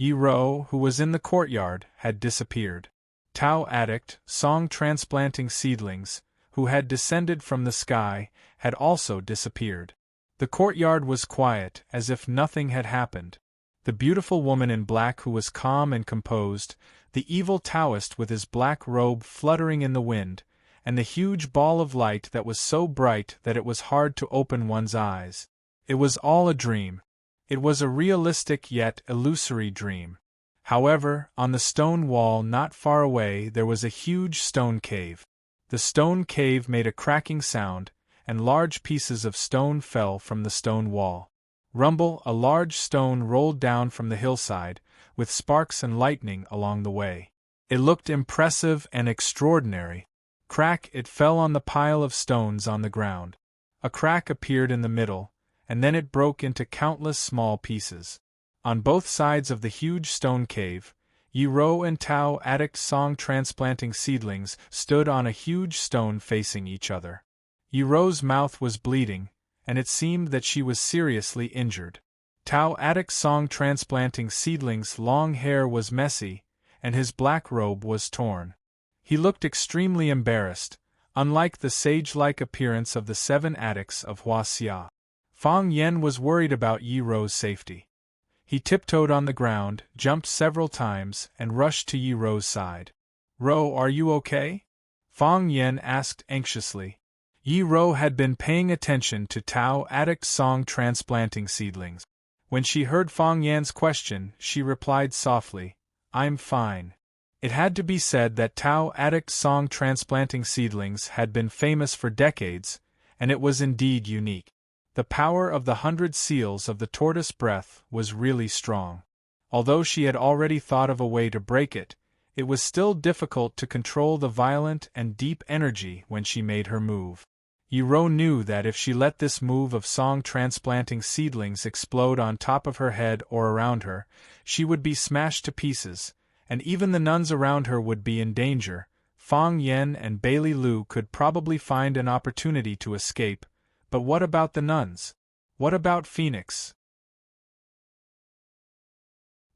Yi Ro, who was in the courtyard, had disappeared. Tao Addict, song transplanting seedlings, who had descended from the sky, had also disappeared. The courtyard was quiet, as if nothing had happened. The beautiful woman in black who was calm and composed, the evil Taoist with his black robe fluttering in the wind, and the huge ball of light that was so bright that it was hard to open one's eyes. It was all a dream. It was a realistic yet illusory dream. However, on the stone wall not far away there was a huge stone cave. The stone cave made a cracking sound, and large pieces of stone fell from the stone wall. Rumble, a large stone rolled down from the hillside, with sparks and lightning along the way. It looked impressive and extraordinary. Crack, it fell on the pile of stones on the ground. A crack appeared in the middle, and then it broke into countless small pieces. On both sides of the huge stone cave, Yi-Ro and Tao Addict Song transplanting seedlings stood on a huge stone facing each other. Yi-Ro's mouth was bleeding, and it seemed that she was seriously injured. Tao Addict Song transplanting seedling's long hair was messy, and his black robe was torn. He looked extremely embarrassed, unlike the sage-like appearance of the 7 addicts of Huaxia. Fang Yen was worried about Yi-Ro's safety. He tiptoed on the ground, jumped several times, and rushed to Yi-Ro's side. "Ro, are you okay?" Fang Yen asked anxiously. Yi-Ro had been paying attention to Tao Addict Song transplanting seedlings. When she heard Fang Yan's question, she replied softly, "I'm fine." It had to be said that Tao Addict Song transplanting seedlings had been famous for decades, and it was indeed unique. The power of the 100 seals of the tortoise breath was really strong. Although she had already thought of a way to break it, it was still difficult to control the violent and deep energy when she made her move. Yi-Ro knew that if she let this move of song transplanting seedlings explode on top of her head or around her, she would be smashed to pieces, and even the nuns around her would be in danger. Fang Yen and Bailey Lu could probably find an opportunity to escape, but what about the nuns? What about Phoenix?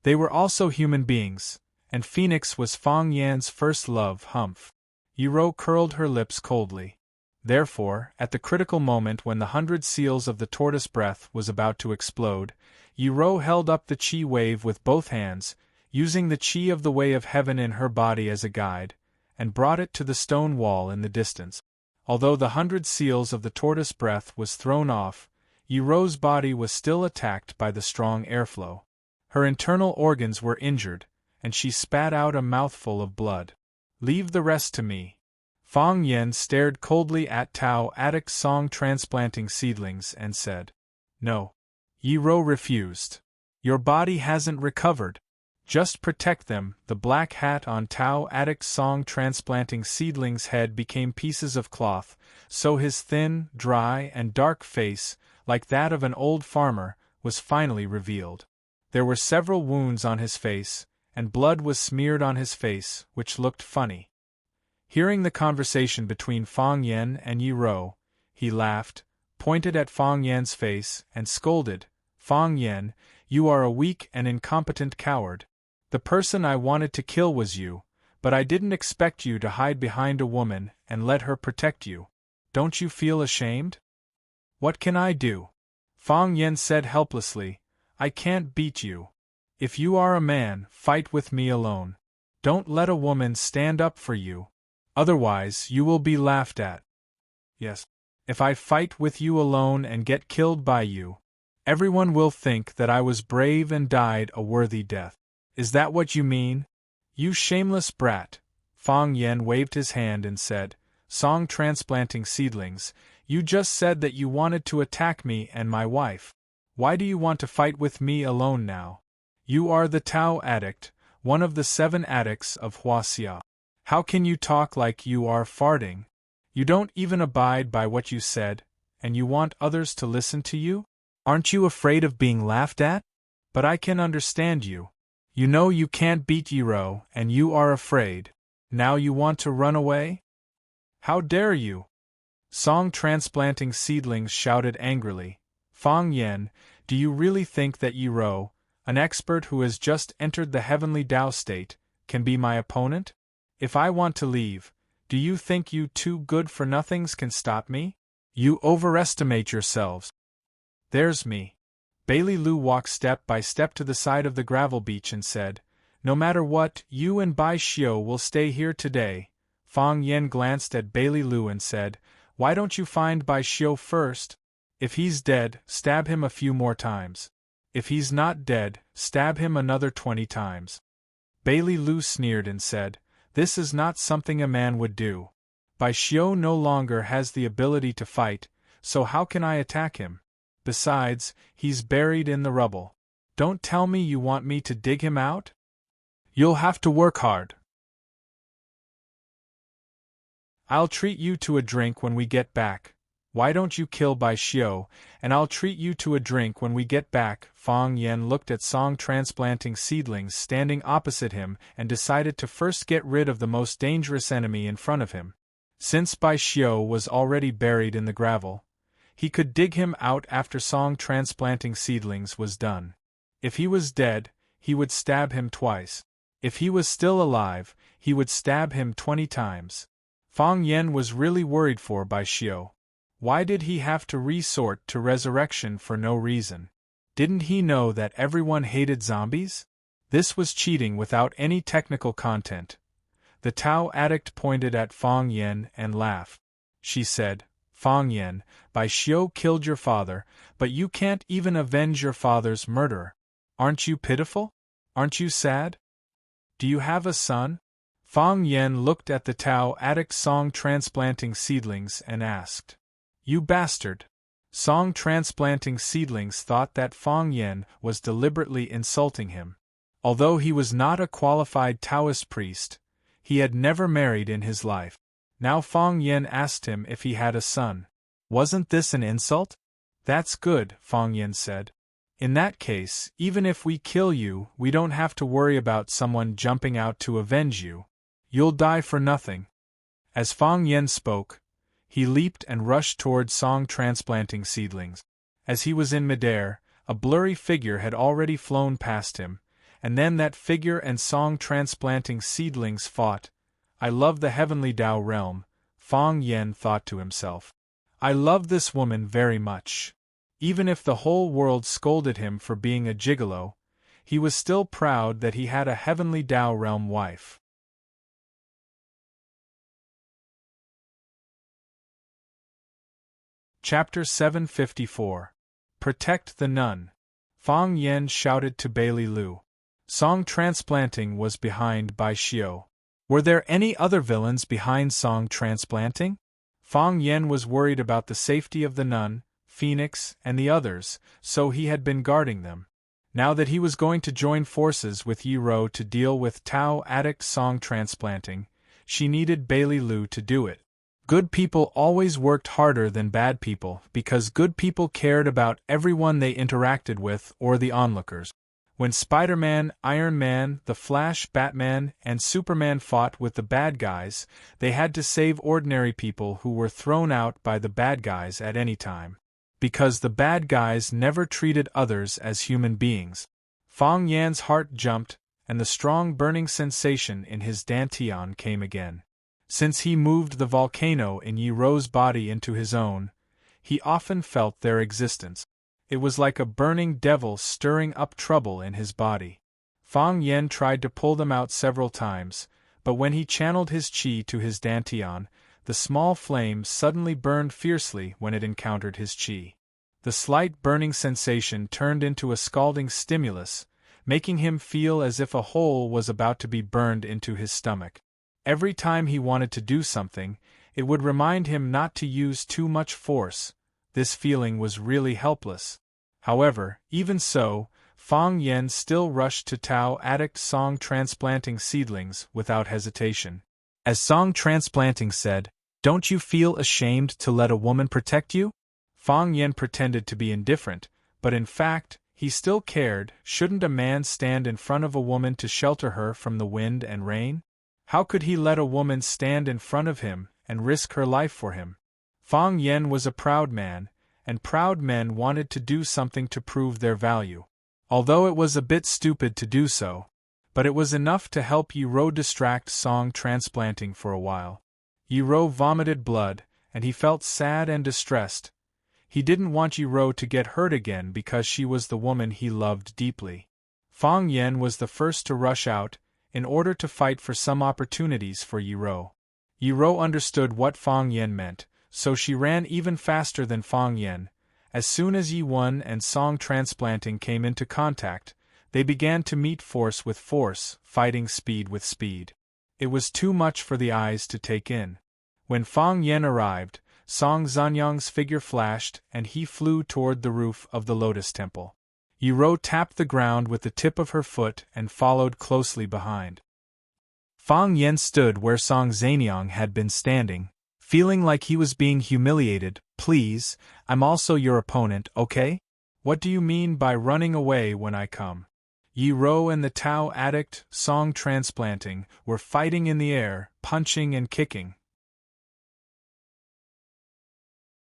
They were also human beings, and Phoenix was Fang Yan's first love. Humph. Yi-Ro curled her lips coldly. Therefore, at the critical moment when the 100 seals of the tortoise breath was about to explode, Yi-Ro held up the Qi wave with both hands, using the Qi of the Way of Heaven in her body as a guide, and brought it to the stone wall in the distance. Although the 100 seals of the tortoise breath was thrown off, Yi-Ro's body was still attacked by the strong airflow. Her internal organs were injured, and she spat out a mouthful of blood. "Leave the rest to me." Fang Yen stared coldly at Tao Addict Song transplanting seedlings and said, "No." Yi-Ro refused. "Your body hasn't recovered. Just protect them." The black hat on Tao Addict Song transplanting seedling's head became pieces of cloth, so his thin, dry, and dark face, like that of an old farmer, was finally revealed. There were several wounds on his face, and blood was smeared on his face, which looked funny. Hearing the conversation between Fang Yen and Yi-Ro, he laughed, pointed at Fang Yan's face, and scolded, "Fang Yen, you are a weak and incompetent coward. The person I wanted to kill was you, but I didn't expect you to hide behind a woman and let her protect you. Don't you feel ashamed?" "What can I do?" Fang Yen said helplessly. "I can't beat you. If you are a man, fight with me alone. Don't let a woman stand up for you. Otherwise, you will be laughed at." "Yes. If I fight with you alone and get killed by you, everyone will think that I was brave and died a worthy death. Is that what you mean? You shameless brat." Fang Yen waved his hand and said, "Song transplanting seedlings, you just said that you wanted to attack me and my wife. Why do you want to fight with me alone now? You are the Tao addict, one of the 7 addicts of Huaxia. How can you talk like you are farting? You don't even abide by what you said, and you want others to listen to you? Aren't you afraid of being laughed at? But I can understand you. You know you can't beat Yi-Ro, and you are afraid. Now you want to run away? How dare you?" Song transplanting seedlings shouted angrily. "Fang Yen, do you really think that Yi-Ro, an expert who has just entered the heavenly Tao state, can be my opponent? If I want to leave, do you think you two good-for-nothings can stop me? You overestimate yourselves." There's me. Bailey Lu walked step by step to the side of the gravel beach and said, "No matter what, you and Bai Xiu will stay here today." Fang Yen glanced at Bailey Lu and said, "Why don't you find Bai Xiu first? If he's dead, stab him a few more times. If he's not dead, stab him another 20 times. Bailey Lu sneered and said, "This is not something a man would do. Bai Xiu no longer has the ability to fight, so how can I attack him? Besides, he's buried in the rubble. Don't tell me you want me to dig him out? You'll have to work hard. I'll treat you to a drink when we get back. Why don't you kill Bai Xiu, and I'll treat you to a drink when we get back." Fang Yen looked at song transplanting seedlings standing opposite him and decided to first get rid of the most dangerous enemy in front of him. Since Bai Xiu was already buried in the gravel, he could dig him out after song transplanting seedlings was done. If he was dead, he would stab him twice. If he was still alive, he would stab him 20 times. Fang Yen was really worried for Bai Xiu. Why did he have to resort to resurrection for no reason? Didn't he know that everyone hated zombies? This was cheating without any technical content. The Tao addict pointed at Fang Yen and laughed. She said, "Fang Yen, Bai Xiu killed your father, but you can't even avenge your father's murderer. Aren't you pitiful? Aren't you sad? Do you have a son?" Fang Yen looked at the Tao addict song transplanting seedlings and asked, "You bastard." Song transplanting seedlings thought that Fang Yen was deliberately insulting him. Although he was not a qualified Taoist priest, he had never married in his life. Now Fang Yen asked him if he had a son. Wasn't this an insult? "That's good," Fang Yen said. "In that case, even if we kill you, we don't have to worry about someone jumping out to avenge you. You'll die for nothing." As Fang Yen spoke, he leaped and rushed toward song transplanting seedlings. As he was in midair, a blurry figure had already flown past him, and then that figure and song transplanting seedlings fought. "I love the heavenly Tao realm," Fang Yen thought to himself. "I love this woman very much." Even if the whole world scolded him for being a gigolo, he was still proud that he had a heavenly Tao realm wife. Chapter 754. Protect the Nun. Fang Yen shouted to Bailey Lu. Song transplanting was behind Bai Xiu. Were there any other villains behind song transplanting? Fang Yen was worried about the safety of the nun, Phoenix, and the others, so he had been guarding them. Now that he was going to join forces with Yi Ro to deal with Tao addict song transplanting, she needed Bailey Lu to do it. Good people always worked harder than bad people because good people cared about everyone they interacted with or the onlookers. When Spider-Man, Iron Man, The Flash, Batman, and Superman fought with the bad guys, they had to save ordinary people who were thrown out by the bad guys at any time. Because the bad guys never treated others as human beings. Fang Yan's heart jumped, and the strong burning sensation in his dantian came again. Since he moved the volcano in Yi Ro's body into his own, he often felt their existence. It was like a burning devil stirring up trouble in his body. Fang Yen tried to pull them out several times, but when he channeled his qi to his dantian, the small flame suddenly burned fiercely when it encountered his qi. The slight burning sensation turned into a scalding stimulus, making him feel as if a hole was about to be burned into his stomach. Every time he wanted to do something, it would remind him not to use too much force. This feeling was really helpless. However, even so, Fang Yen still rushed to Tao addict song transplanting seedlings without hesitation. As song transplanting said, "Don't you feel ashamed to let a woman protect you?" Fang Yen pretended to be indifferent, but in fact, he still cared. Shouldn't a man stand in front of a woman to shelter her from the wind and rain? How could he let a woman stand in front of him and risk her life for him? Fang Yen was a proud man, and proud men wanted to do something to prove their value. Although it was a bit stupid to do so, but it was enough to help Yi Ro distract song transplanting for a while. Yi Ro vomited blood, and he felt sad and distressed. He didn't want Yi Rou to get hurt again because she was the woman he loved deeply. Fang Yan was the first to rush out, in order to fight for some opportunities for Yi Rou. Yi Rou understood what Fang Yan meant, so she ran even faster than Fang Yan. As soon as Yi Wen and Song Transplanting came into contact, they began to meet force with force, fighting speed with speed. It was too much for the eyes to take in. When Fang Yan arrived, Song Zanyang's figure flashed and he flew toward the roof of the Lotus Temple. Yi Rou tapped the ground with the tip of her foot and followed closely behind. Fang Yan stood where Song Zanyang had been standing, feeling like he was being humiliated. Please, I'm also your opponent, okay? What do you mean by running away when I come? Yi Rou and the Tao addict, Song Transplanting, were fighting in the air, punching and kicking.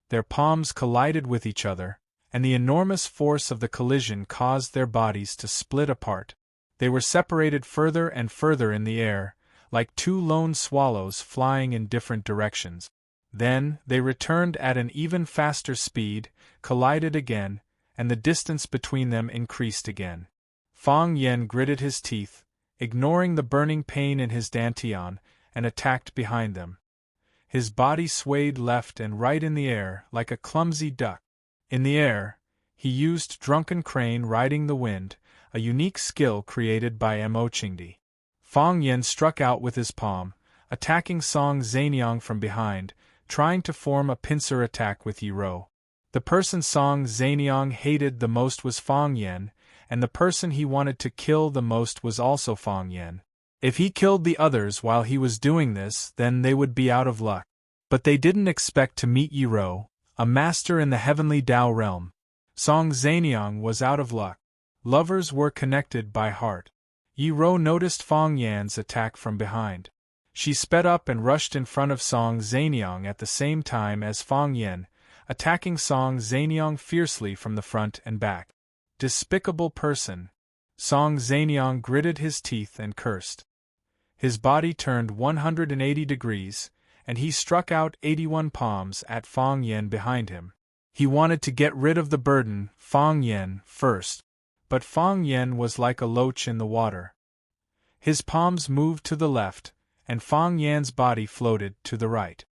Their palms collided with each other, and the enormous force of the collision caused their bodies to split apart. They were separated further and further in the air, like two lone swallows flying in different directions. Then, they returned at an even faster speed, collided again, and the distance between them increased again. Fang Yan gritted his teeth, ignoring the burning pain in his dantian, and attacked behind them. His body swayed left and right in the air like a clumsy duck. In the air, he used Drunken Crane Riding the Wind, a unique skill created by Mo Qingdi. Fang Yan struck out with his palm, attacking Song Zanyang from behind, trying to form a pincer attack with Yi Rou. The person Song Zanyang hated the most was Fang Yan, and the person he wanted to kill the most was also Fang Yan. If he killed the others while he was doing this, then they would be out of luck. But they didn't expect to meet Yi Rou, a master in the heavenly Tao realm. Song Zanyang was out of luck. Lovers were connected by heart. Yi Rou noticed Fang Yan's attack from behind. She sped up and rushed in front of Song Zanyang at the same time as Fang Yan, attacking Song Zanyang fiercely from the front and back. Despicable person! Song Zanyang gritted his teeth and cursed. His body turned 180 degrees, and he struck out 81 palms at Fang Yan behind him. He wanted to get rid of the burden, Fang Yan, first. But Fang Yan was like a loach in the water. His palms moved to the left, and Fang Yan's body floated to the right.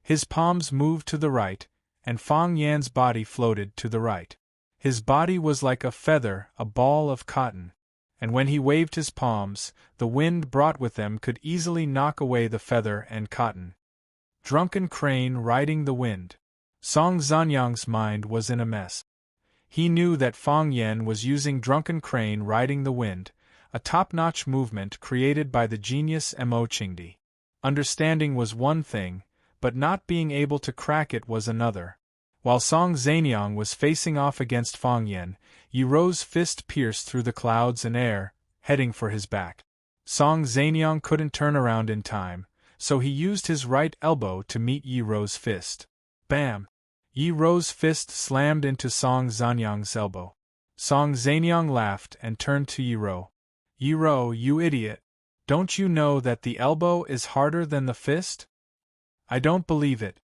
His palms moved to the right, and Fang Yan's body floated to the right. His body was like a feather, a ball of cotton, and when he waved his palms, the wind brought with them could easily knock away the feather and cotton. Drunken Crane Riding the Wind. Song Zanyang's mind was in a mess. He knew that Fang Yan was using Drunken Crane Riding the Wind, a top-notch movement created by the genius Mo Qingdi. Understanding was one thing, but not being able to crack it was another. While Song Zanyang was facing off against Fang Yan, Yi Rou's fist pierced through the clouds and air, heading for his back. Song Zanyang couldn't turn around in time, so he used his right elbow to meet Yi Rou's fist. Bam! Yi Rou's fist slammed into Song Zanyang's elbow. Song Zanyang laughed and turned to Yi Rou. Yi Rou, you idiot! Don't you know that the elbow is harder than the fist? I don't believe it.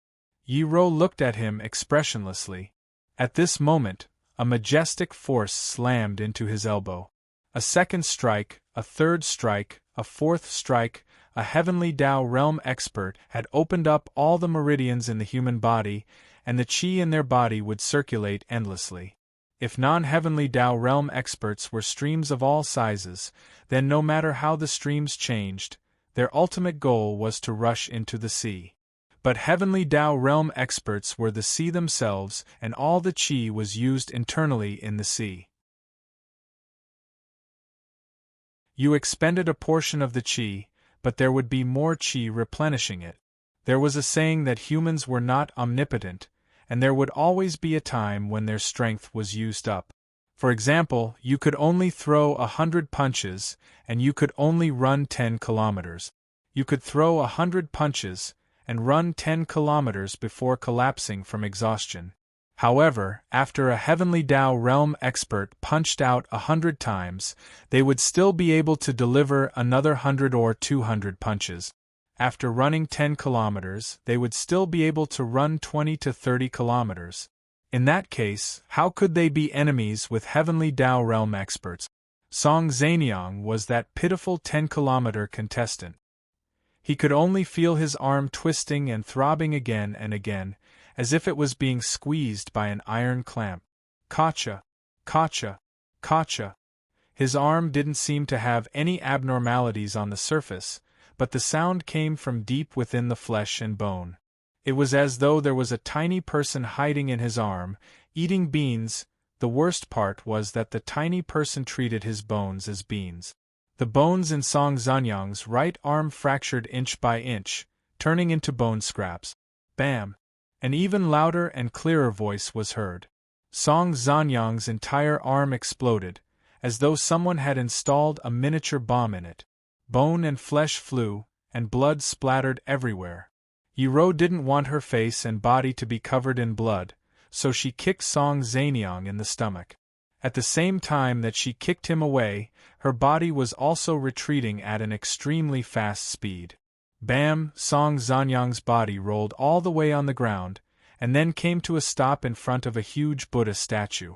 Yi Rou looked at him expressionlessly. At this moment, a majestic force slammed into his elbow. A second strike, a third strike, a fourth strike, a heavenly Tao realm expert had opened up all the meridians in the human body, and the qi in their body would circulate endlessly. If non-heavenly Tao realm experts were streams of all sizes, then no matter how the streams changed, their ultimate goal was to rush into the sea. But heavenly Tao realm experts were the sea themselves, and all the qi was used internally in the sea. You expended a portion of the qi, but there would be more qi replenishing it. There was a saying that humans were not omnipotent, and there would always be a time when their strength was used up. For example, you could only throw 100 punches, and you could only run 10 kilometers. You could throw 100 punches, and run 10 kilometers before collapsing from exhaustion. However, after a heavenly Tao realm expert punched out 100 times, they would still be able to deliver another 100 or 200 punches. After running 10 kilometers, they would still be able to run 20 to 30 kilometers. In that case, how could they be enemies with heavenly Tao realm experts? Song Zanyang was that pitiful 10-kilometer contestant. He could only feel his arm twisting and throbbing again and again, as if it was being squeezed by an iron clamp. Kacha, kacha, kacha. His arm didn't seem to have any abnormalities on the surface, but the sound came from deep within the flesh and bone. It was as though there was a tiny person hiding in his arm, eating beans. The worst part was that the tiny person treated his bones as beans. The bones in Song Zanyang's right arm fractured inch by inch, turning into bone scraps. Bam! An even louder and clearer voice was heard. Song Zanyang's entire arm exploded, as though someone had installed a miniature bomb in it. Bone and flesh flew, and blood splattered everywhere. Yiro didn't want her face and body to be covered in blood, so she kicked Song Zanyang in the stomach. At the same time that she kicked him away, her body was also retreating at an extremely fast speed. Bam! Song Zanyang's body rolled all the way on the ground, and then came to a stop in front of a huge Buddha statue.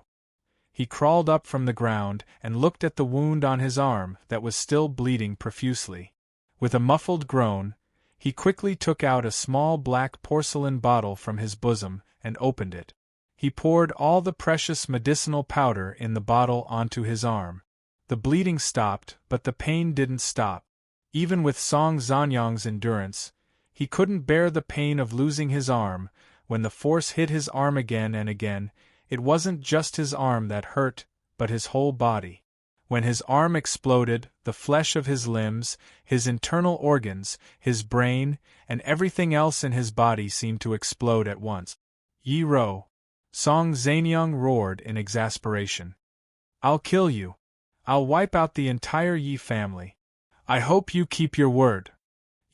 He crawled up from the ground and looked at the wound on his arm that was still bleeding profusely. With a muffled groan, he quickly took out a small black porcelain bottle from his bosom and opened it. He poured all the precious medicinal powder in the bottle onto his arm. The bleeding stopped, but the pain didn't stop. Even with Song Zanyang's endurance, he couldn't bear the pain of losing his arm. When the force hit his arm again and again, it wasn't just his arm that hurt, but his whole body. When his arm exploded, the flesh of his limbs, his internal organs, his brain, and everything else in his body seemed to explode at once. Yiro! Song Zanyang roared in exasperation. I'll kill you. I'll wipe out the entire Yi family. I hope you keep your word.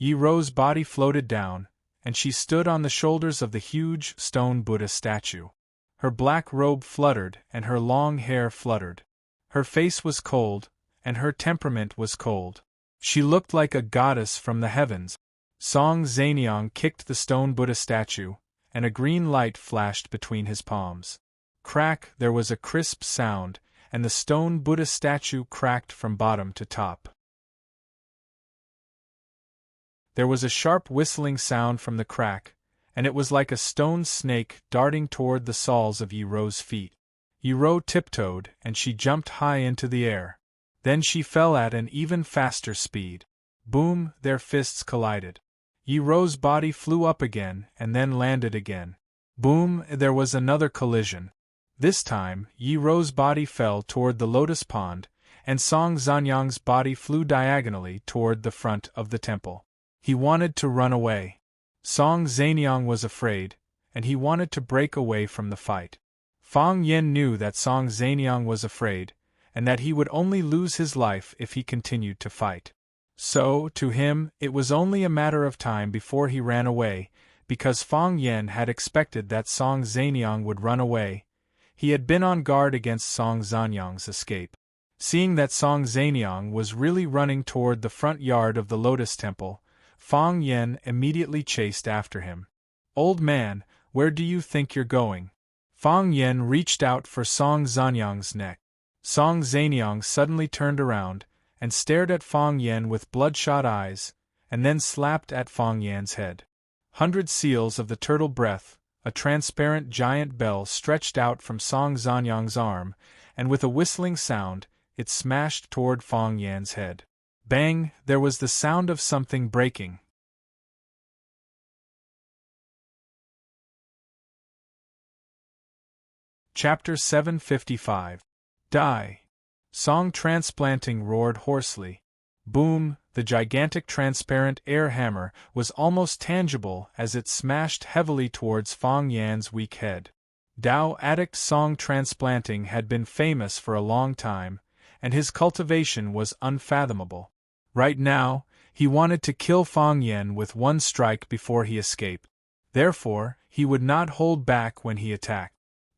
Yiro's body floated down, and she stood on the shoulders of the huge stone Buddha statue. Her black robe fluttered and her long hair fluttered. Her face was cold, and her temperament was cold. She looked like a goddess from the heavens. Song Zanyang kicked the stone Buddha statue, and a green light flashed between his palms. Crack! There was a crisp sound, and the stone Buddha statue cracked from bottom to top. There was a sharp whistling sound from the crack, and it was like a stone snake darting toward the soles of Yiro's feet. Yiro tiptoed, and she jumped high into the air. Then she fell at an even faster speed. Boom! Their fists collided. Yiro's body flew up again and then landed again. Boom! There was another collision. This time, Yiro's body fell toward the lotus pond, and Song Zanyang's body flew diagonally toward the front of the temple. He wanted to run away. Song Zanyang was afraid, and he wanted to break away from the fight. Fang Yen knew that Song Zanyang was afraid, and that he would only lose his life if he continued to fight. So, to him, it was only a matter of time before he ran away, because Fang Yen had expected that Song Zanyang would run away. He had been on guard against Song Zanyang's escape. Seeing that Song Zanyang was really running toward the front yard of the Lotus Temple, Fang Yen immediately chased after him. Old man, where do you think you're going? Fang Yen reached out for Song Zanyang's neck. Song Zanyang suddenly turned around and stared at Fang Yen with bloodshot eyes, and then slapped at Fang Yen's head. 100 seals of the turtle breath, a transparent giant bell stretched out from Song Zanyang's arm, and with a whistling sound, it smashed toward Fang Yan's head. Bang! There was the sound of something breaking. Chapter 755. Die! Song Transplanting roared hoarsely. Boom! The gigantic transparent air hammer was almost tangible as it smashed heavily towards Fang Yan's weak head. Tao addict Song Transplanting had been famous for a long time, and his cultivation was unfathomable. Right now, he wanted to kill Fang Yan with one strike before he escaped. Therefore, he would not hold back when he attacked.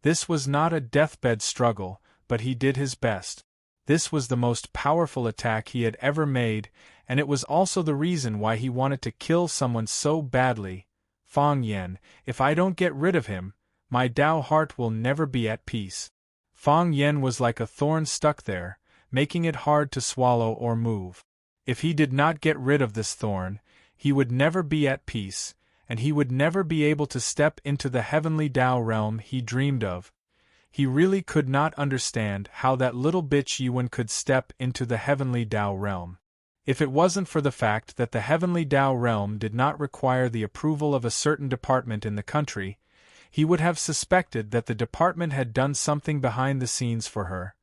This was not a deathbed struggle, but he did his best. This was the most powerful attack he had ever made, and it was also the reason why he wanted to kill someone so badly. Fang Yan, if I don't get rid of him, My Tao heart will never be at peace. Fang Yen was like a thorn stuck there, making it hard to swallow or move. If he did not get rid of this thorn, he would never be at peace, and he would never be able to step into the heavenly Tao realm he dreamed of. He really could not understand how that little bitch Yuan could step into the heavenly Tao realm. If it wasn't for the fact that the heavenly Tao realm did not require the approval of a certain department in the country, he would have suspected that the department had done something behind the scenes for her.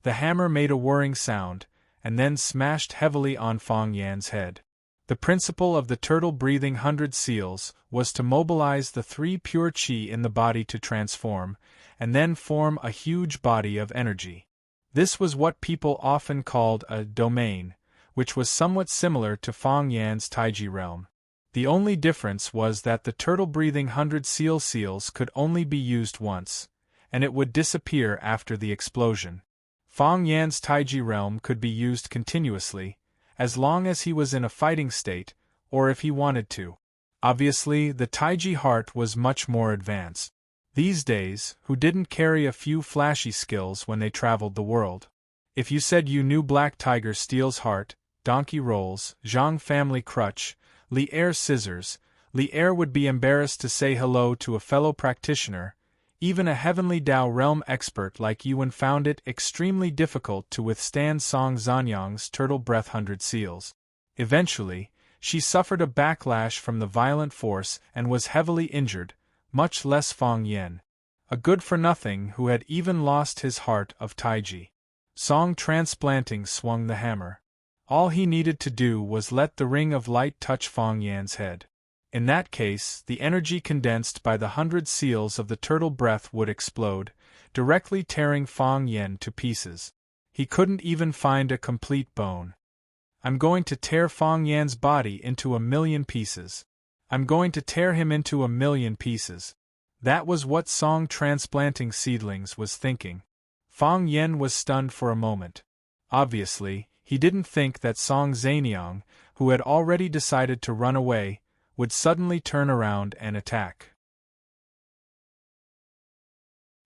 The hammer made a whirring sound, and then smashed heavily on Fang Yan's head. The principle of the turtle-breathing 100 seals was to mobilize the 3 pure qi in the body to transform, and then form a huge body of energy. This was what people often called a domain, which was somewhat similar to Fang Yan's Taiji realm. The only difference was that the turtle-breathing 100 seals could only be used once, and it would disappear after the explosion. Fang Yan's Taiji realm could be used continuously, as long as he was in a fighting state, or if he wanted to. Obviously, the Taiji heart was much more advanced. These days, who didn't carry a few flashy skills when they traveled the world? If you said you knew Black Tiger Steel's heart, Donkey Rolls, Zhang Family Crutch, Li Air Scissors, Li Air would be embarrassed to say hello to a fellow practitioner. Even a heavenly Tao realm expert like Yuan found it extremely difficult to withstand Song Zanyang's turtle breath 100 seals. Eventually, she suffered a backlash from the violent force and was heavily injured, much less Fang Yen, a good-for-nothing who had even lost his heart of Taiji. Song Transplanting swung the hammer. All he needed to do was let the ring of light touch Fang Yan's head. In that case, the energy condensed by the 100 seals of the turtle breath would explode, directly tearing Fang Yen to pieces. He couldn't even find a complete bone. I'm going to tear Fang Yan's body into 1,000,000 pieces. I'm going to tear him into 1,000,000 pieces. That was what Song Transplanting Seedlings was thinking. Fang Yen was stunned for a moment. Obviously, he didn't think that Song Zanyang, who had already decided to run away, would suddenly turn around and attack.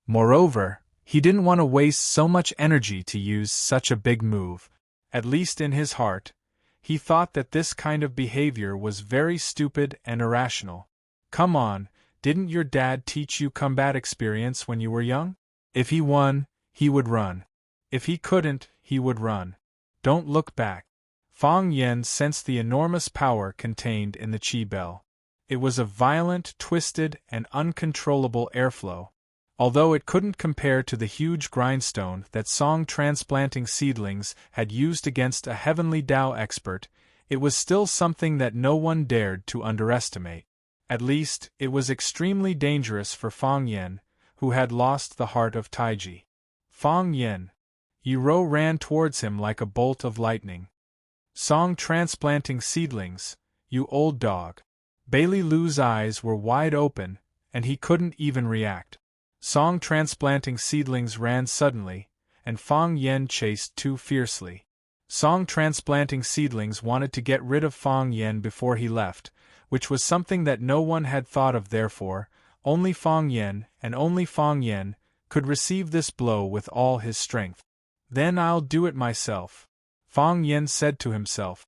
Moreover, he didn't want to waste so much energy to use such a big move. At least in his heart, he thought that this kind of behavior was very stupid and irrational. Come on, didn't your dad teach you combat experience when you were young? If he won, he would run. If he couldn't, he would run. Don't look back. Fang Yen sensed the enormous power contained in the qi bell. It was a violent, twisted, and uncontrollable airflow. Although it couldn't compare to the huge grindstone that Song Transplanting Seedlings had used against a heavenly Tao expert, it was still something that no one dared to underestimate. At least, it was extremely dangerous for Fang Yen, who had lost the heart of Taiji. Fang Yen. Yiro ran towards him like a bolt of lightning. Song Transplanting Seedlings, you old dog. Bailey Lu's eyes were wide open, and he couldn't even react. Song Transplanting Seedlings ran suddenly, and Fang Yen chased too fiercely. Song Transplanting Seedlings wanted to get rid of Fang Yen before he left, which was something that no one had thought of. Therefore, only Fang Yen, and only Fang Yen, could receive this blow with all his strength. Then I'll do it myself, Fang Yen said to himself.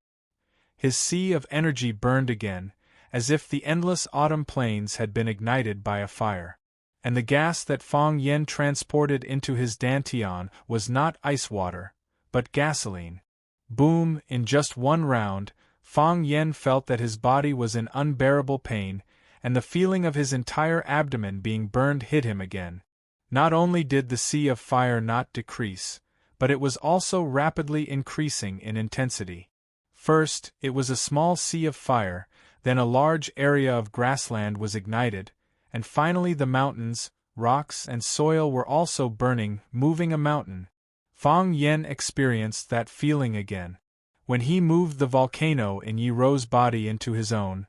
His sea of energy burned again, as if the endless autumn plains had been ignited by a fire. And the gas that Fang Yen transported into his dantian was not ice water, but gasoline. Boom! In just one round, Fang Yen felt that his body was in unbearable pain, and the feeling of his entire abdomen being burned hit him again. Not only did the sea of fire not decrease, but it was also rapidly increasing in intensity. First, it was a small sea of fire, then a large area of grassland was ignited, and finally the mountains, rocks and soil were also burning, moving a mountain. Fang Yen experienced that feeling again. When he moved the volcano in Yiro's body into his own,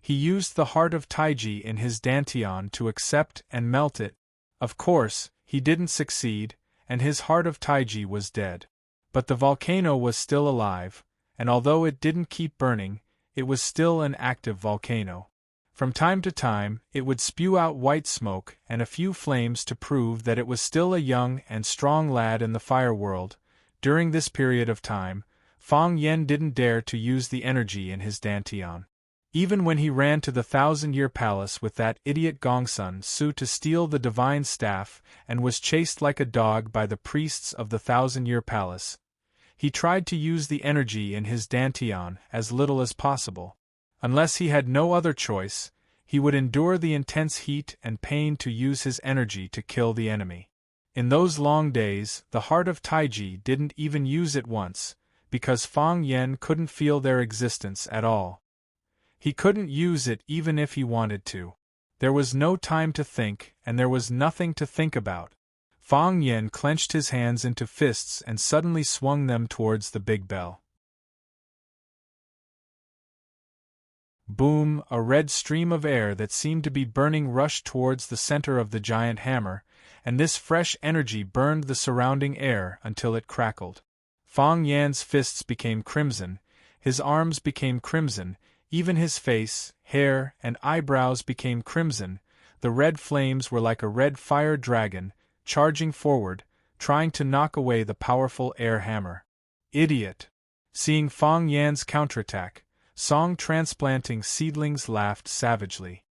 he used the heart of Taiji in his dantian to accept and melt it. Of course, he didn't succeed, and his heart of Taiji was dead. But the volcano was still alive, and although it didn't keep burning, it was still an active volcano. From time to time, it would spew out white smoke and a few flames to prove that it was still a young and strong lad in the fire world. During this period of time, Fang Yen didn't dare to use the energy in his dantian. Even when he ran to the 1,000-year palace with that idiot Gongsun Su to steal the divine staff and was chased like a dog by the priests of the 1,000-year palace, he tried to use the energy in his dantian as little as possible. Unless he had no other choice, he would endure the intense heat and pain to use his energy to kill the enemy. In those long days, the heart of Taiji didn't even use it once, because Fang Yen couldn't feel their existence at all. He couldn't use it even if he wanted to. There was no time to think, and there was nothing to think about. Fang Yen clenched his hands into fists and suddenly swung them towards the big bell. Boom! A red stream of air that seemed to be burning rushed towards the center of the giant hammer, and this fresh energy burned the surrounding air until it crackled. Fang Yan's fists became crimson, his arms became crimson, even his face, hair, and eyebrows became crimson. The red flames were like a red fire dragon, charging forward, trying to knock away the powerful air hammer. Idiot! Seeing Fang Yan's counterattack, Song Transplanting Seedlings laughed savagely.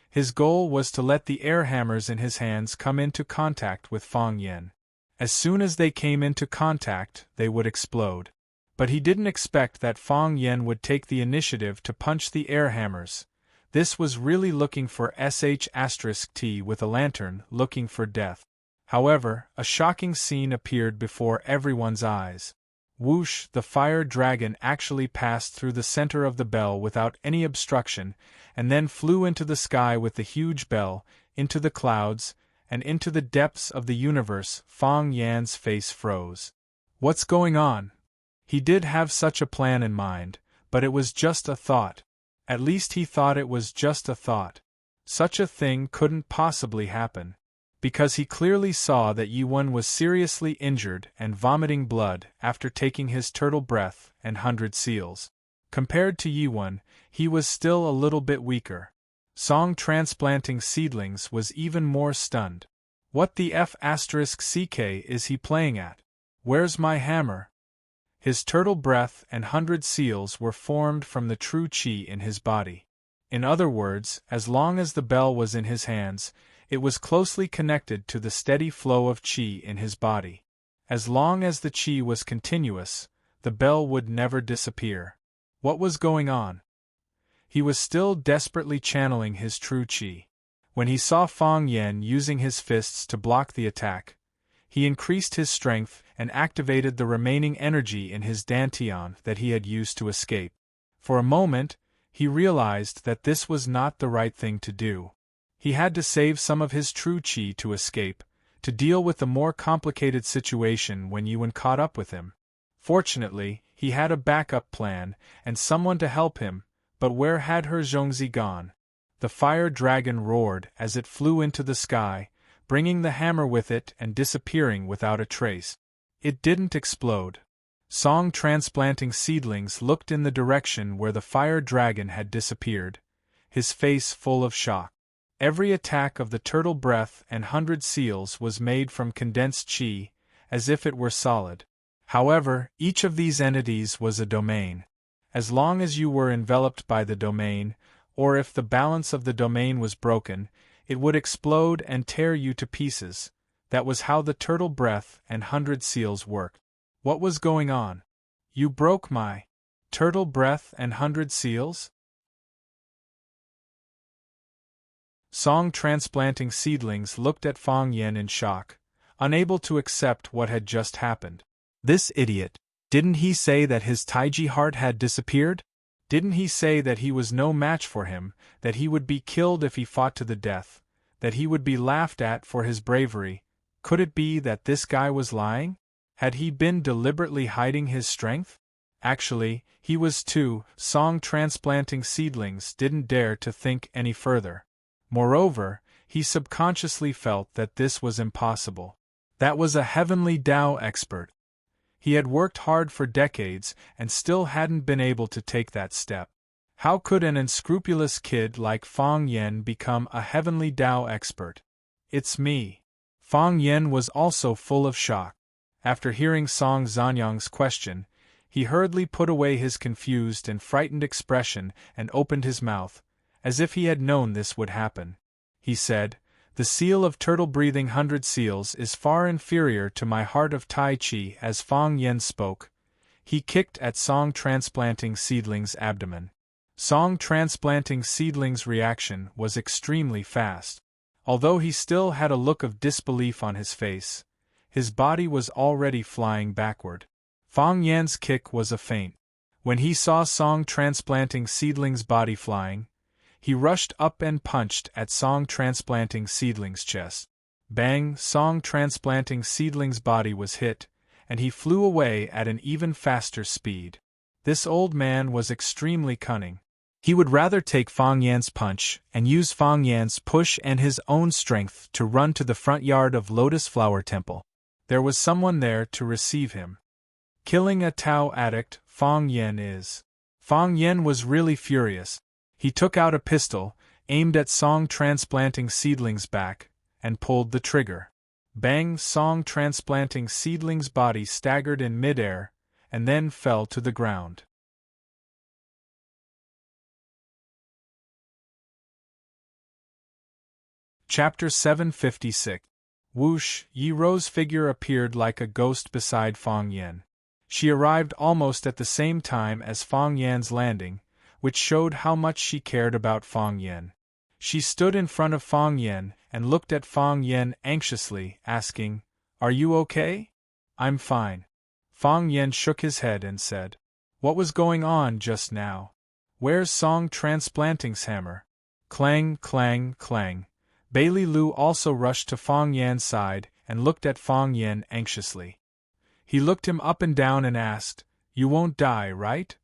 His goal was to let the air hammers in his hands come into contact with Fang Yan. As soon as they came into contact, they would explode. But he didn't expect that Fang Yan would take the initiative to punch the air hammers. This was really looking for *T with a lantern, looking for death. However, a shocking scene appeared before everyone's eyes. Whoosh! The fire dragon actually passed through the center of the bell without any obstruction, and then flew into the sky with the huge bell, into the clouds, and into the depths of the universe. Fang Yan's face froze. What's going on? He did have such a plan in mind, but it was just a thought. At least he thought it was just a thought. Such a thing couldn't possibly happen, because he clearly saw that Yi-Wen was seriously injured and vomiting blood after taking his turtle breath and 100 seals. Compared to Yi-Wen, he was still a little bit weaker. Song Transplanting Seedlings was even more stunned. What the F***ck is he playing at? Where's my hammer? His turtle breath and 100 seals were formed from the true chi in his body. In other words, as long as the bell was in his hands, it was closely connected to the steady flow of chi in his body. As long as the chi was continuous, the bell would never disappear. What was going on? He was still desperately channeling his true chi. When he saw Fang Yan using his fists to block the attack, he increased his strength and activated the remaining energy in his dantian that he had used to escape. For a moment, he realized that this was not the right thing to do. He had to save some of his true chi to escape, to deal with the more complicated situation when Yi-Wen caught up with him. Fortunately, he had a backup plan and someone to help him, but where had her Zhongzi gone? The fire dragon roared as it flew into the sky, bringing the hammer with it and disappearing without a trace. It didn't explode. Song Transplanting Seedlings looked in the direction where the fire dragon had disappeared, his face full of shock. Every attack of the turtle breath and 100 seals was made from condensed chi, as if it were solid. However, each of these entities was a domain. As long as you were enveloped by the domain, or if the balance of the domain was broken, it would explode and tear you to pieces. That was how the turtle breath and 100 seals worked. What was going on? You broke my turtle breath and 100 seals? Song Transplanting Seedlings looked at Fang Yan in shock, unable to accept what had just happened. This idiot! Didn't he say that his Taiji heart had disappeared? Didn't he say that he was no match for him, that he would be killed if he fought to the death, that he would be laughed at for his bravery? Could it be that this guy was lying? Had he been deliberately hiding his strength? Actually, he was too. Song Transplanting Seedlings didn't dare to think any further. Moreover, he subconsciously felt that this was impossible. That was a heavenly Tao expert. He had worked hard for decades and still hadn't been able to take that step. How could an unscrupulous kid like Fang Yen become a heavenly Tao expert? It's me. Fang Yen was also full of shock. After hearing Song Zanyang's question, he hurriedly put away his confused and frightened expression and opened his mouth, as if he had known this would happen. He said, "The seal of turtle-breathing 100 seals is far inferior to my heart of Tai Chi." As Fang Yen spoke, he kicked at Song Transplanting Seedling's abdomen. Song Transplanting Seedling's reaction was extremely fast. Although he still had a look of disbelief on his face, his body was already flying backward. Fang Yan's kick was a feint. When he saw Song Transplanting Seedling's body flying, he rushed up and punched at Song Transplanting Seedling's chest. Bang! Song Transplanting Seedling's body was hit, and he flew away at an even faster speed. This old man was extremely cunning. He would rather take Fang Yan's punch and use Fang Yan's push and his own strength to run to the front yard of Lotus Flower Temple. There was someone there to receive him. Killing a Tao addict, Fang Yen is. Fang Yen was really furious. He took out a pistol, aimed at Song Transplanting Seedling's back, and pulled the trigger. Bang! Song Transplanting Seedling's body staggered in midair, and then fell to the ground. Chapter 756. Whoosh! Yi Ro's figure appeared like a ghost beside Fang Yen. She arrived almost at the same time as Fang Yan's landing, which showed how much she cared about Fang Yen. She stood in front of Fang Yen and looked at Fang Yen anxiously, asking, "Are you okay?" "I'm fine." Fang Yen shook his head and said, "What was going on just now? Where's Song Transplanting's hammer?" Clang, clang, clang. Bailey Lu also rushed to Fang Yan's side and looked at Fang Yen anxiously. He looked him up and down and asked, "You won't die, right?"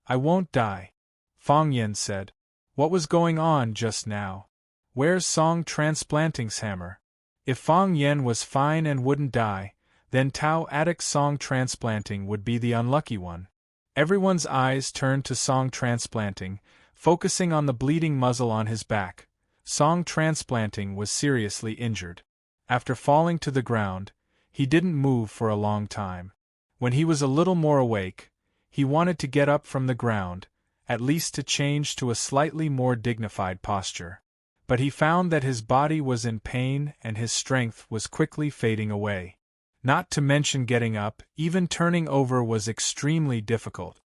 "I won't die," Fang Yen said. "What was going on just now? Where's Song Transplanting's hammer?" If Fang Yen was fine and wouldn't die, then Tao addict Song Transplanting would be the unlucky one. Everyone's eyes turned to Song Transplanting, focusing on the bleeding muzzle on his back. Song Transplanting was seriously injured. After falling to the ground, he didn't move for a long time. When he was a little more awake, he wanted to get up from the ground, at least to change to a slightly more dignified posture. But he found that his body was in pain and his strength was quickly fading away. Not to mention getting up, even turning over was extremely difficult.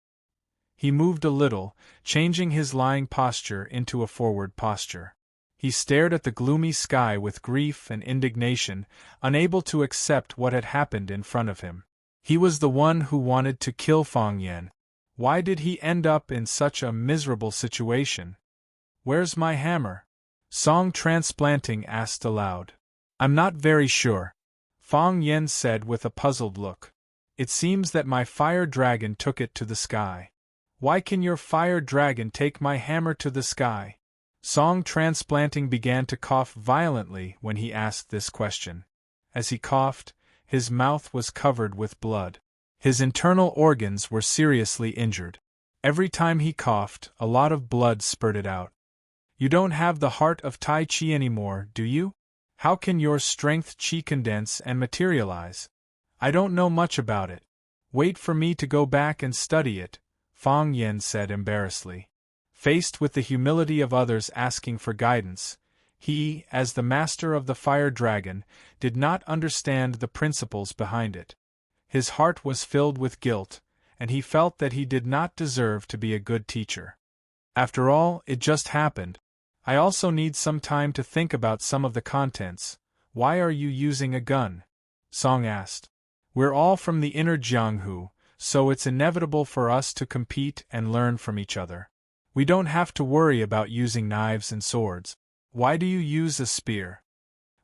He moved a little, changing his lying posture into a forward posture. He stared at the gloomy sky with grief and indignation, unable to accept what had happened in front of him. He was the one who wanted to kill Fang Yen. Why did he end up in such a miserable situation? "Where's my hammer?" Song Transplanting asked aloud. "I'm not very sure," Fang Yen said with a puzzled look. "It seems that my fire dragon took it to the sky." "Why can your fire dragon take my hammer to the sky?" Song Transplanting began to cough violently when he asked this question. As he coughed, his mouth was covered with blood. His internal organs were seriously injured. Every time he coughed, a lot of blood spurted out. "You don't have the heart of Tai Chi anymore, do you? How can your strength Chi condense and materialize?" "I don't know much about it. Wait for me to go back and study it," Fang Yen said embarrassedly. Faced with the humility of others asking for guidance, he, as the master of the fire dragon, did not understand the principles behind it. His heart was filled with guilt, and he felt that he did not deserve to be a good teacher. "After all, it just happened. I also need some time to think about some of the contents. Why are you using a gun?" Song asked. "We're all from the inner Jianghu, so it's inevitable for us to compete and learn from each other. We don't have to worry about using knives and swords. Why do you use a spear?"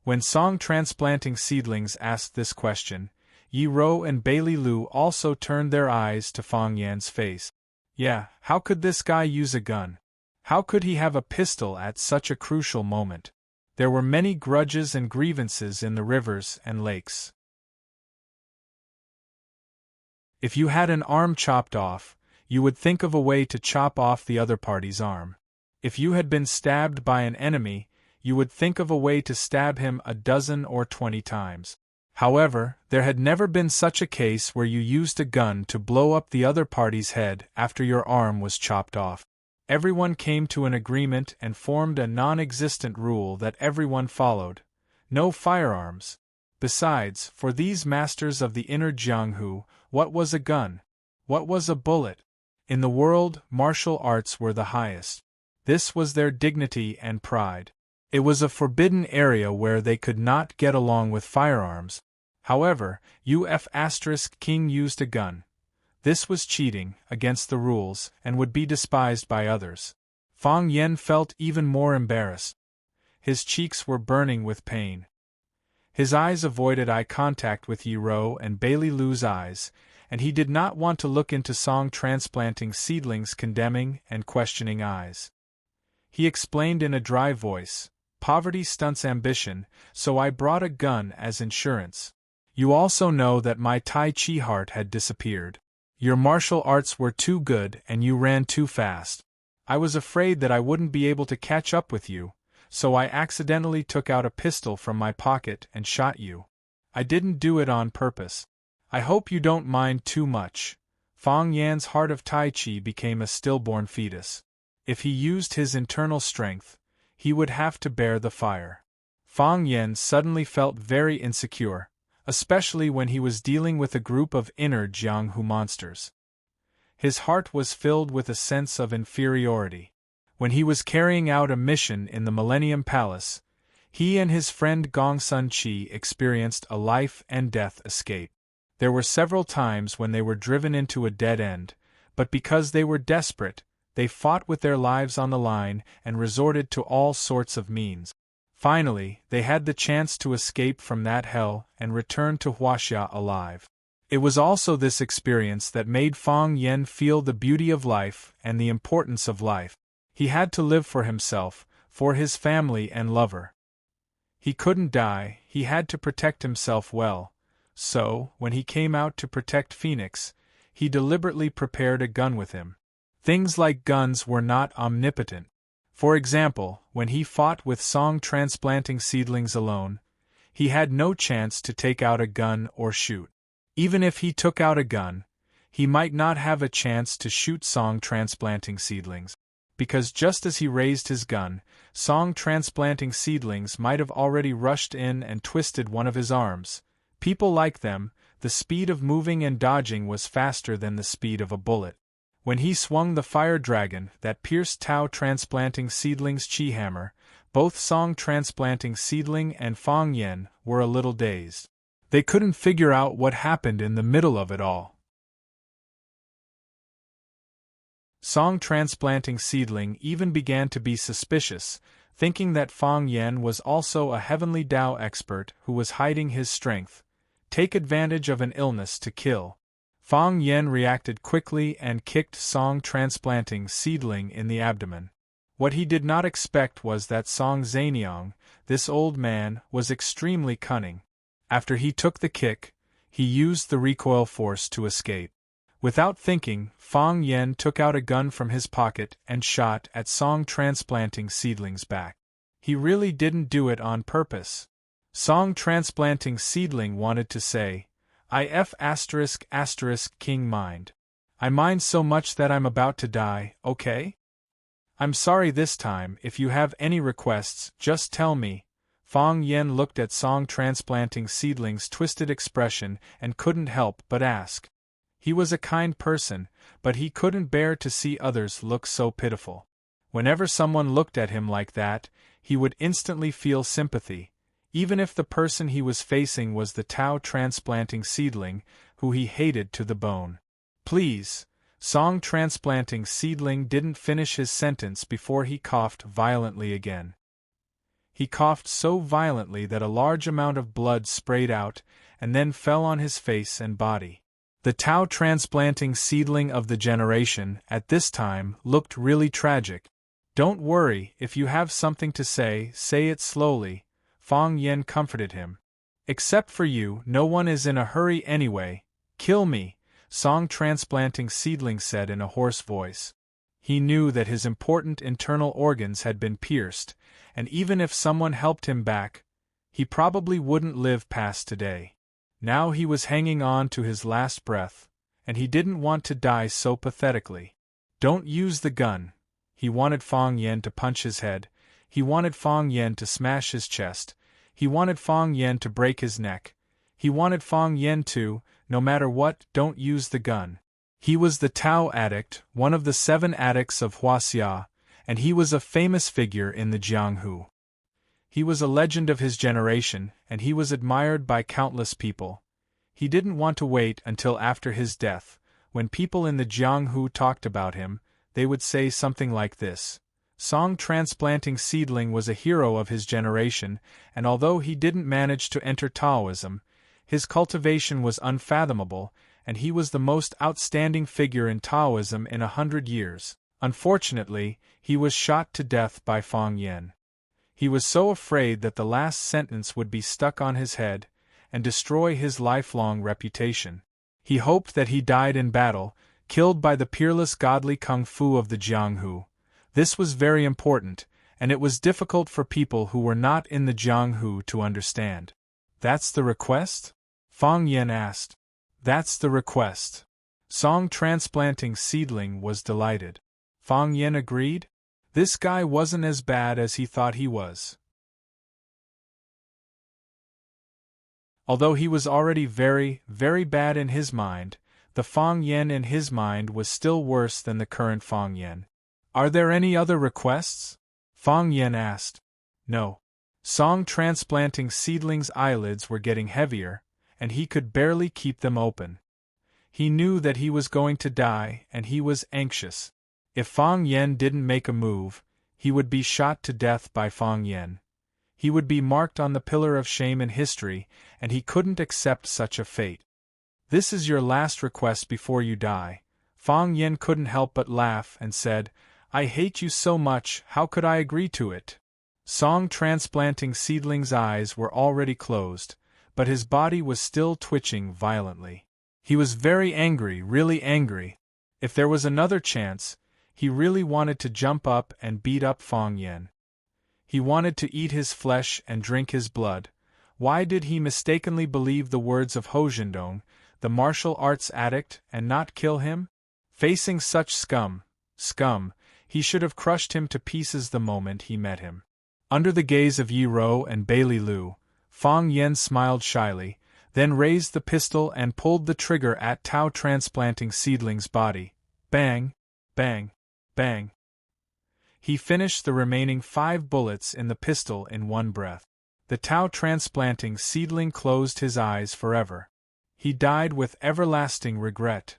When Song Transplanting Seedlings asked this question, Yi Ro and Bailey Lu also turned their eyes to Fang Yan's face. Yeah, how could this guy use a gun? How could he have a pistol at such a crucial moment? There were many grudges and grievances in the rivers and lakes. If you had an arm chopped off, you would think of a way to chop off the other party's arm. If you had been stabbed by an enemy, you would think of a way to stab him a dozen or 20 times. However, there had never been such a case where you used a gun to blow up the other party's head after your arm was chopped off. Everyone came to an agreement and formed a non-existent rule that everyone followed: no firearms. Besides, for these masters of the inner Jianghu, what was a gun? What was a bullet? In the world, martial arts were the highest. This was their dignity and pride. It was a forbidden area where they could not get along with firearms. However, King used a gun. This was cheating, against the rules, and would be despised by others. Fang Yen felt even more embarrassed. His cheeks were burning with pain. His eyes avoided eye contact with Yi Ro and Bailey Lu's eyes, and he did not want to look into Song Transplanting Seedling's condemning and questioning eyes. He explained in a dry voice, "Poverty stunts ambition, so I brought a gun as insurance. You also know that my Tai Chi heart had disappeared. Your martial arts were too good and you ran too fast. I was afraid that I wouldn't be able to catch up with you, so I accidentally took out a pistol from my pocket and shot you. I didn't do it on purpose. I hope you don't mind too much." Fang Yan's heart of Tai Chi became a stillborn fetus. If he used his internal strength, he would have to bear the fire. Fang Yan suddenly felt very insecure, especially when he was dealing with a group of inner Jianghu monsters. His heart was filled with a sense of inferiority. When he was carrying out a mission in the Millennium Palace, he and his friend Gong Sun Chi experienced a life-and-death escape. There were several times when they were driven into a dead end, but because they were desperate, they fought with their lives on the line and resorted to all sorts of means. Finally, they had the chance to escape from that hell and return to Huaxia alive. It was also this experience that made Fang Yen feel the beauty of life and the importance of life. He had to live for himself, for his family and lover. He couldn't die, he had to protect himself well, so, when he came out to protect Phoenix, he deliberately prepared a gun with him. Things like guns were not omnipotent. For example, when he fought with Song Transplanting Seedlings alone, he had no chance to take out a gun or shoot. Even if he took out a gun, he might not have a chance to shoot Song Transplanting Seedlings, because just as he raised his gun, Song Transplanting Seedlings might have already rushed in and twisted one of his arms. People like them, the speed of moving and dodging was faster than the speed of a bullet. When he swung the fire dragon that pierced Tao Transplanting Seedling's chi hammer, both Song Transplanting Seedling and Fang Yen were a little dazed. They couldn't figure out what happened in the middle of it all. Song Transplanting Seedling even began to be suspicious, thinking that Fang Yen was also a heavenly Tao expert who was hiding his strength, take advantage of an illness to kill. Fang Yen reacted quickly and kicked Song Transplanting Seedling in the abdomen. What he did not expect was that Song Zaniang, this old man, was extremely cunning. After he took the kick, he used the recoil force to escape. Without thinking, Fang Yen took out a gun from his pocket and shot at Song Transplanting Seedling's back. He really didn't do it on purpose. Song Transplanting Seedling wanted to say, King mind. I mind so much that I'm about to die, okay? I'm sorry this time, if you have any requests, just tell me. Fang Yen looked at Song Transplanting Seedling's twisted expression and couldn't help but ask. He was a kind person, but he couldn't bear to see others look so pitiful. Whenever someone looked at him like that, he would instantly feel sympathy, even if the person he was facing was the Tao Transplanting Seedling, who he hated to the bone. Please. Song Transplanting Seedling didn't finish his sentence before he coughed violently again. He coughed so violently that a large amount of blood sprayed out, and then fell on his face and body. The Tao Transplanting Seedling of the generation, at this time, looked really tragic. Don't worry, if you have something to say it slowly, Fang Yen comforted him. Except for you, no one is in a hurry anyway. Kill me. Song Transplanting Seedling said in a hoarse voice. He knew that his important internal organs had been pierced, and even if someone helped him back, he probably wouldn't live past today. Now he was hanging on to his last breath, and he didn't want to die so pathetically. Don't use the gun. He wanted Fang Yen to punch his head, he wanted Fang Yen to smash his chest, he wanted Fang Yen to break his neck, he wanted Fang Yen to, no matter what, don't use the gun. He was the Tao addict, one of the 7 addicts of Huaxia, and he was a famous figure in the Jianghu. He was a legend of his generation, and he was admired by countless people. He didn't want to wait until after his death. When people in the Jianghu talked about him, they would say something like this. Song Transplanting Seedling was a hero of his generation, and although he didn't manage to enter Taoism, his cultivation was unfathomable, and he was the most outstanding figure in Taoism in 100 years. Unfortunately, he was shot to death by Fang Yen. He was so afraid that the last sentence would be stuck on his head and destroy his lifelong reputation. He hoped that he died in battle, killed by the peerless godly kung fu of the Jianghu. This was very important, and it was difficult for people who were not in the Jianghu to understand. That's the request? Fang Yen asked. That's the request. Song Transplanting Seedling was delighted. Fang Yen agreed. This guy wasn't as bad as he thought he was. Although he was already very, very bad in his mind, the Fang Yen in his mind was still worse than the current Fang Yen. Are there any other requests? Fang Yen asked. No. Song Transplanting Seedling's eyelids were getting heavier, and he could barely keep them open. He knew that he was going to die, and he was anxious. If Fang Yen didn't make a move, he would be shot to death by Fang Yen. He would be marked on the pillar of shame in history, and he couldn't accept such a fate. This is your last request before you die. Fang Yen couldn't help but laugh and said, I hate you so much, how could I agree to it? Song Transplanting Seedling's eyes were already closed, but his body was still twitching violently. He was very angry, really angry. If there was another chance, he really wanted to jump up and beat up Fang Yen. He wanted to eat his flesh and drink his blood. Why did he mistakenly believe the words of Ho Zhendong, the martial arts addict, and not kill him? Facing such scum, he should have crushed him to pieces the moment he met him. Under the gaze of Yi Ro and Bailey Lu, Fang Yen smiled shyly, then raised the pistol and pulled the trigger at Tao Transplanting Seedling's body. Bang, bang, bang. He finished the remaining 5 bullets in the pistol in one breath. The Tao Transplanting Seedling closed his eyes forever. He died with everlasting regret.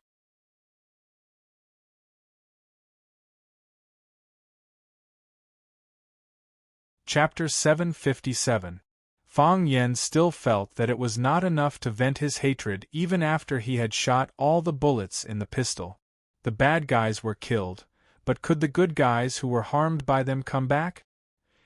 Chapter 757. Fang Yen still felt that it was not enough to vent his hatred even after he had shot all the bullets in the pistol. The bad guys were killed, but could the good guys who were harmed by them come back?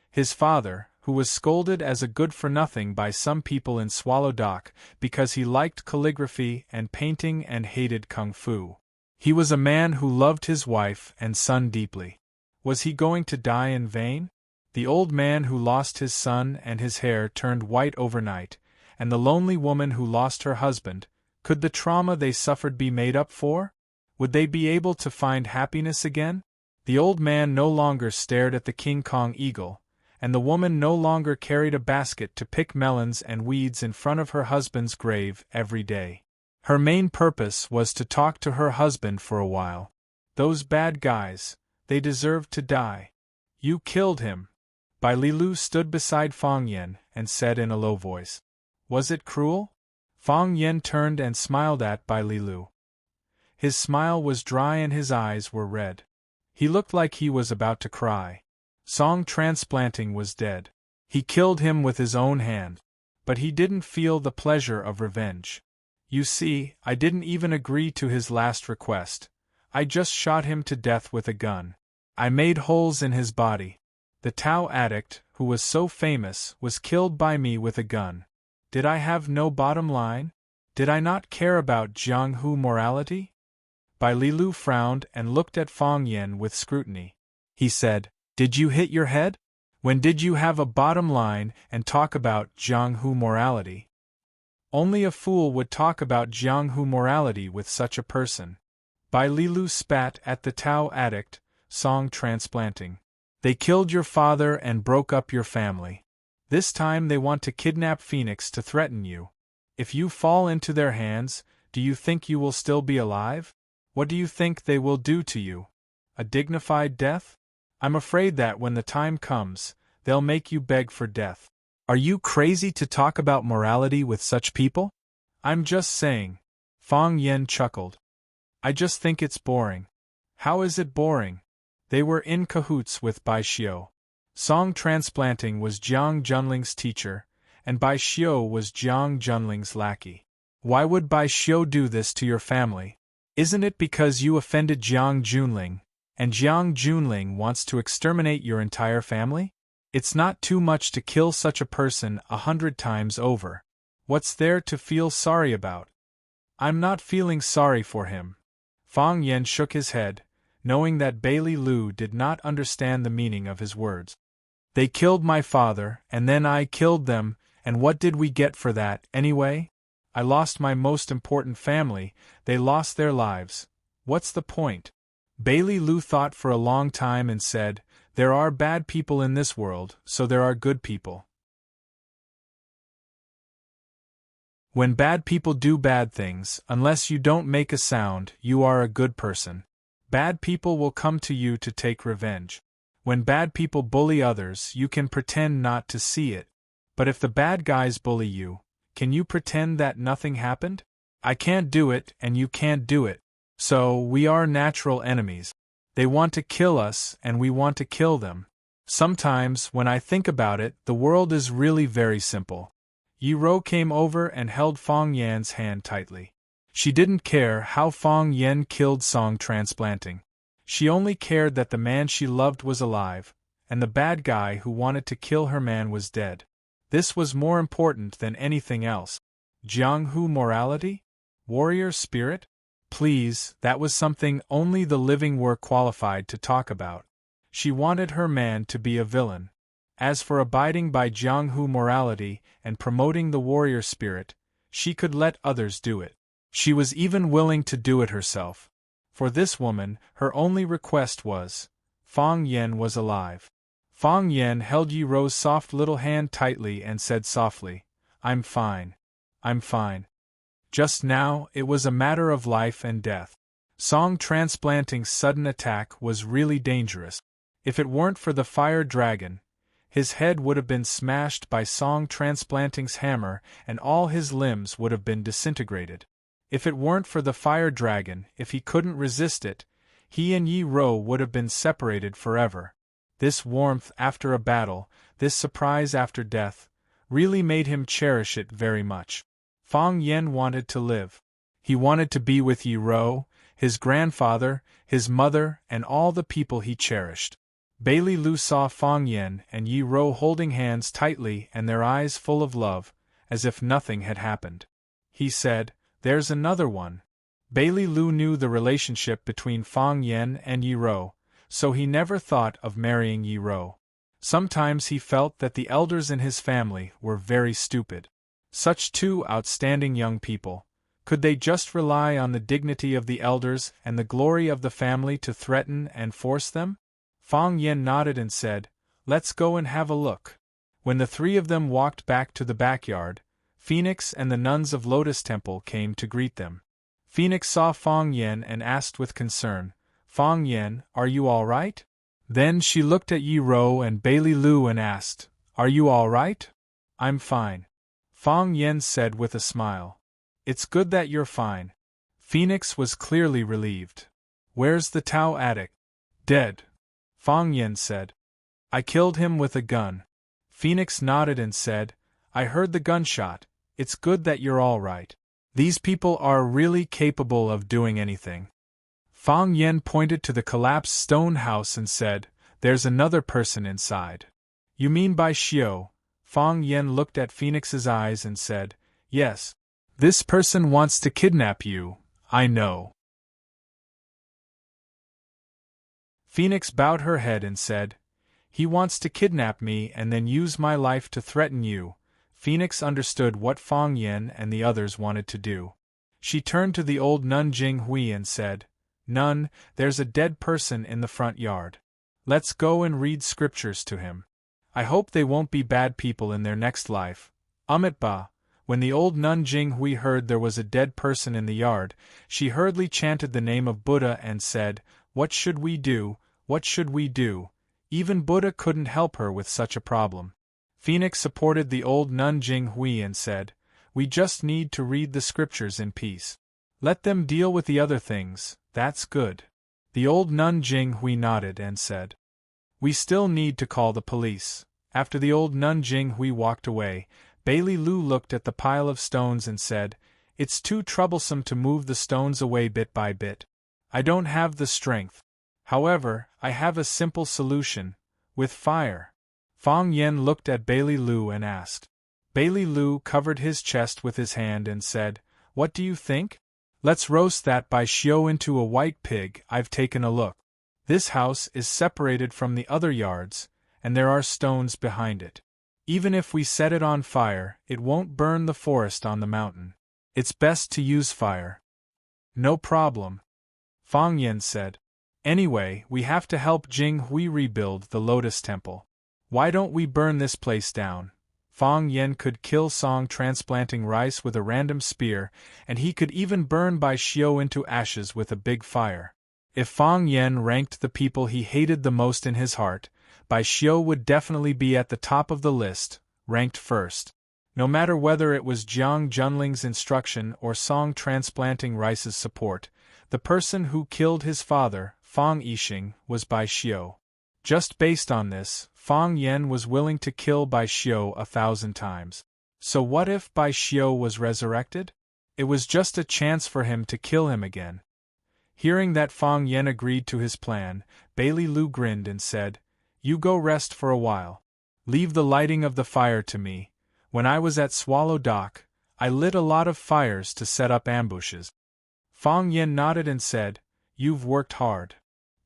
His father, who was scolded as a good-for-nothing by some people in Swallow Dock because he liked calligraphy and painting and hated kung fu. He was a man who loved his wife and son deeply. Was he going to die in vain? The old man who lost his son and his hair turned white overnight, and the lonely woman who lost her husband, could the trauma they suffered be made up for? Would they be able to find happiness again? The old man no longer stared at the King Kong eagle, and the woman no longer carried a basket to pick melons and weeds in front of her husband's grave every day. Her main purpose was to talk to her husband for a while. Those bad guys, they deserved to die. You killed him. Bai Lilu stood beside Fang Yen and said in a low voice. Was it cruel? Fang Yen turned and smiled at Bai Lilu. His smile was dry and his eyes were red. He looked like he was about to cry. Song Transplanting was dead. He killed him with his own hand. But he didn't feel the pleasure of revenge. You see, I didn't even agree to his last request. I just shot him to death with a gun. I made holes in his body. The Tao addict, who was so famous, was killed by me with a gun. Did I have no bottom line? Did I not care about Jiang Hu morality? Bai Lilu frowned and looked at Fang Yen with scrutiny. He said, Did you hit your head? When did you have a bottom line and talk about Jiang Hu morality? Only a fool would talk about Jiang Hu morality with such a person. Bai Lilu spat at the Tao addict, song transplanting. They killed your father and broke up your family. This time they want to kidnap Phoenix to threaten you. If you fall into their hands, do you think you will still be alive? What do you think they will do to you? A dignified death? I'm afraid that when the time comes, they'll make you beg for death. Are you crazy to talk about morality with such people? I'm just saying. Fang Yen chuckled. I just think it's boring. How is it boring? They were in cahoots with Bai Xiu. Song transplanting was Jiang Junling's teacher, and Bai Xiu was Jiang Junling's lackey. Why would Bai Xiu do this to your family? Isn't it because you offended Jiang Junling, and Jiang Junling wants to exterminate your entire family? It's not too much to kill such a person 100 times over. What's there to feel sorry about? I'm not feeling sorry for him. Fang Yen shook his head, knowing that Bai Lilu did not understand the meaning of his words. They killed my father, and then I killed them, and what did we get for that, anyway? I lost my most important family, they lost their lives. What's the point? Bai Lilu thought for a long time and said, There are bad people in this world, so there are good people. When bad people do bad things, unless you don't make a sound, you are a good person. Bad people will come to you to take revenge. When bad people bully others, you can pretend not to see it. But if the bad guys bully you, can you pretend that nothing happened? I can't do it, and you can't do it. So, we are natural enemies. They want to kill us, and we want to kill them. Sometimes, when I think about it, the world is really very simple. Yi Rou came over and held Fang Yan's hand tightly. She didn't care how Fang Yan killed Song transplanting. She only cared that the man she loved was alive, and the bad guy who wanted to kill her man was dead. This was more important than anything else. Jiang Hu morality? Warrior spirit? Please, that was something only the living were qualified to talk about. She wanted her man to be a villain. As for abiding by Jiang Hu morality and promoting the warrior spirit, she could let others do it. She was even willing to do it herself. For this woman, her only request was, Fang Yen was alive. Fang Yen held Yi Rou's soft little hand tightly and said softly, I'm fine. I'm fine. Just now, it was a matter of life and death. Song transplanting's sudden attack was really dangerous. If it weren't for the fire dragon, his head would have been smashed by Song transplanting's hammer and all his limbs would have been disintegrated. If it weren't for the fire dragon, if he couldn't resist it, he and Yi Rou would have been separated forever. This warmth after a battle, this surprise after death, really made him cherish it very much. Fang Yen wanted to live. He wanted to be with Yi Rou, his grandfather, his mother, and all the people he cherished. Bai Lilu saw Fang Yen and Yi Rou holding hands tightly and their eyes full of love, as if nothing had happened. He said, There's another one. Bai Lilu knew the relationship between Fang Yen and Yi Rou, so he never thought of marrying Yi Rou. Sometimes he felt that the elders in his family were very stupid. Such two outstanding young people, could they just rely on the dignity of the elders and the glory of the family to threaten and force them? Fang Yen nodded and said, Let's go and have a look. When the three of them walked back to the backyard, Phoenix and the nuns of Lotus Temple came to greet them. Phoenix saw Fang Yen and asked with concern, Fang Yen, are you all right? Then she looked at Yi Rou and Bai Lilu and asked, Are you all right? I'm fine. Fang Yen said with a smile. It's good that you're fine. Phoenix was clearly relieved. Where's the Tao addict? Dead. Fang Yen said. I killed him with a gun. Phoenix nodded and said, I heard the gunshot. It's good that you're all right. These people are really capable of doing anything. Fang Yen pointed to the collapsed stone house and said, There's another person inside. You mean Bai Xiu? Fang Yen looked at Phoenix's eyes and said, Yes. This person wants to kidnap you, I know. Phoenix bowed her head and said, He wants to kidnap me and then use my life to threaten you. Phoenix understood what Fang Yen and the others wanted to do. She turned to the old nun Jing Hui and said, Nun, there's a dead person in the front yard. Let's go and read scriptures to him. I hope they won't be bad people in their next life. Ba. When the old nun Jing Hui heard there was a dead person in the yard, she hurriedly chanted the name of Buddha and said, What should we do? What should we do? Even Buddha couldn't help her with such a problem. Phoenix supported the old nun Jing Hui and said, We just need to read the scriptures in peace. Let them deal with the other things, that's good. The old nun Jing Hui nodded and said, We still need to call the police. After the old nun Jing Hui walked away, Bailey Lu looked at the pile of stones and said, It's too troublesome to move the stones away bit by bit. I don't have the strength. However, I have a simple solution, with fire. Fang Yen looked at Bailey Lu and asked. Bailey Lu covered his chest with his hand and said, What do you think? Let's roast that by Xiao into a white pig. I've taken a look. This house is separated from the other yards, and there are stones behind it. Even if we set it on fire, it won't burn the forest on the mountain. It's best to use fire. No problem. Fang Yen said. Anyway, we have to help Jing Hui rebuild the Lotus Temple. Why don't we burn this place down? Fang Yen could kill Song transplanting rice with a random spear, and he could even burn Bai Xiao into ashes with a big fire. If Fang Yen ranked the people he hated the most in his heart, Bai Xiao would definitely be at the top of the list, ranked first. No matter whether it was Jiang Junling's instruction or Song transplanting rice's support, the person who killed his father, Fang Yixing, was Bai Xiao. Just based on this, Fang Yen was willing to kill Bai Xiao 1,000 times. So what if Bai Xiao was resurrected? It was just a chance for him to kill him again. Hearing that Fang Yen agreed to his plan, Bailey Lu grinned and said, You go rest for a while. Leave the lighting of the fire to me. When I was at Swallow Dock, I lit a lot of fires to set up ambushes. Fang Yen nodded and said, You've worked hard.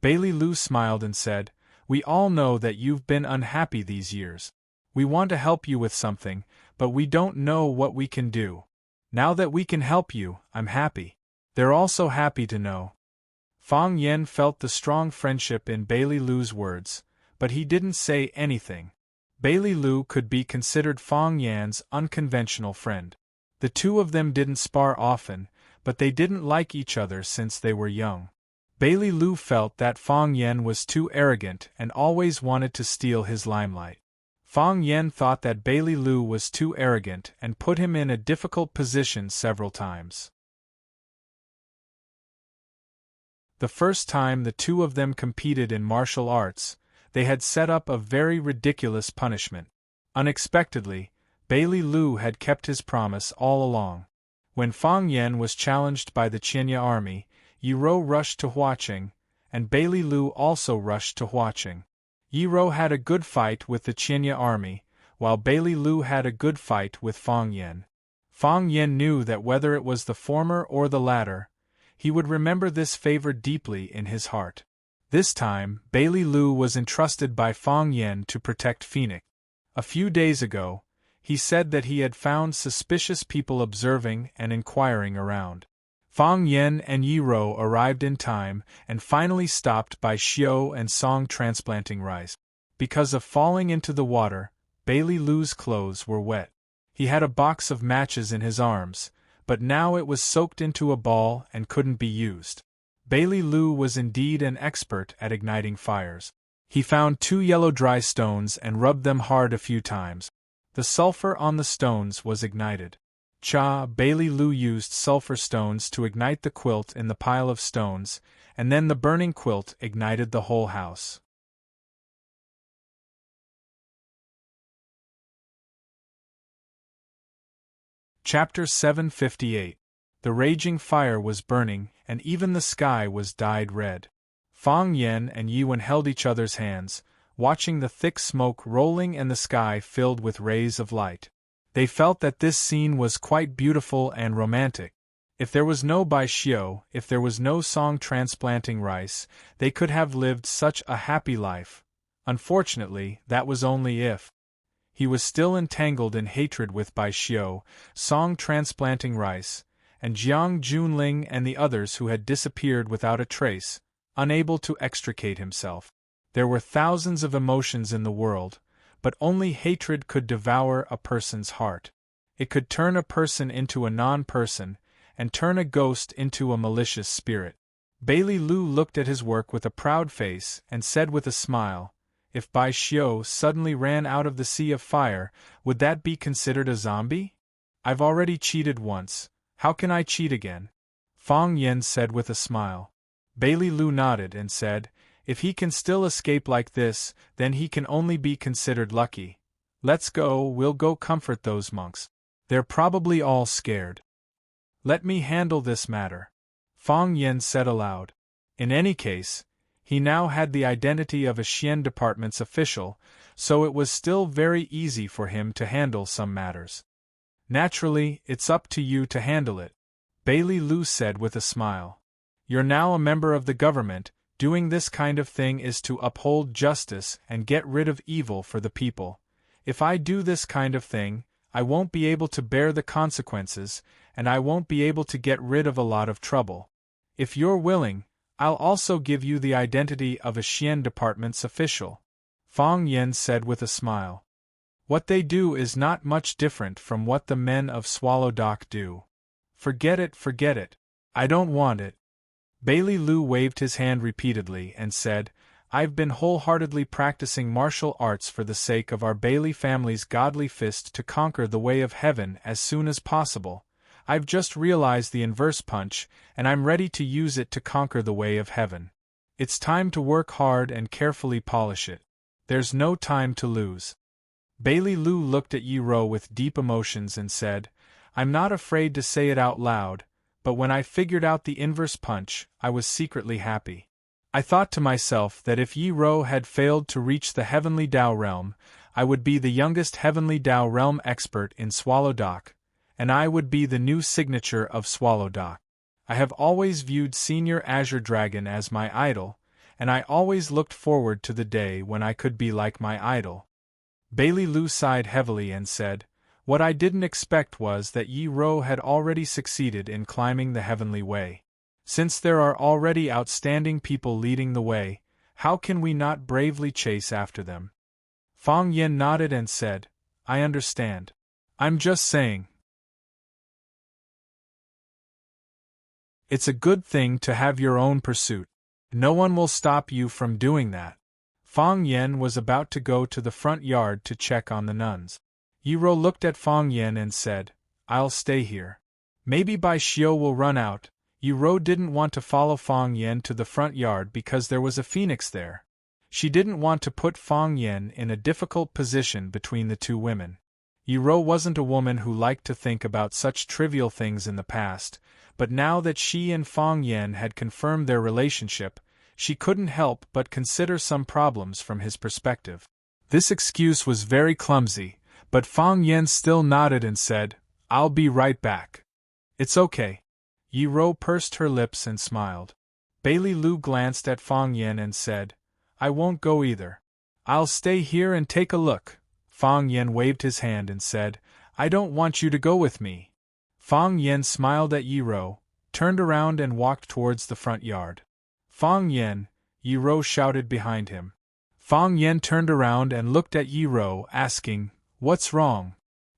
Bailey Lu smiled and said, We all know that you've been unhappy these years. We want to help you with something, but we don't know what we can do. Now that we can help you, I'm happy. They're also happy to know. Fang Yen felt the strong friendship in Bailey Lu's words, but he didn't say anything. Bailey Lu could be considered Fang Yan's unconventional friend. The two of them didn't spar often, but they didn't like each other since they were young. Bailey Lu felt that Fang Yen was too arrogant and always wanted to steal his limelight. Fang Yen thought that Bailey Lu was too arrogant and put him in a difficult position several times. The first time the two of them competed in martial arts, they had set up a very ridiculous punishment. Unexpectedly, Bailey Lu had kept his promise all along. When Fang Yen was challenged by the Qianya army, Yiro rushed to Huaqing, and Bailey Lu also rushed to Huaqing. Yiro had a good fight with the Qianya army, while Bailey Lu had a good fight with Fang Yen. Fang Yen knew that whether it was the former or the latter, he would remember this favor deeply in his heart. This time, Bailey Lu was entrusted by Fang Yen to protect Phoenix. A few days ago, he said that he had found suspicious people observing and inquiring around. Fang Yen and Yiro arrived in time and finally stopped by Xiao and Song transplanting rice. Because of falling into the water, Bailey Lu's clothes were wet. He had a box of matches in his arms, but now it was soaked into a ball and couldn't be used. Bailey Lu was indeed an expert at igniting fires. He found 2 yellow dry stones and rubbed them hard a few times. The sulfur on the stones was ignited. Bailey Lu used sulfur stones to ignite the quilt in the pile of stones, and then the burning quilt ignited the whole house. Chapter 758. The raging fire was burning, and even the sky was dyed red. Fang Yen and Yiwen held each other's hands, watching the thick smoke rolling and the sky filled with rays of light. They felt that this scene was quite beautiful and romantic. If there was no Bai Xiu, if there was no song transplanting rice, they could have lived such a happy life. Unfortunately, that was only if. He was still entangled in hatred with Bai Xiu, song transplanting rice, and Jiang Junling and the others who had disappeared without a trace, unable to extricate himself. There were thousands of emotions in the world, but only hatred could devour a person's heart. It could turn a person into a non-person, and turn a ghost into a malicious spirit. Bailey Lu looked at his work with a proud face and said with a smile, "If Bai Xiu suddenly ran out of the sea of fire, would that be considered a zombie? I've already cheated once, how can I cheat again?" Fang Yen said with a smile. Bailey Lu nodded and said, "If he can still escape like this, then he can only be considered lucky. Let's go, we'll go comfort those monks. They're probably all scared. Let me handle this matter," Fang Yen said aloud. In any case, he now had the identity of a Xian department's official, so it was still very easy for him to handle some matters. "Naturally, it's up to you to handle it," Bailey Lu said with a smile. "You're now a member of the government, doing this kind of thing is to uphold justice and get rid of evil for the people. If I do this kind of thing, I won't be able to bear the consequences, and I won't be able to get rid of a lot of trouble. If you're willing, I'll also give you the identity of a Xian department's official," Fang Yen said with a smile. "What they do is not much different from what the men of Swallow Dock do. Forget it. I don't want it." Bailey Lu waved his hand repeatedly and said, "I've been wholeheartedly practicing martial arts for the sake of our Bailey family's godly fist to conquer the way of heaven as soon as possible. I've just realized the inverse punch, and I'm ready to use it to conquer the way of heaven. It's time to work hard and carefully polish it. There's no time to lose." Bailey Lu looked at Yi Ro with deep emotions and said, "I'm not afraid to say it out loud, but when I figured out the inverse punch, I was secretly happy. I thought to myself that if Yi Ro had failed to reach the Heavenly Tao realm, I would be the youngest Heavenly Tao realm expert in Swallow Dock, and I would be the new signature of Swallow Dock. I have always viewed Senior Azure Dragon as my idol, and I always looked forward to the day when I could be like my idol." Bailey Lu sighed heavily and said, "What I didn't expect was that Yi Ro had already succeeded in climbing the heavenly way. Since there are already outstanding people leading the way, how can we not bravely chase after them?" Fang Yen nodded and said, "I understand. I'm just saying. It's a good thing to have your own pursuit. No one will stop you from doing that." Fang Yen was about to go to the front yard to check on the nuns. Yi Ro looked at Fang Yen and said, "I'll stay here. Maybe Bai Xiu will run out." Yi Ro didn't want to follow Fang Yen to the front yard because there was a phoenix there. She didn't want to put Fang Yen in a difficult position between the two women. Yi Ro wasn't a woman who liked to think about such trivial things in the past, but now that she and Fang Yen had confirmed their relationship, she couldn't help but consider some problems from his perspective. This excuse was very clumsy, but Fang Yen still nodded and said, "I'll be right back." "It's okay." Yi Ro pursed her lips and smiled. Bailey Lu glanced at Fang Yen and said, "I won't go either. I'll stay here and take a look." Fang Yen waved his hand and said, "I don't want you to go with me." Fang Yen smiled at Yi Ro, turned around and walked towards the front yard. "Fang Yen!" Yi Ro shouted behind him. Fang Yen turned around and looked at Yi Ro, asking, "What's wrong?"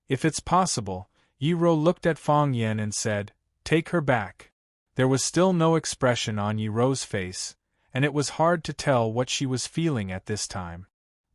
If it's possible, Yi Ro looked at Fang Yen and said, "Take her back." There was still no expression on Yi Ro's face, and it was hard to tell what she was feeling at this time.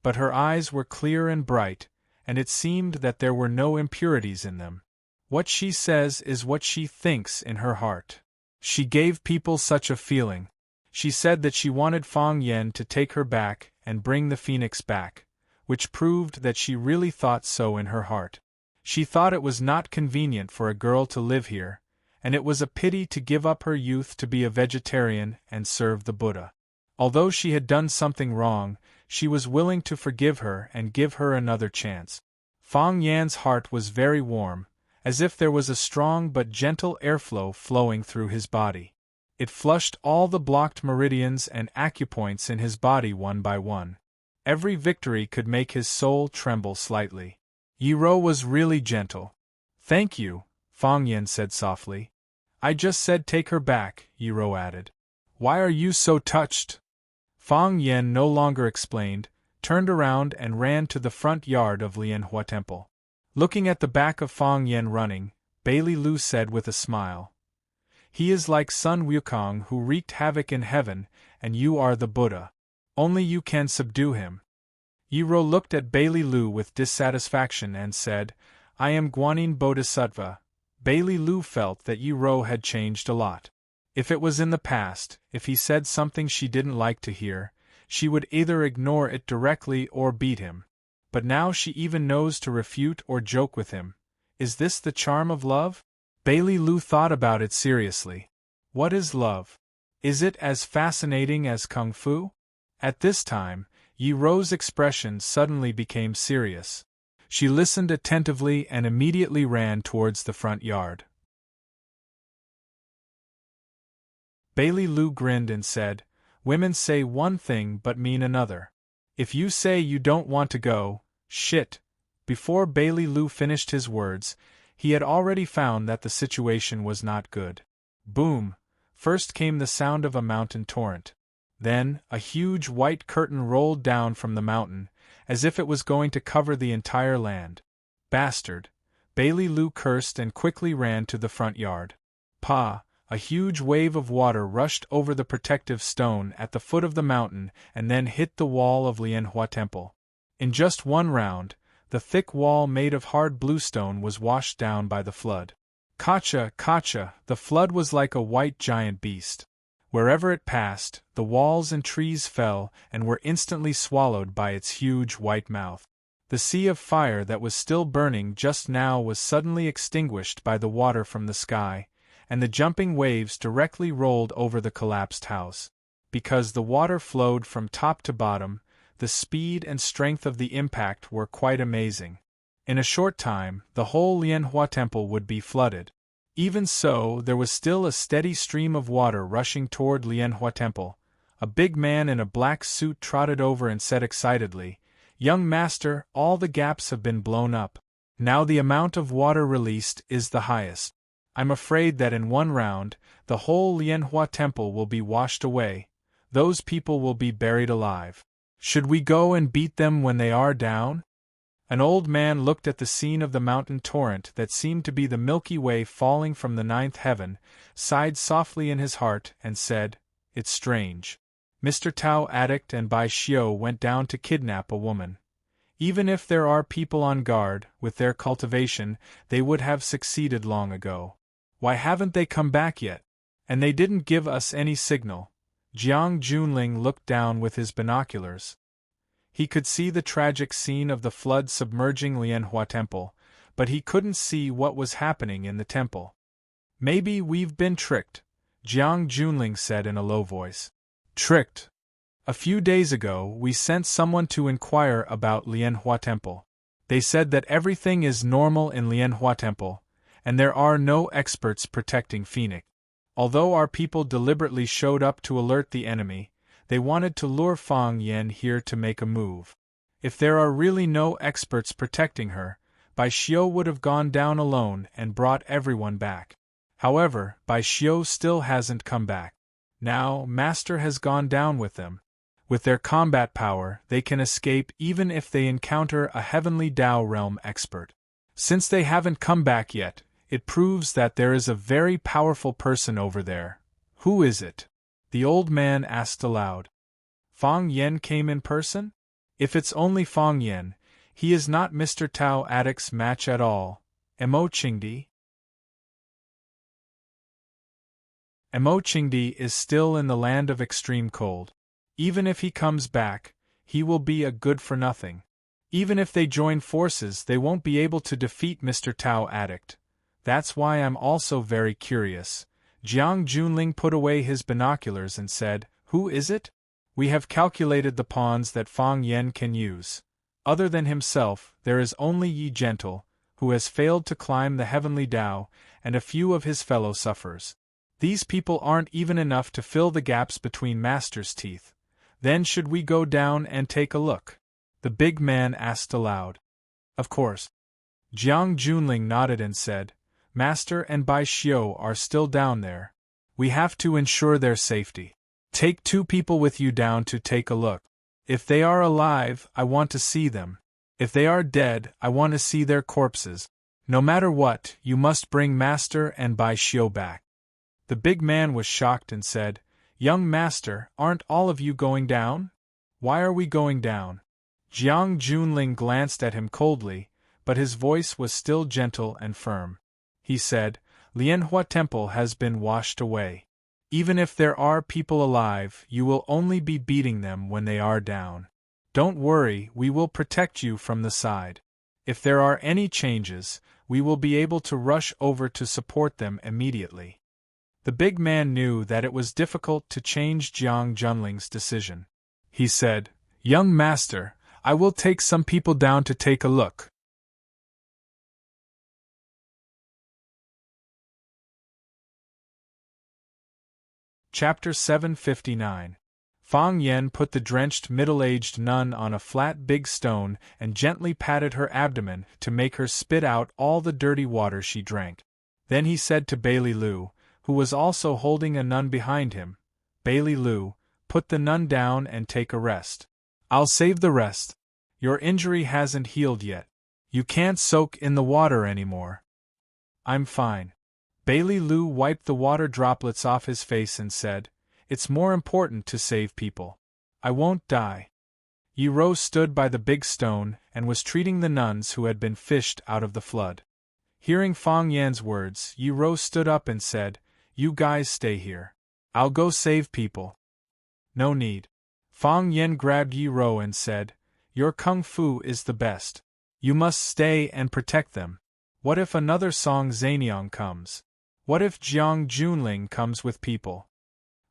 But her eyes were clear and bright, and it seemed that there were no impurities in them. What she says is what she thinks in her heart. She gave people such a feeling. She said that she wanted Fang Yen to take her back and bring the phoenix back, which proved that she really thought so in her heart. She thought it was not convenient for a girl to live here, and it was a pity to give up her youth to be a vegetarian and serve the Buddha. Although she had done something wrong, she was willing to forgive her and give her another chance. Fang Yan's heart was very warm, as if there was a strong but gentle airflow flowing through his body. It flushed all the blocked meridians and acupoints in his body one by one. Every victory could make his soul tremble slightly. Yi Ro was really gentle. "Thank you," Fang Yan said softly. "I just said take her back," Yi Ro added. "Why are you so touched?" Fang Yan no longer explained, turned around and ran to the front yard of Lianhua Temple. Looking at the back of Fang Yan running, Bailey Lu said with a smile, "He is like Sun Wukong who wreaked havoc in heaven, and you are the Buddha. Only you can subdue him." Yi Ro looked at Bailey Lu with dissatisfaction and said, "I am Guanyin Bodhisattva." Bailey Lu felt that Yi Ro had changed a lot. If it was in the past, if he said something she didn't like to hear, she would either ignore it directly or beat him. But now she even knows to refute or joke with him. Is this the charm of love? Bailey Lu thought about it seriously. What is love? Is it as fascinating as Kung Fu? At this time, Yi Ro's expression suddenly became serious. She listened attentively and immediately ran towards the front yard. Bailey Lu grinned and said, "Women say one thing but mean another. If you say you don't want to go, shit." Before Bailey Lu finished his words, he had already found that the situation was not good. Boom! First came the sound of a mountain torrent. Then, a huge white curtain rolled down from the mountain, as if it was going to cover the entire land. Bastard! Bailey Lu cursed and quickly ran to the front yard. Pa! A huge wave of water rushed over the protective stone at the foot of the mountain and then hit the wall of Lianhua Temple. In just one round, the thick wall made of hard bluestone was washed down by the flood. Kacha, kacha, the flood was like a white giant beast. Wherever it passed, the walls and trees fell and were instantly swallowed by its huge white mouth. The sea of fire that was still burning just now was suddenly extinguished by the water from the sky, and the jumping waves directly rolled over the collapsed house. Because the water flowed from top to bottom, the speed and strength of the impact were quite amazing. In a short time, the whole Lianhua Temple would be flooded. Even so, there was still a steady stream of water rushing toward Lianhua Temple. A big man in a black suit trotted over and said excitedly, "Young master, all the gaps have been blown up. Now the amount of water released is the highest. I'm afraid that in one round, the whole Lianhua Temple will be washed away. Those people will be buried alive. Should we go and beat them when they are down?" An old man looked at the scene of the mountain torrent that seemed to be the Milky Way falling from the ninth heaven, sighed softly in his heart, and said, "It's strange. Mr. Tao Addict and Bai Xiu went down to kidnap a woman. Even if there are people on guard, with their cultivation, they would have succeeded long ago. Why haven't they come back yet? And they didn't give us any signal." Jiang Junling looked down with his binoculars. He could see the tragic scene of the flood submerging Lianhua Temple, but he couldn't see what was happening in the temple. "Maybe we've been tricked," Jiang Junling said in a low voice. "Tricked? A few days ago, we sent someone to inquire about Lianhua Temple. They said that everything is normal in Lianhua Temple, and there are no experts protecting Phoenix. Although our people deliberately showed up to alert the enemy, they wanted to lure Fang Yan here to make a move. If there are really no experts protecting her, Bai Xiu would have gone down alone and brought everyone back. However, Bai Xiu still hasn't come back. Now, Master has gone down with them. With their combat power, they can escape even if they encounter a heavenly Tao realm expert. Since they haven't come back yet, it proves that there is a very powerful person over there. Who is it?" the old man asked aloud. "Fang Yan came in person? If it's only Fang Yan, he is not Mr. Tao Addict's match at all. Mo Qingdi?" Mo Qingdi is still in the land of extreme cold. Even if he comes back, he will be a good-for-nothing. Even if they join forces, they won't be able to defeat Mr. Tao Addict. That's why I'm also very curious. Jiang Junling put away his binoculars and said, "Who is it? We have calculated the pawns that Fang Yan can use. Other than himself, there is only Yi Gentle, who has failed to climb the heavenly Tao, and a few of his fellow sufferers. These people aren't even enough to fill the gaps between Master's teeth. Then should we go down and take a look? The big man asked aloud. Of course. Jiang Junling nodded and said, Master and Bai Xiu are still down there. We have to ensure their safety. Take 2 people with you down to take a look. If they are alive, I want to see them. If they are dead, I want to see their corpses. No matter what, you must bring Master and Bai Xiu back. The big man was shocked and said, Young Master, aren't all of you going down? Why are we going down? Jiang Junling glanced at him coldly, but his voice was still gentle and firm. He said, Lianhua Temple has been washed away. Even if there are people alive, you will only be beating them when they are down. Don't worry, we will protect you from the side. If there are any changes, we will be able to rush over to support them immediately. The big man knew that it was difficult to change Jiang Junling's decision. He said, Young Master, I will take some people down to take a look. Chapter 759. Fang Yen put the drenched middle-aged nun on a flat big stone and gently patted her abdomen to make her spit out all the dirty water she drank. Then he said to Bailey Lu, who was also holding a nun behind him, Bailey Lu, put the nun down and take a rest. I'll save the rest. Your injury hasn't healed yet. You can't soak in the water anymore. I'm fine. Bailey Lu wiped the water droplets off his face and said, It's more important to save people. I won't die. Yi Ro stood by the big stone and was treating the nuns who had been fished out of the flood. Hearing Fang Yan's words, Yi Ro stood up and said, You guys stay here. I'll go save people. No need. Fang Yan grabbed Yi Ro and said, Your kung fu is the best. You must stay and protect them. What if another Song Zaniang comes? What if Jiang Junling comes with people?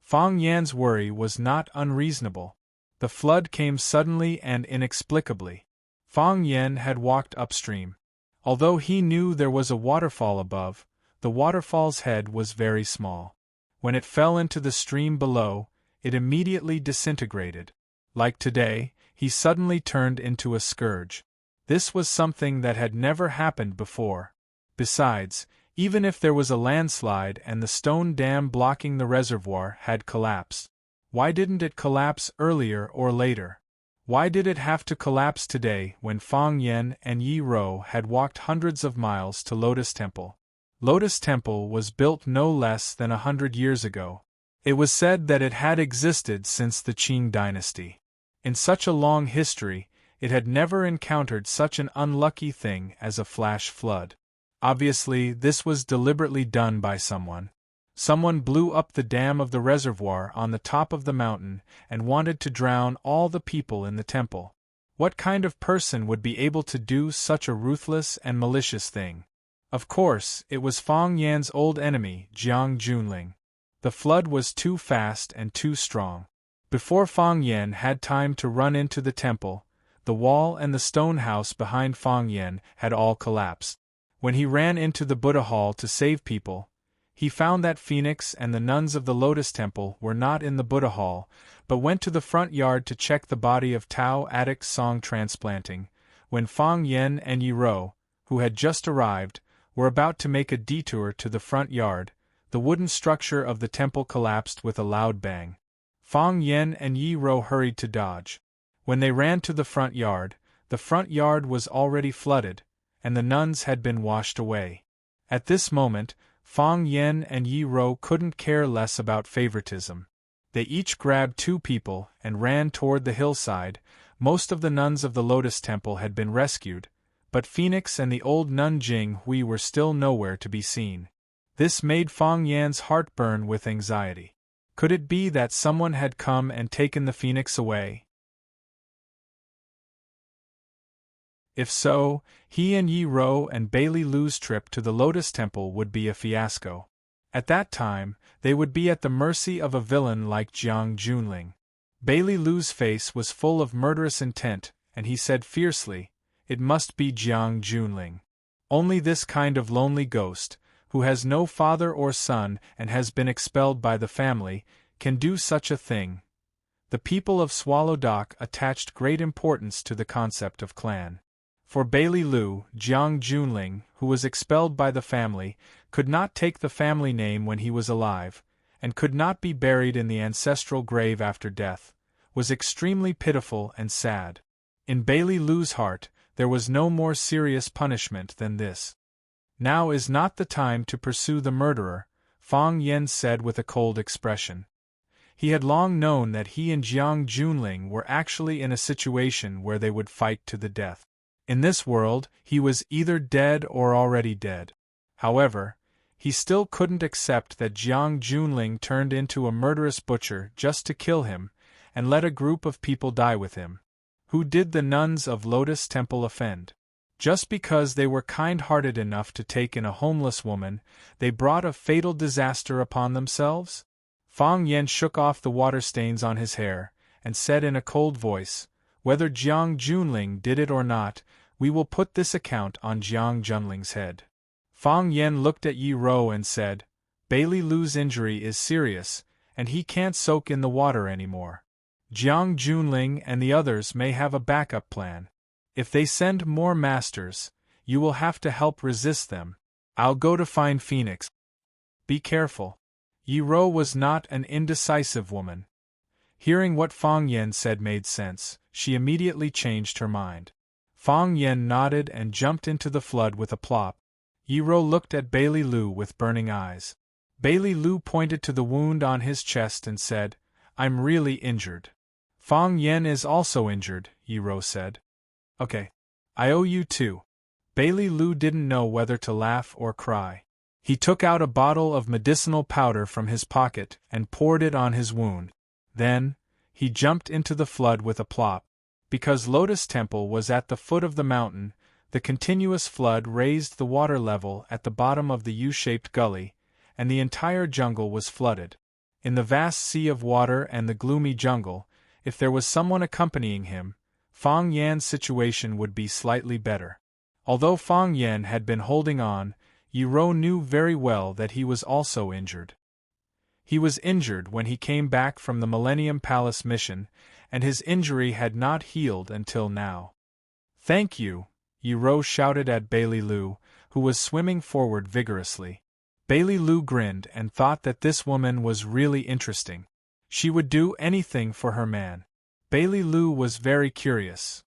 Fang Yan's worry was not unreasonable. The flood came suddenly and inexplicably. Fang Yan had walked upstream. Although he knew there was a waterfall above, the waterfall's head was very small. When it fell into the stream below, it immediately disintegrated. Like today, he suddenly turned into a scourge. This was something that had never happened before. Besides, even if there was a landslide and the stone dam blocking the reservoir had collapsed, why didn't it collapse earlier or later? Why did it have to collapse today when Fang Yan and Yi Ro had walked hundreds of miles to Lotus Temple? Lotus Temple was built no less than 100 years ago. It was said that it had existed since the Qing dynasty. In such a long history, it had never encountered such an unlucky thing as a flash flood. Obviously, this was deliberately done by someone. Someone blew up the dam of the reservoir on the top of the mountain and wanted to drown all the people in the temple. What kind of person would be able to do such a ruthless and malicious thing? Of course, it was Fang Yan's old enemy, Jiang Junling. The flood was too fast and too strong. Before Fang Yan had time to run into the temple, the wall and the stone house behind Fang Yan had all collapsed. When he ran into the Buddha Hall to save people, he found that Phoenix and the nuns of the Lotus Temple were not in the Buddha Hall, but went to the front yard to check the body of Tao addict Song transplanting. When Fang Yan and Yi Ro, who had just arrived, were about to make a detour to the front yard, the wooden structure of the temple collapsed with a loud bang. Fang Yan and Yi Ro hurried to dodge. When they ran to the front yard was already flooded, and the nuns had been washed away. At this moment, Fang Yan and Yi Ro couldn't care less about favoritism. They each grabbed 2 people and ran toward the hillside. Most of the nuns of the Lotus Temple had been rescued, but Phoenix and the old nun Jing Hui were still nowhere to be seen. This made Fang Yan's heart burn with anxiety. Could it be that someone had come and taken the Phoenix away? If so, he and Yi Ro and Bailey Lu's trip to the Lotus Temple would be a fiasco. At that time, they would be at the mercy of a villain like Jiang Junling. Bailey Lu's face was full of murderous intent and he said fiercely, "It must be Jiang Junling. Only this kind of lonely ghost, who has no father or son and has been expelled by the family, can do such a thing." The people of Swallow Dock attached great importance to the concept of clan. For Bailey Lu, Jiang Junling, who was expelled by the family, could not take the family name when he was alive, and could not be buried in the ancestral grave after death, was extremely pitiful and sad. In Bailey Lu's heart, there was no more serious punishment than this. "Now is not the time to pursue the murderer," Fang Yen said with a cold expression. He had long known that he and Jiang Junling were actually in a situation where they would fight to the death. In this world, he was either dead or already dead. However, he still couldn't accept that Jiang Junling turned into a murderous butcher just to kill him, and let a group of people die with him. Who did the nuns of Lotus Temple offend? Just because they were kind-hearted enough to take in a homeless woman, they brought a fatal disaster upon themselves? Fang Yen shook off the water stains on his hair, and said in a cold voice, "Whether Jiang Junling did it or not, we will put this account on Jiang Junling's head." Fang Yen looked at Yi Ro and said, "Bailey Lu's injury is serious, and he can't soak in the water anymore. Jiang Junling and the others may have a backup plan. If they send more masters, you will have to help resist them. I'll go to find Phoenix. Be careful." Yi Ro was not an indecisive woman. Hearing what Fang Yen said made sense, she immediately changed her mind. Fang Yen nodded and jumped into the flood with a plop. Yi Ro looked at Bailey Lu with burning eyes. Bailey Lu pointed to the wound on his chest and said, "I'm really injured." "Fang Yen is also injured," Yi Ro said. "Okay. I owe you too." Bailey Lu didn't know whether to laugh or cry. He took out a bottle of medicinal powder from his pocket and poured it on his wound. Then, he jumped into the flood with a plop. Because Lotus Temple was at the foot of the mountain, the continuous flood raised the water level at the bottom of the U-shaped gully, and the entire jungle was flooded. In the vast sea of water and the gloomy jungle, if there was someone accompanying him, Fang Yan's situation would be slightly better. Although Fang Yan had been holding on, Yi Ro knew very well that he was also injured. He was injured when he came back from the Millennium Palace mission, and his injury had not healed until now. "Thank you," Yi Ro shouted at Bailey Lu, who was swimming forward vigorously. Bailey Lu grinned and thought that this woman was really interesting. She would do anything for her man. Bailey Lu was very curious.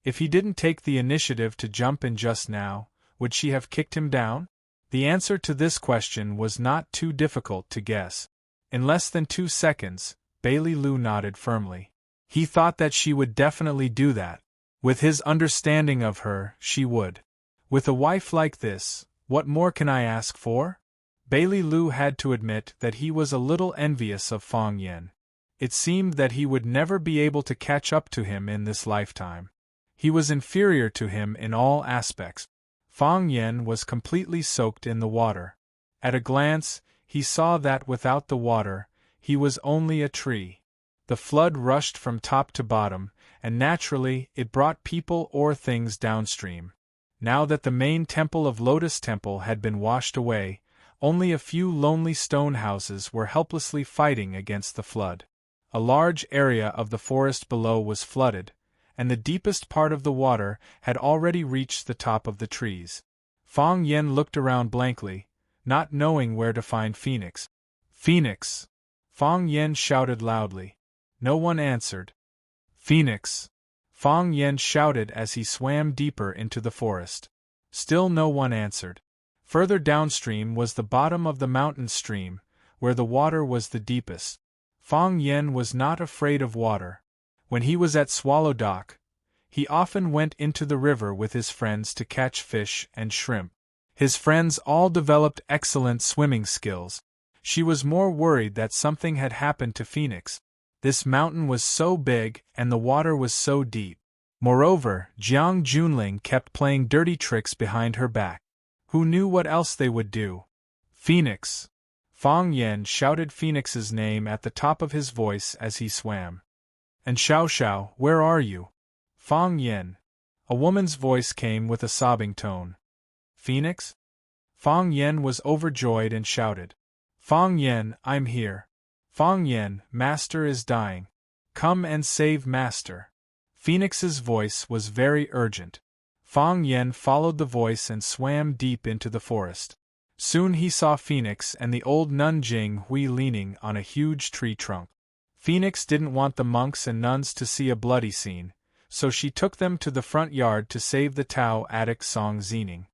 If he didn't take the initiative to jump in just now, would she have kicked him down? The answer to this question was not too difficult to guess. In less than 2 seconds, Bailey Lu nodded firmly. He thought that she would definitely do that. With his understanding of her, she would. With a wife like this, what more can I ask for? Bailey Lu had to admit that he was a little envious of Fang Yen. It seemed that he would never be able to catch up to him in this lifetime. He was inferior to him in all aspects. Fang Yen was completely soaked in the water. At a glance, he saw that without the water, he was only a tree. The flood rushed from top to bottom, and naturally it brought people or things downstream. Now that the main temple of Lotus Temple had been washed away, only a few lonely stone houses were helplessly fighting against the flood. A large area of the forest below was flooded, and the deepest part of the water had already reached the top of the trees. Fang Yen looked around blankly, not knowing where to find Phoenix. "Phoenix!" Fang Yen shouted loudly. No one answered. "Phoenix!" Fang Yen shouted as he swam deeper into the forest. Still no one answered. Further downstream was the bottom of the mountain stream, where the water was the deepest. Fang Yen was not afraid of water. When he was at Swallow Dock, he often went into the river with his friends to catch fish and shrimp. His friends all developed excellent swimming skills. She was more worried that something had happened to Phoenix. This mountain was so big and the water was so deep. Moreover, Jiang Junling kept playing dirty tricks behind her back. Who knew what else they would do? "Phoenix!" Fang Yen shouted Phoenix's name at the top of his voice as he swam. And Xiao Xiao, where are you? Fang Yen. A woman's voice came with a sobbing tone. Phoenix? Fang Yen was overjoyed and shouted. Fang Yen, I'm here. Fang Yen, Master is dying. Come and save Master. Phoenix's voice was very urgent. Fang Yen followed the voice and swam deep into the forest. Soon he saw Phoenix and the old nun Jing Hui leaning on a huge tree trunk. Phoenix didn't want the monks and nuns to see a bloody scene, so she took them to the front yard to save the Tao Attic song Zening.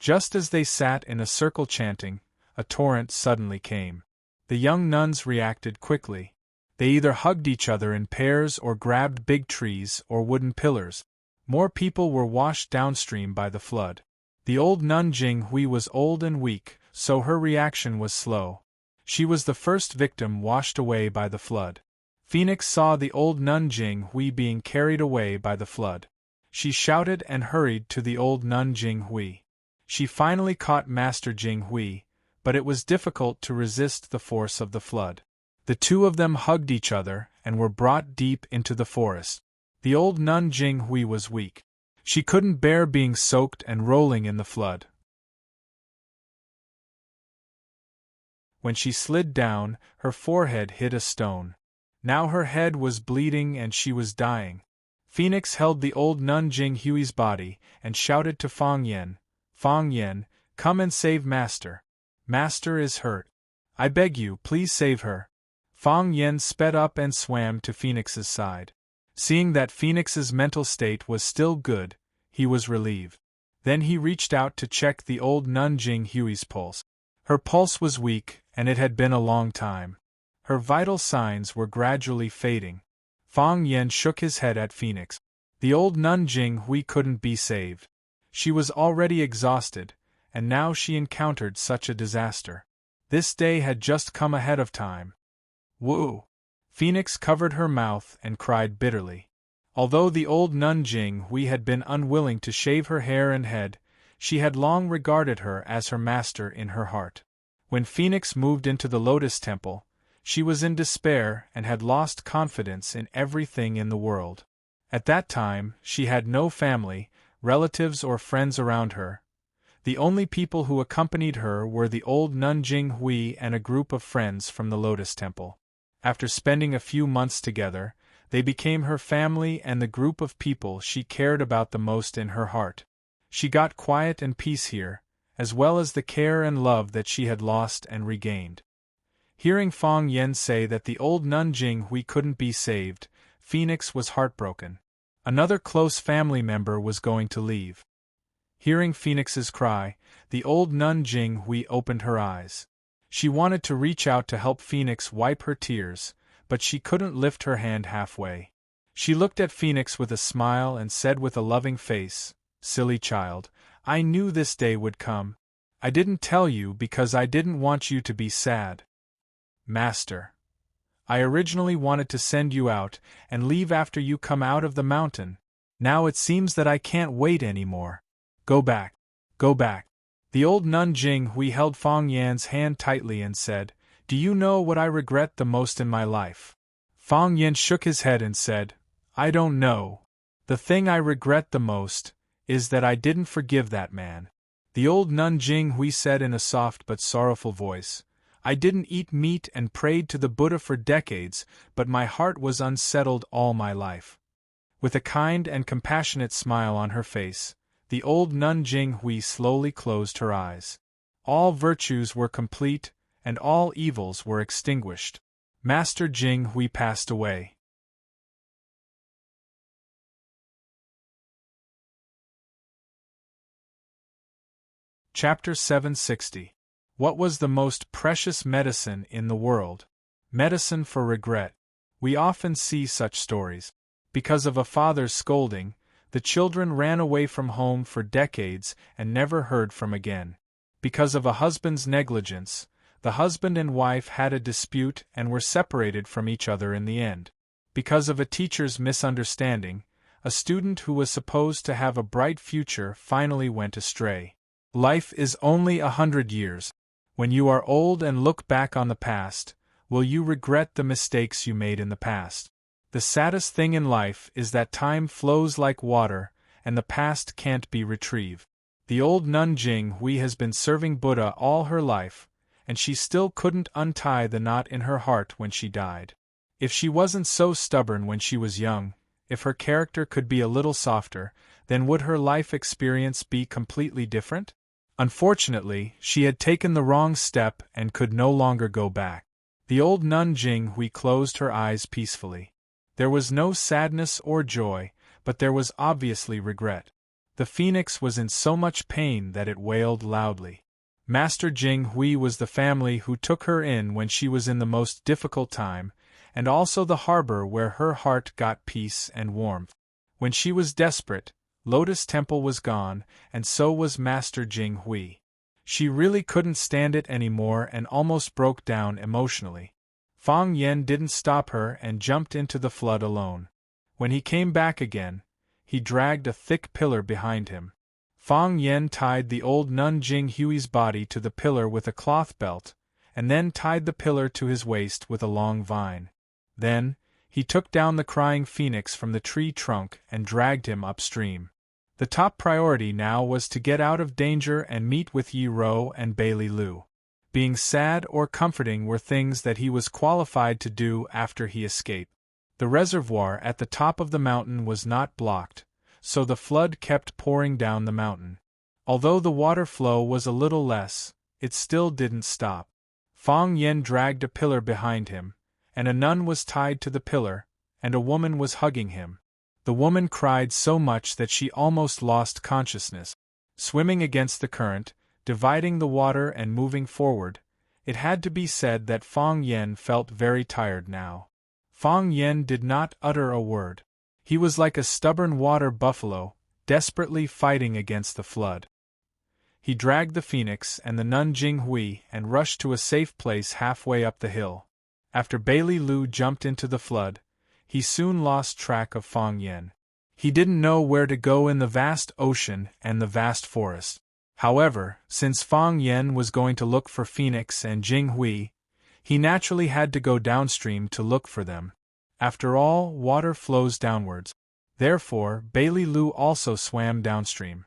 Just as they sat in a circle chanting, a torrent suddenly came. The young nuns reacted quickly. They either hugged each other in pairs or grabbed big trees or wooden pillars. More people were washed downstream by the flood. The old nun Jing Hui was old and weak, so her reaction was slow. She was the first victim washed away by the flood. Phoenix saw the old nun Jing Hui being carried away by the flood. She shouted and hurried to the old nun Jing Hui. She finally caught Master Jing Hui, but it was difficult to resist the force of the flood. The two of them hugged each other and were brought deep into the forest. The old nun Jing Hui was weak. She couldn't bear being soaked and rolling in the flood. When she slid down, her forehead hit a stone. Now her head was bleeding and she was dying. Phoenix held the old nun Jing Hui's body and shouted to Fang Yen, Fang Yen, come and save Master. Master is hurt. I beg you, please save her. Fang Yen sped up and swam to Phoenix's side. Seeing that Phoenix's mental state was still good, he was relieved. Then he reached out to check the old nun Jing Hui's pulse. Her pulse was weak, and it had been a long time. Her vital signs were gradually fading. Fang Yen shook his head at Phoenix. The old nun Jing Hui couldn't be saved. She was already exhausted, and now she encountered such a disaster. This day had just come ahead of time. Woo! Phoenix covered her mouth and cried bitterly. Although the old nun Jing Hui had been unwilling to shave her hair and head, she had long regarded her as her master in her heart. When Phoenix moved into the Lotus Temple, she was in despair and had lost confidence in everything in the world. At that time, she had no family, relatives or friends around her. The only people who accompanied her were the old nun Jing Hui and a group of friends from the Lotus Temple. After spending a few months together, they became her family and the group of people she cared about the most in her heart. She got quiet and peace here, as well as the care and love that she had lost and regained. Hearing Fang Yen say that the old nun Jing Hui couldn't be saved, Phoenix was heartbroken. Another close family member was going to leave. Hearing Phoenix's cry, the old nun Jing Hui opened her eyes. She wanted to reach out to help Phoenix wipe her tears, but she couldn't lift her hand halfway. She looked at Phoenix with a smile and said with a loving face, "Silly child, I knew this day would come. I didn't tell you because I didn't want you to be sad. Master, I originally wanted to send you out and leave after you come out of the mountain. Now it seems that I can't wait anymore. Go back. Go back." The old nun Jing Hui held Fang Yan's hand tightly and said, "Do you know what I regret the most in my life?" Fang Yan shook his head and said, "I don't know. The thing I regret the most is that I didn't forgive that man." The old nun Jing Hui said in a soft but sorrowful voice, "I didn't eat meat and prayed to the Buddha for decades, but my heart was unsettled all my life." With a kind and compassionate smile on her face, the old nun Jing Hui slowly closed her eyes. All virtues were complete, and all evils were extinguished. Master Jing Hui passed away. Chapter 760. What was the most precious medicine in the world? Medicine for regret. We often see such stories. Because of a father's scolding, the children ran away from home for decades and never heard from again. Because of a husband's negligence, the husband and wife had a dispute and were separated from each other in the end. Because of a teacher's misunderstanding, a student who was supposed to have a bright future finally went astray. Life is only 100 years. When you are old and look back on the past, will you regret the mistakes you made in the past? The saddest thing in life is that time flows like water, and the past can't be retrieved. The old nun Jing Hui has been serving Buddha all her life, and she still couldn't untie the knot in her heart when she died. If she wasn't so stubborn when she was young, if her character could be a little softer, then would her life experience be completely different? Unfortunately, she had taken the wrong step and could no longer go back. The old nun Jing Hui closed her eyes peacefully. There was no sadness or joy, but there was obviously regret. The phoenix was in so much pain that it wailed loudly. Master Jing Hui was the family who took her in when she was in the most difficult time, and also the harbor where her heart got peace and warmth. When she was desperate, Lotus Temple was gone, and so was Master Jing Hui. She really couldn't stand it anymore and almost broke down emotionally. Fang Yen didn't stop her and jumped into the flood alone. When he came back again, he dragged a thick pillar behind him. Fang Yen tied the old nun Jing Hui's body to the pillar with a cloth belt, and then tied the pillar to his waist with a long vine. Then, he took down the crying phoenix from the tree trunk and dragged him upstream. The top priority now was to get out of danger and meet with Yi Ro and Bailey Lu. Being sad or comforting were things that he was qualified to do after he escaped. The reservoir at the top of the mountain was not blocked, so the flood kept pouring down the mountain. Although the water flow was a little less, it still didn't stop. Fang Yen dragged a pillar behind him, and a nun was tied to the pillar, and a woman was hugging him. The woman cried so much that she almost lost consciousness. Swimming against the current, dividing the water and moving forward, it had to be said that Fang Yen felt very tired now. Fang Yen did not utter a word. He was like a stubborn water buffalo, desperately fighting against the flood. He dragged the phoenix and the nun Jing Hui and rushed to a safe place halfway up the hill. After Bailey Lu jumped into the flood, he soon lost track of Fang Yen. He didn't know where to go in the vast ocean and the vast forest. However, since Fang Yen was going to look for Phoenix and Jing Hui, he naturally had to go downstream to look for them. After all, water flows downwards. Therefore, Bailey Lu also swam downstream.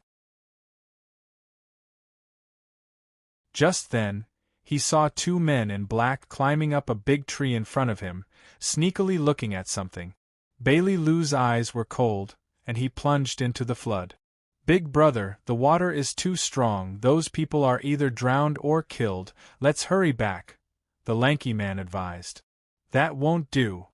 Just then, he saw two men in black climbing up a big tree in front of him, sneakily looking at something. Bailey Lu's eyes were cold, and he plunged into the flood. "Big brother, the water is too strong, those people are either drowned or killed, let's hurry back," the lanky man advised. "That won't do."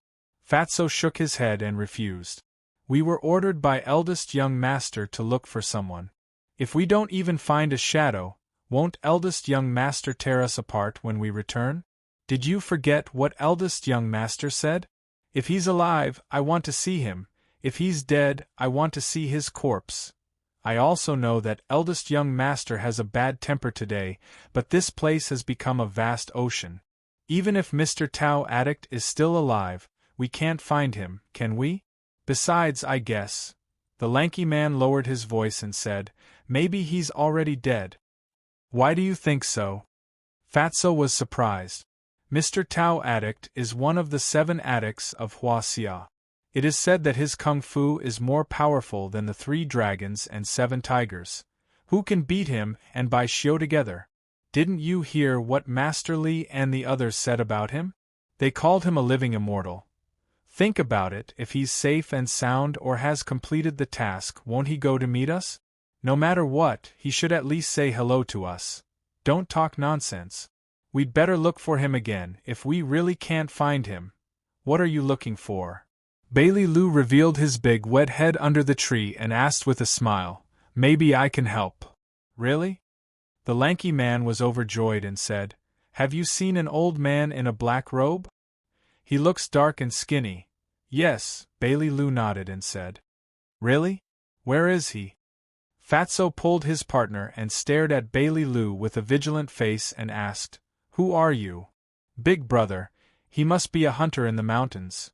Fatso shook his head and refused. "We were ordered by eldest young master to look for someone. If we don't even find a shadow, won't eldest young master tear us apart when we return? Did you forget what eldest young master said? If he's alive, I want to see him. If he's dead, I want to see his corpse. I also know that eldest young master has a bad temper today, but this place has become a vast ocean. Even if Mr. Tao Addict is still alive, we can't find him, can we? Besides, I guess," the lanky man lowered his voice and said, "maybe he's already dead." "Why do you think so?" Fatso was surprised. Mr. Tao Addict is one of the 7 addicts of Huaxia. It is said that his kung fu is more powerful than the 3 dragons and 7 tigers. Who can beat him and Bai Xiu together? Didn't you hear what Master Li and the others said about him? They called him a living immortal. Think about it, if he's safe and sound or has completed the task, won't he go to meet us? No matter what, he should at least say hello to us. Don't talk nonsense. We'd better look for him again, if we really can't find him. What are you looking for?" Bailey Lu revealed his big wet head under the tree and asked with a smile, "Maybe I can help." "Really?" The lanky man was overjoyed and said, "Have you seen an old man in a black robe? He looks dark and skinny." "Yes," Bailey Lu nodded and said. "Really? Where is he?" Fatso pulled his partner and stared at Bailey Lu with a vigilant face and asked, "Who are you?" "Big brother, he must be a hunter in the mountains."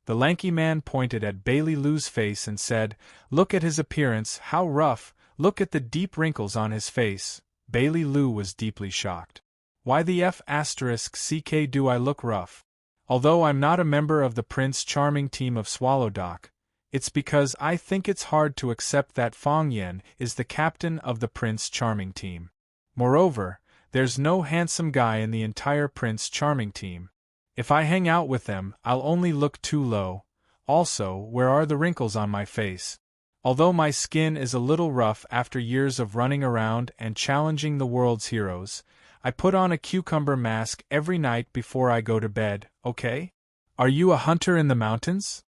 The lanky man pointed at Bailey Lu's face and said, "Look at his appearance, how rough, look at the deep wrinkles on his face." Bailey Lu was deeply shocked. "Why the F*ck do I look rough? Although I'm not a member of the Prince Charming team of Swallow Dock, it's because I think it's hard to accept that Fong Yen is the captain of the Prince Charming team. Moreover, there's no handsome guy in the entire Prince Charming team. If I hang out with them, I'll only look too low. Also, where are the wrinkles on my face? Although my skin is a little rough after years of running around and challenging the world's heroes, I put on a cucumber mask every night before I go to bed, okay? Are you a hunter in the mountains?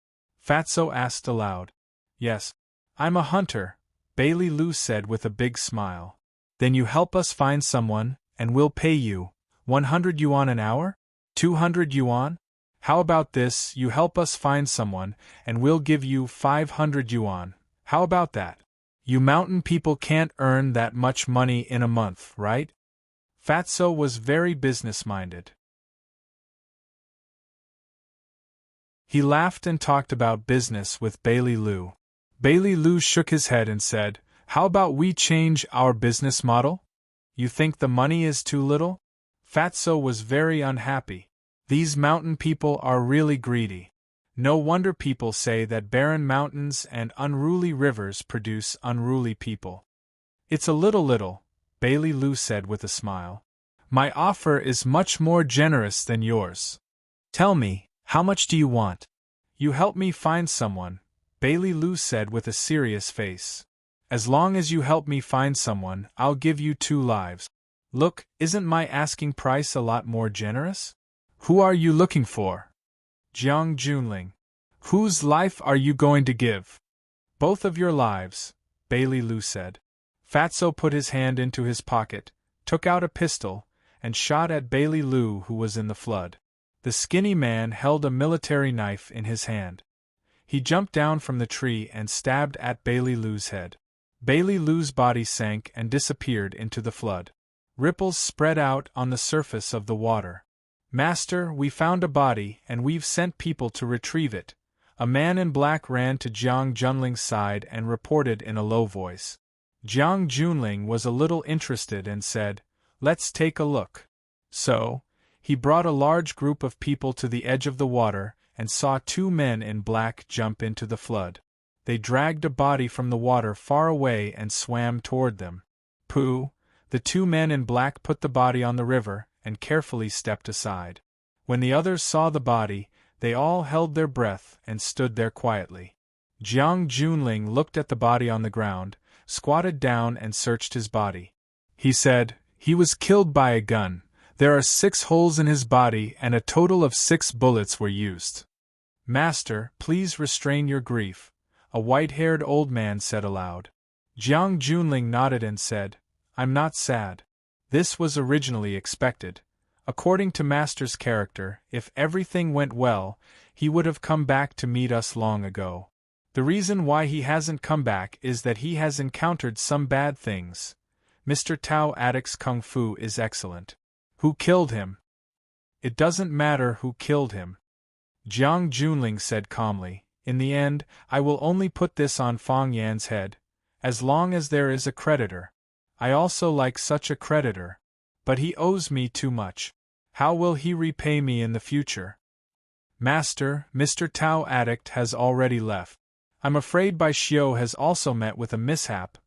Fatso asked aloud. Yes, I'm a hunter, Bailey Lu said with a big smile. Then you help us find someone, and we'll pay you 100 yuan an hour? 200 yuan? How about this, you help us find someone, and we'll give you 500 yuan. How about that? You mountain people can't earn that much money in a month, right? Fatso was very business-minded. He laughed and talked about business with Bailey Lu. Bailey Lu shook his head and said, "How about we change our business model? You think the money is too little?" Fatso was very unhappy. These mountain people are really greedy. No wonder people say that barren mountains and unruly rivers produce unruly people. It's a little, Bailey Lu said with a smile. My offer is much more generous than yours. Tell me, how much do you want? You help me find someone, Bailey Lu said with a serious face. As long as you help me find someone, I'll give you 2 lives. Look, isn't my asking price a lot more generous? Who are you looking for? Jiang Junling. Whose life are you going to give? Both of your lives, Bailey Lu said. Fatso put his hand into his pocket, took out a pistol, and shot at Bailey Lu, who was in the flood. The skinny man held a military knife in his hand. He jumped down from the tree and stabbed at Bailey Lu's head. Bailey Lu's body sank and disappeared into the flood. Ripples spread out on the surface of the water. Master, we found a body and we've sent people to retrieve it. A man in black ran to Jiang Junling's side and reported in a low voice. Jiang Junling was a little interested and said, "Let's take a look." So, he brought a large group of people to the edge of the water and saw 2 men in black jump into the flood. They dragged a body from the water far away and swam toward them. Pooh! The 2 men in black put the body on the river and carefully stepped aside. When the others saw the body, they all held their breath and stood there quietly. Jiang Junling looked at the body on the ground, squatted down and searched his body. He said, "He was killed by a gun. There are 6 holes in his body and a total of 6 bullets were used." "Master, please restrain your grief," a white-haired old man said aloud. Jiang Junling nodded and said, "I'm not sad. This was originally expected. According to Master's character, if everything went well, he would have come back to meet us long ago. The reason why he hasn't come back is that he has encountered some bad things. Mr. Tao Attic's kung fu is excellent. Who killed him?" "It doesn't matter who killed him," Jiang Junling said calmly. "In the end, I will only put this on Fong Yan's head. As long as there is a creditor. I also like such a creditor. But he owes me too much. How will he repay me in the future?" "Master, Mr. Tao Attic has already left. I'm afraid Bai Xiu has also met with a mishap.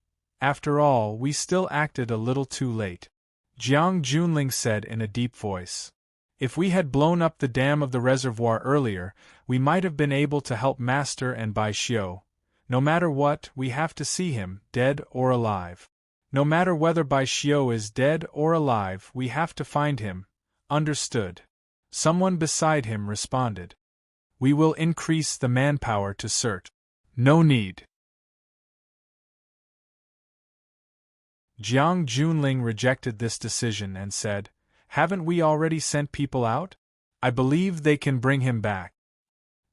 After all, we still acted a little too late," Jiang Junling said in a deep voice. "If we had blown up the dam of the reservoir earlier, we might have been able to help Master and Bai Xiu. No matter what, we have to see him, dead or alive. No matter whether Bai Xiu is dead or alive, we have to find him. Understood?" Someone beside him responded. "We will increase the manpower to search." "No need." Jiang Junling rejected this decision and said, "Haven't we already sent people out? I believe they can bring him back."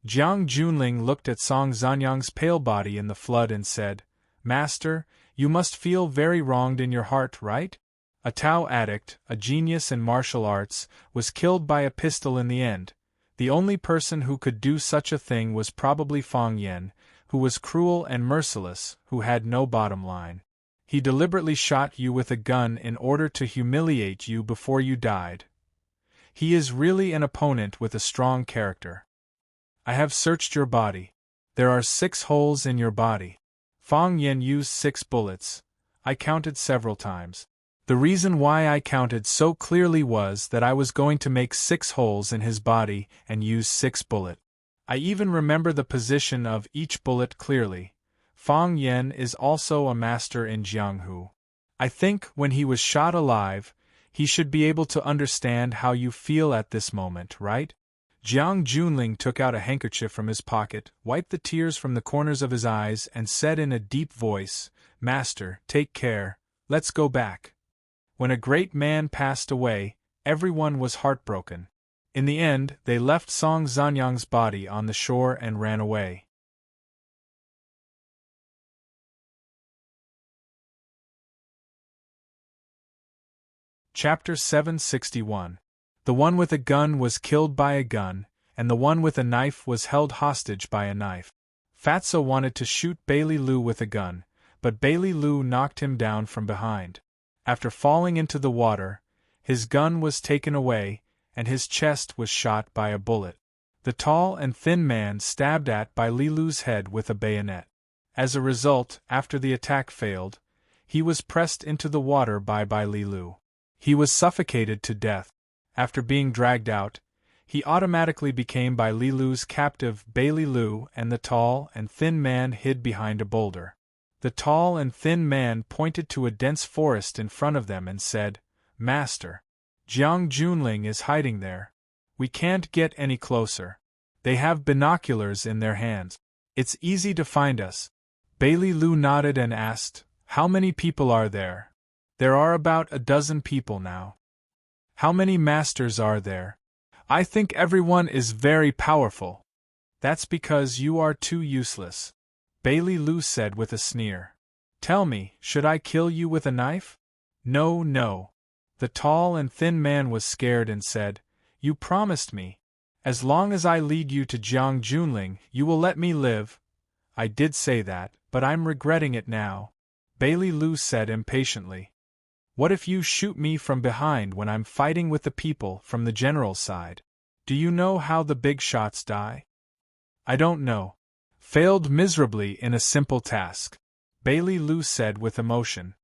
Jiang Junling looked at Song Zanyang's pale body in the flood and said, "Master, you must feel very wronged in your heart, right? A Tao addict, a genius in martial arts, was killed by a pistol in the end. The only person who could do such a thing was probably Fong Yen, who was cruel and merciless, who had no bottom line. He deliberately shot you with a gun in order to humiliate you before you died. He is really an opponent with a strong character. I have searched your body. There are 6 holes in your body. Fang Yen used 6 bullets. I counted several times. The reason why I counted so clearly was that I was going to make 6 holes in his body and use 6 bullets. I even remember the position of each bullet clearly. Fang Yen is also a master in Jianghu. I think when he was shot alive, he should be able to understand how you feel at this moment, right? Jiang Junling took out a handkerchief from his pocket, wiped the tears from the corners of his eyes, and said in a deep voice, "Master, take care, let's go back." When a great man passed away, everyone was heartbroken. In the end, they left Song Zanyang's body on the shore and ran away. Chapter 761. The one with a gun was killed by a gun, and the one with a knife was held hostage by a knife. Fatso wanted to shoot Bailey Lu with a gun, but Bailey Lu knocked him down from behind. After falling into the water, his gun was taken away, and his chest was shot by a bullet. The tall and thin man stabbed at by Li Lu's head with a bayonet. As a result, after the attack failed, he was pressed into the water by Li Lu. He was suffocated to death. After being dragged out, he automatically became Li Lu's captive. Bailey Lu and the tall and thin man hid behind a boulder. The tall and thin man pointed to a dense forest in front of them and said, "Master, Jiang Junling is hiding there. We can't get any closer. They have binoculars in their hands. It's easy to find us." Bailey Lu nodded and asked, "How many people are there?" "There are about a dozen people now." "How many masters are there?" "I think everyone is very powerful." "That's because you are too useless," Bailey Lu said with a sneer. "Tell me, should I kill you with a knife?" "No, no." The tall and thin man was scared and said, "You promised me. As long as I lead you to Jiang Junling, you will let me live." "I did say that, but I'm regretting it now," Bailey Lu said impatiently. "What if you shoot me from behind when I'm fighting with the people from the general's side? Do you know how the big shots die?" "I don't know. Failed miserably in a simple task," Bailey Lu said with emotion.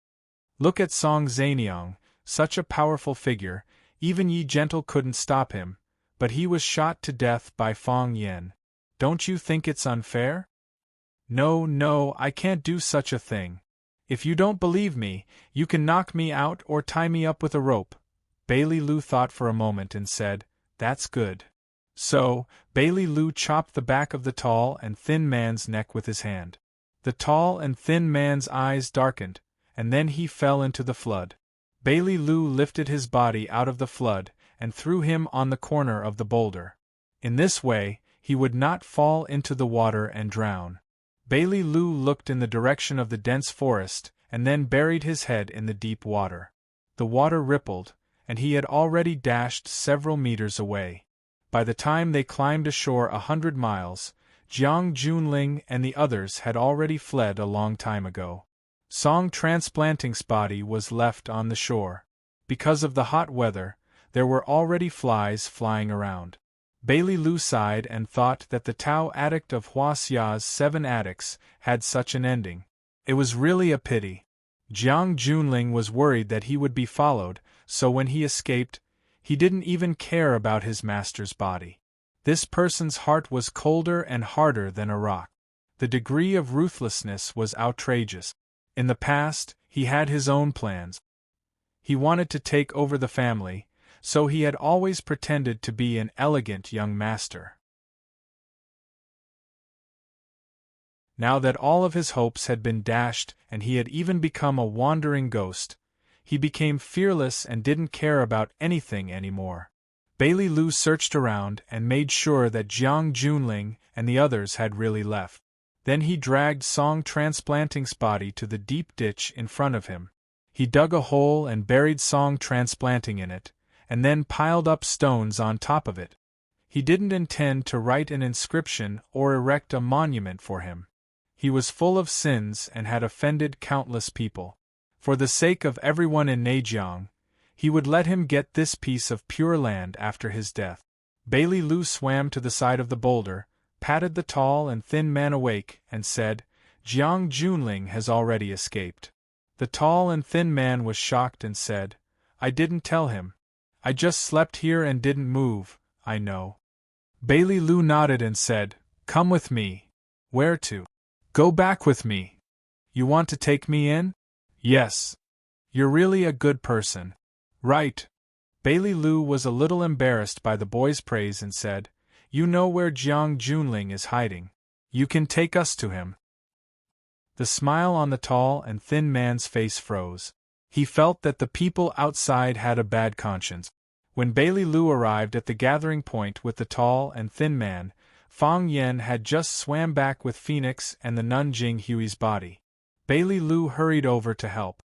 "Look at Song Zanyang, such a powerful figure, even Yi Gentle couldn't stop him, but he was shot to death by Fang Yen. Don't you think it's unfair?" "No, no, I can't do such a thing. If you don't believe me, you can knock me out or tie me up with a rope." Bailey Lu thought for a moment and said, "That's good." So, Bailey Lu chopped the back of the tall and thin man's neck with his hand. The tall and thin man's eyes darkened, and then he fell into the flood. Bailey Lu lifted his body out of the flood and threw him on the corner of the boulder. In this way, he would not fall into the water and drown. Bailey Lu looked in the direction of the dense forest and then buried his head in the deep water. The water rippled, and he had already dashed several meters away. By the time they climbed ashore 100 miles, Jiang Junling and the others had already fled a long time ago. Song Transplanting's body was left on the shore. Because of the hot weather, there were already flies flying around. Bailey Lu sighed and thought that the Tao addict of Huaxia's 7 addicts had such an ending. It was really a pity. Jiang Junling was worried that he would be followed, so when he escaped, he didn't even care about his master's body. This person's heart was colder and harder than a rock. The degree of ruthlessness was outrageous. In the past, he had his own plans. He wanted to take over the family, so he had always pretended to be an elegant young master. Now that all of his hopes had been dashed and he had even become a wandering ghost, he became fearless and didn't care about anything anymore. Bailey Lu searched around and made sure that Jiang Junling and the others had really left. Then he dragged Song Transplanting's body to the deep ditch in front of him. He dug a hole and buried Song Transplanting in it, and then piled up stones on top of it. He didn't intend to write an inscription or erect a monument for him. He was full of sins and had offended countless people. For the sake of everyone in Neijiang, He would let him get this piece of pure land after his death. Bailey Lu swam to the side of the boulder, patted the tall and thin man awake, and said, "Jiang Junling has already escaped." The tall and thin man was shocked and said, "I didn't tell him. I just slept here and didn't move, I know." Bailey Lu nodded and said, "Come with me." "Where to?" "Go back with me." "You want to take me in?" "Yes. You're really a good person." "Right." Bailey Lu was a little embarrassed by the boy's praise and said, "You know where Jiang Junling is hiding. You can take us to him." The smile on the tall and thin man's face froze. He felt that the people outside had a bad conscience. When Bailey Lu arrived at the gathering point with the tall and thin man, Fang Yen had just swam back with Phoenix and the nun Jing Hui's body. Bailey Lu hurried over to help.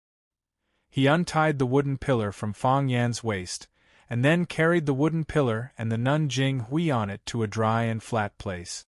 He untied the wooden pillar from Fang Yan's waist, and then carried the wooden pillar and the nun Jing Hui on it to a dry and flat place.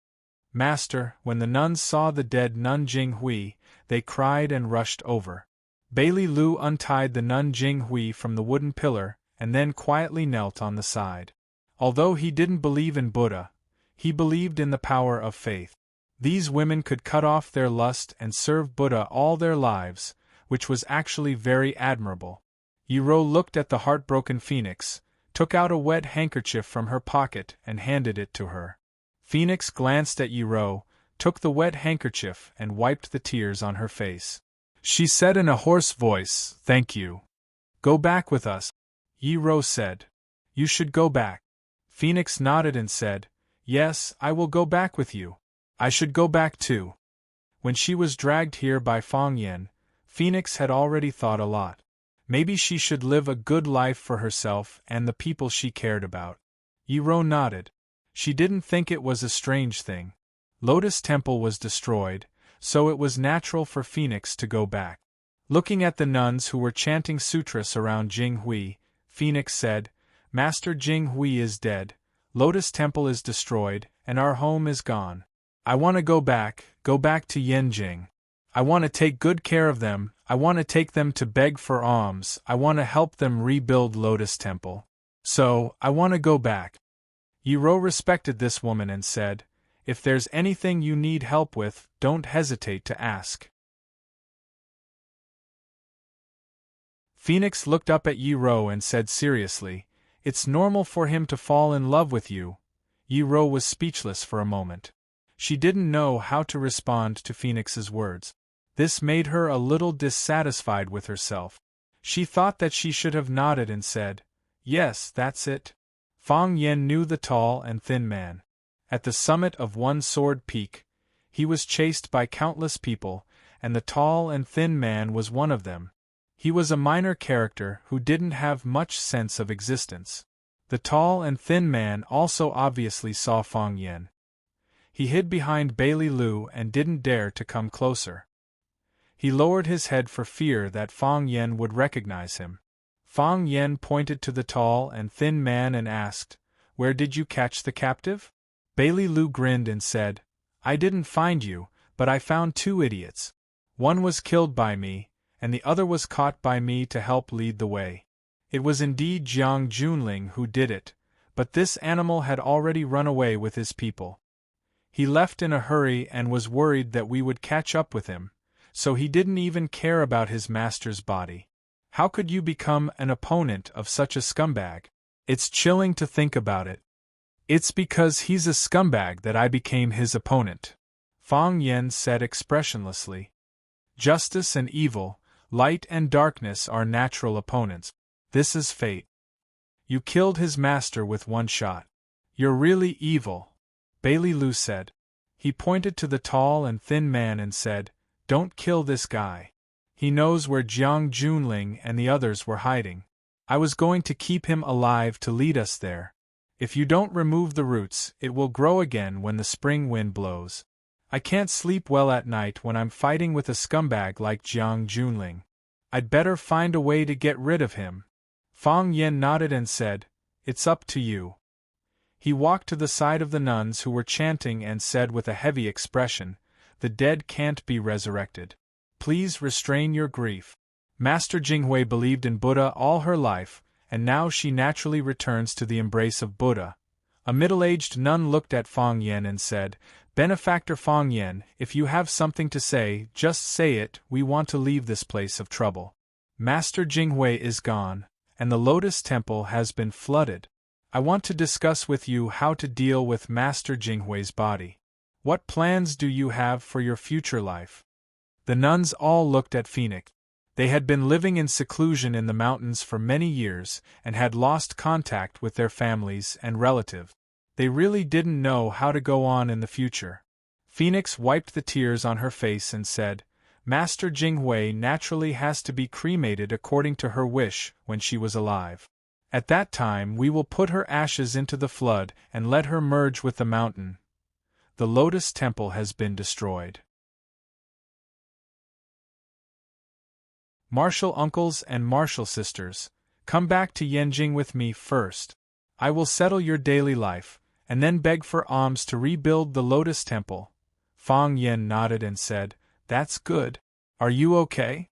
"Master," when the nuns saw the dead nun Jing Hui, they cried and rushed over. Bailey Lu untied the nun Jing Hui from the wooden pillar and then quietly knelt on the side. Although he didn't believe in Buddha, he believed in the power of faith. These women could cut off their lust and serve Buddha all their lives, which was actually very admirable. Yi-Ro looked at the heartbroken Phoenix, took out a wet handkerchief from her pocket and handed it to her. Phoenix glanced at Yi-Ro, took the wet handkerchief and wiped the tears on her face. She said in a hoarse voice, "Thank you. Go back with us." Yi-Ro said, "You should go back." Phoenix nodded and said, "Yes, I will go back with you. I should go back too." When she was dragged here by Fang Yen, Phoenix had already thought a lot. Maybe she should live a good life for herself and the people she cared about. Yi-Ro nodded. She didn't think it was a strange thing. Lotus Temple was destroyed, so it was natural for Phoenix to go back. Looking at the nuns who were chanting sutras around Jing Hui, Phoenix said, "Master Jing Hui is dead, Lotus Temple is destroyed, and our home is gone. I want to go back to Yanjing. I want to take good care of them, I want to take them to beg for alms, I want to help them rebuild Lotus Temple. So, I want to go back." Yi-Ro respected this woman and said, "If there's anything you need help with, don't hesitate to ask." Phoenix looked up at Yi-Ro and said seriously, "It's normal for him to fall in love with you." Yi-Ro was speechless for a moment. She didn't know how to respond to Phoenix's words. This made her a little dissatisfied with herself. She thought that she should have nodded and said, "Yes, that's it." Fang Yen knew the tall and thin man. At the summit of One Sword Peak, he was chased by countless people, and the tall and thin man was one of them. He was a minor character who didn't have much sense of existence. The tall and thin man also obviously saw Fang Yen. He hid behind Bailey Lu and didn't dare to come closer. He lowered his head for fear that Fang Yen would recognize him. Fang Yen pointed to the tall and thin man and asked, "Where did you catch the captive?" Bailey Lu grinned and said, "I didn't find you, but I found two idiots. One was killed by me, and the other was caught by me to help lead the way. It was indeed Jiang Junling who did it, but this animal had already run away with his people. He left in a hurry and was worried that we would catch up with him, so he didn't even care about his master's body. How could you become an opponent of such a scumbag? It's chilling to think about it." "It's because he's a scumbag that I became his opponent," Fang Yen said expressionlessly. "Justice and evil, light and darkness are natural opponents. This is fate. You killed his master with one shot. You're really evil," Bailey Lu said. He pointed to the tall and thin man and said, "Don't kill this guy. He knows where Jiang Junling and the others were hiding. I was going to keep him alive to lead us there. If you don't remove the roots, it will grow again when the spring wind blows. I can't sleep well at night when I'm fighting with a scumbag like Jiang Junling. I'd better find a way to get rid of him." Fang Yen nodded and said, "It's up to you." He walked to the side of the nuns who were chanting and said with a heavy expression, "The dead can't be resurrected. Please restrain your grief. Master Jinghui believed in Buddha all her life, and now she naturally returns to the embrace of Buddha. A middle-aged nun looked at Fang Yen and said, "Benefactor Fang Yen, if you have something to say, just say it, we want to leave this place of trouble. Master Jinghui is gone, and the Lotus Temple has been flooded. I want to discuss with you how to deal with Master Jinghui's body. What plans do you have for your future life?" The nuns all looked at Phoenix. They had been living in seclusion in the mountains for many years and had lost contact with their families and relatives. They really didn't know how to go on in the future. Phoenix wiped the tears on her face and said, "Master Jinghui naturally has to be cremated according to her wish when she was alive. At that time we will put her ashes into the flood and let her merge with the mountain. The Lotus Temple has been destroyed." Martial uncles and martial sisters, come back to Yanjing with me first. I will settle your daily life, and then beg for alms to rebuild the Lotus Temple. Fang Yen nodded and said, "That's good. Are you okay?"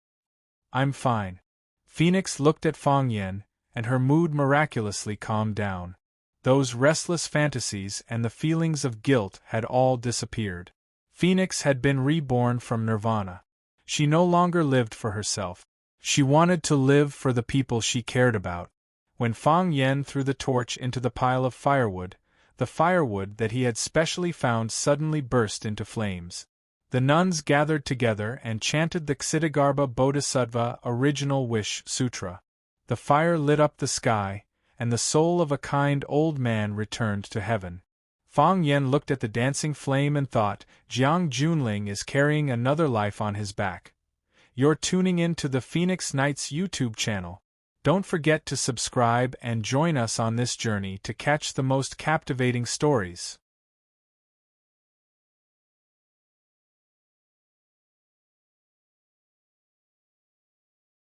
"I'm fine." Phoenix looked at Fang Yen, and her mood miraculously calmed down. Those restless fantasies and the feelings of guilt had all disappeared. Phoenix had been reborn from nirvana. She no longer lived for herself. She wanted to live for the people she cared about. When Fang Yen threw the torch into the pile of firewood, the firewood that he had specially found suddenly burst into flames. The nuns gathered together and chanted the Ksitigarbha Bodhisattva Original Wish Sutra. The fire lit up the sky, and the soul of a kind old man returned to heaven. Fang Yen looked at the dancing flame and thought, Jiang Junling is carrying another life on his back. You're tuning in to the Phoenix Nights YouTube channel. Don't forget to subscribe and join us on this journey to catch the most captivating stories.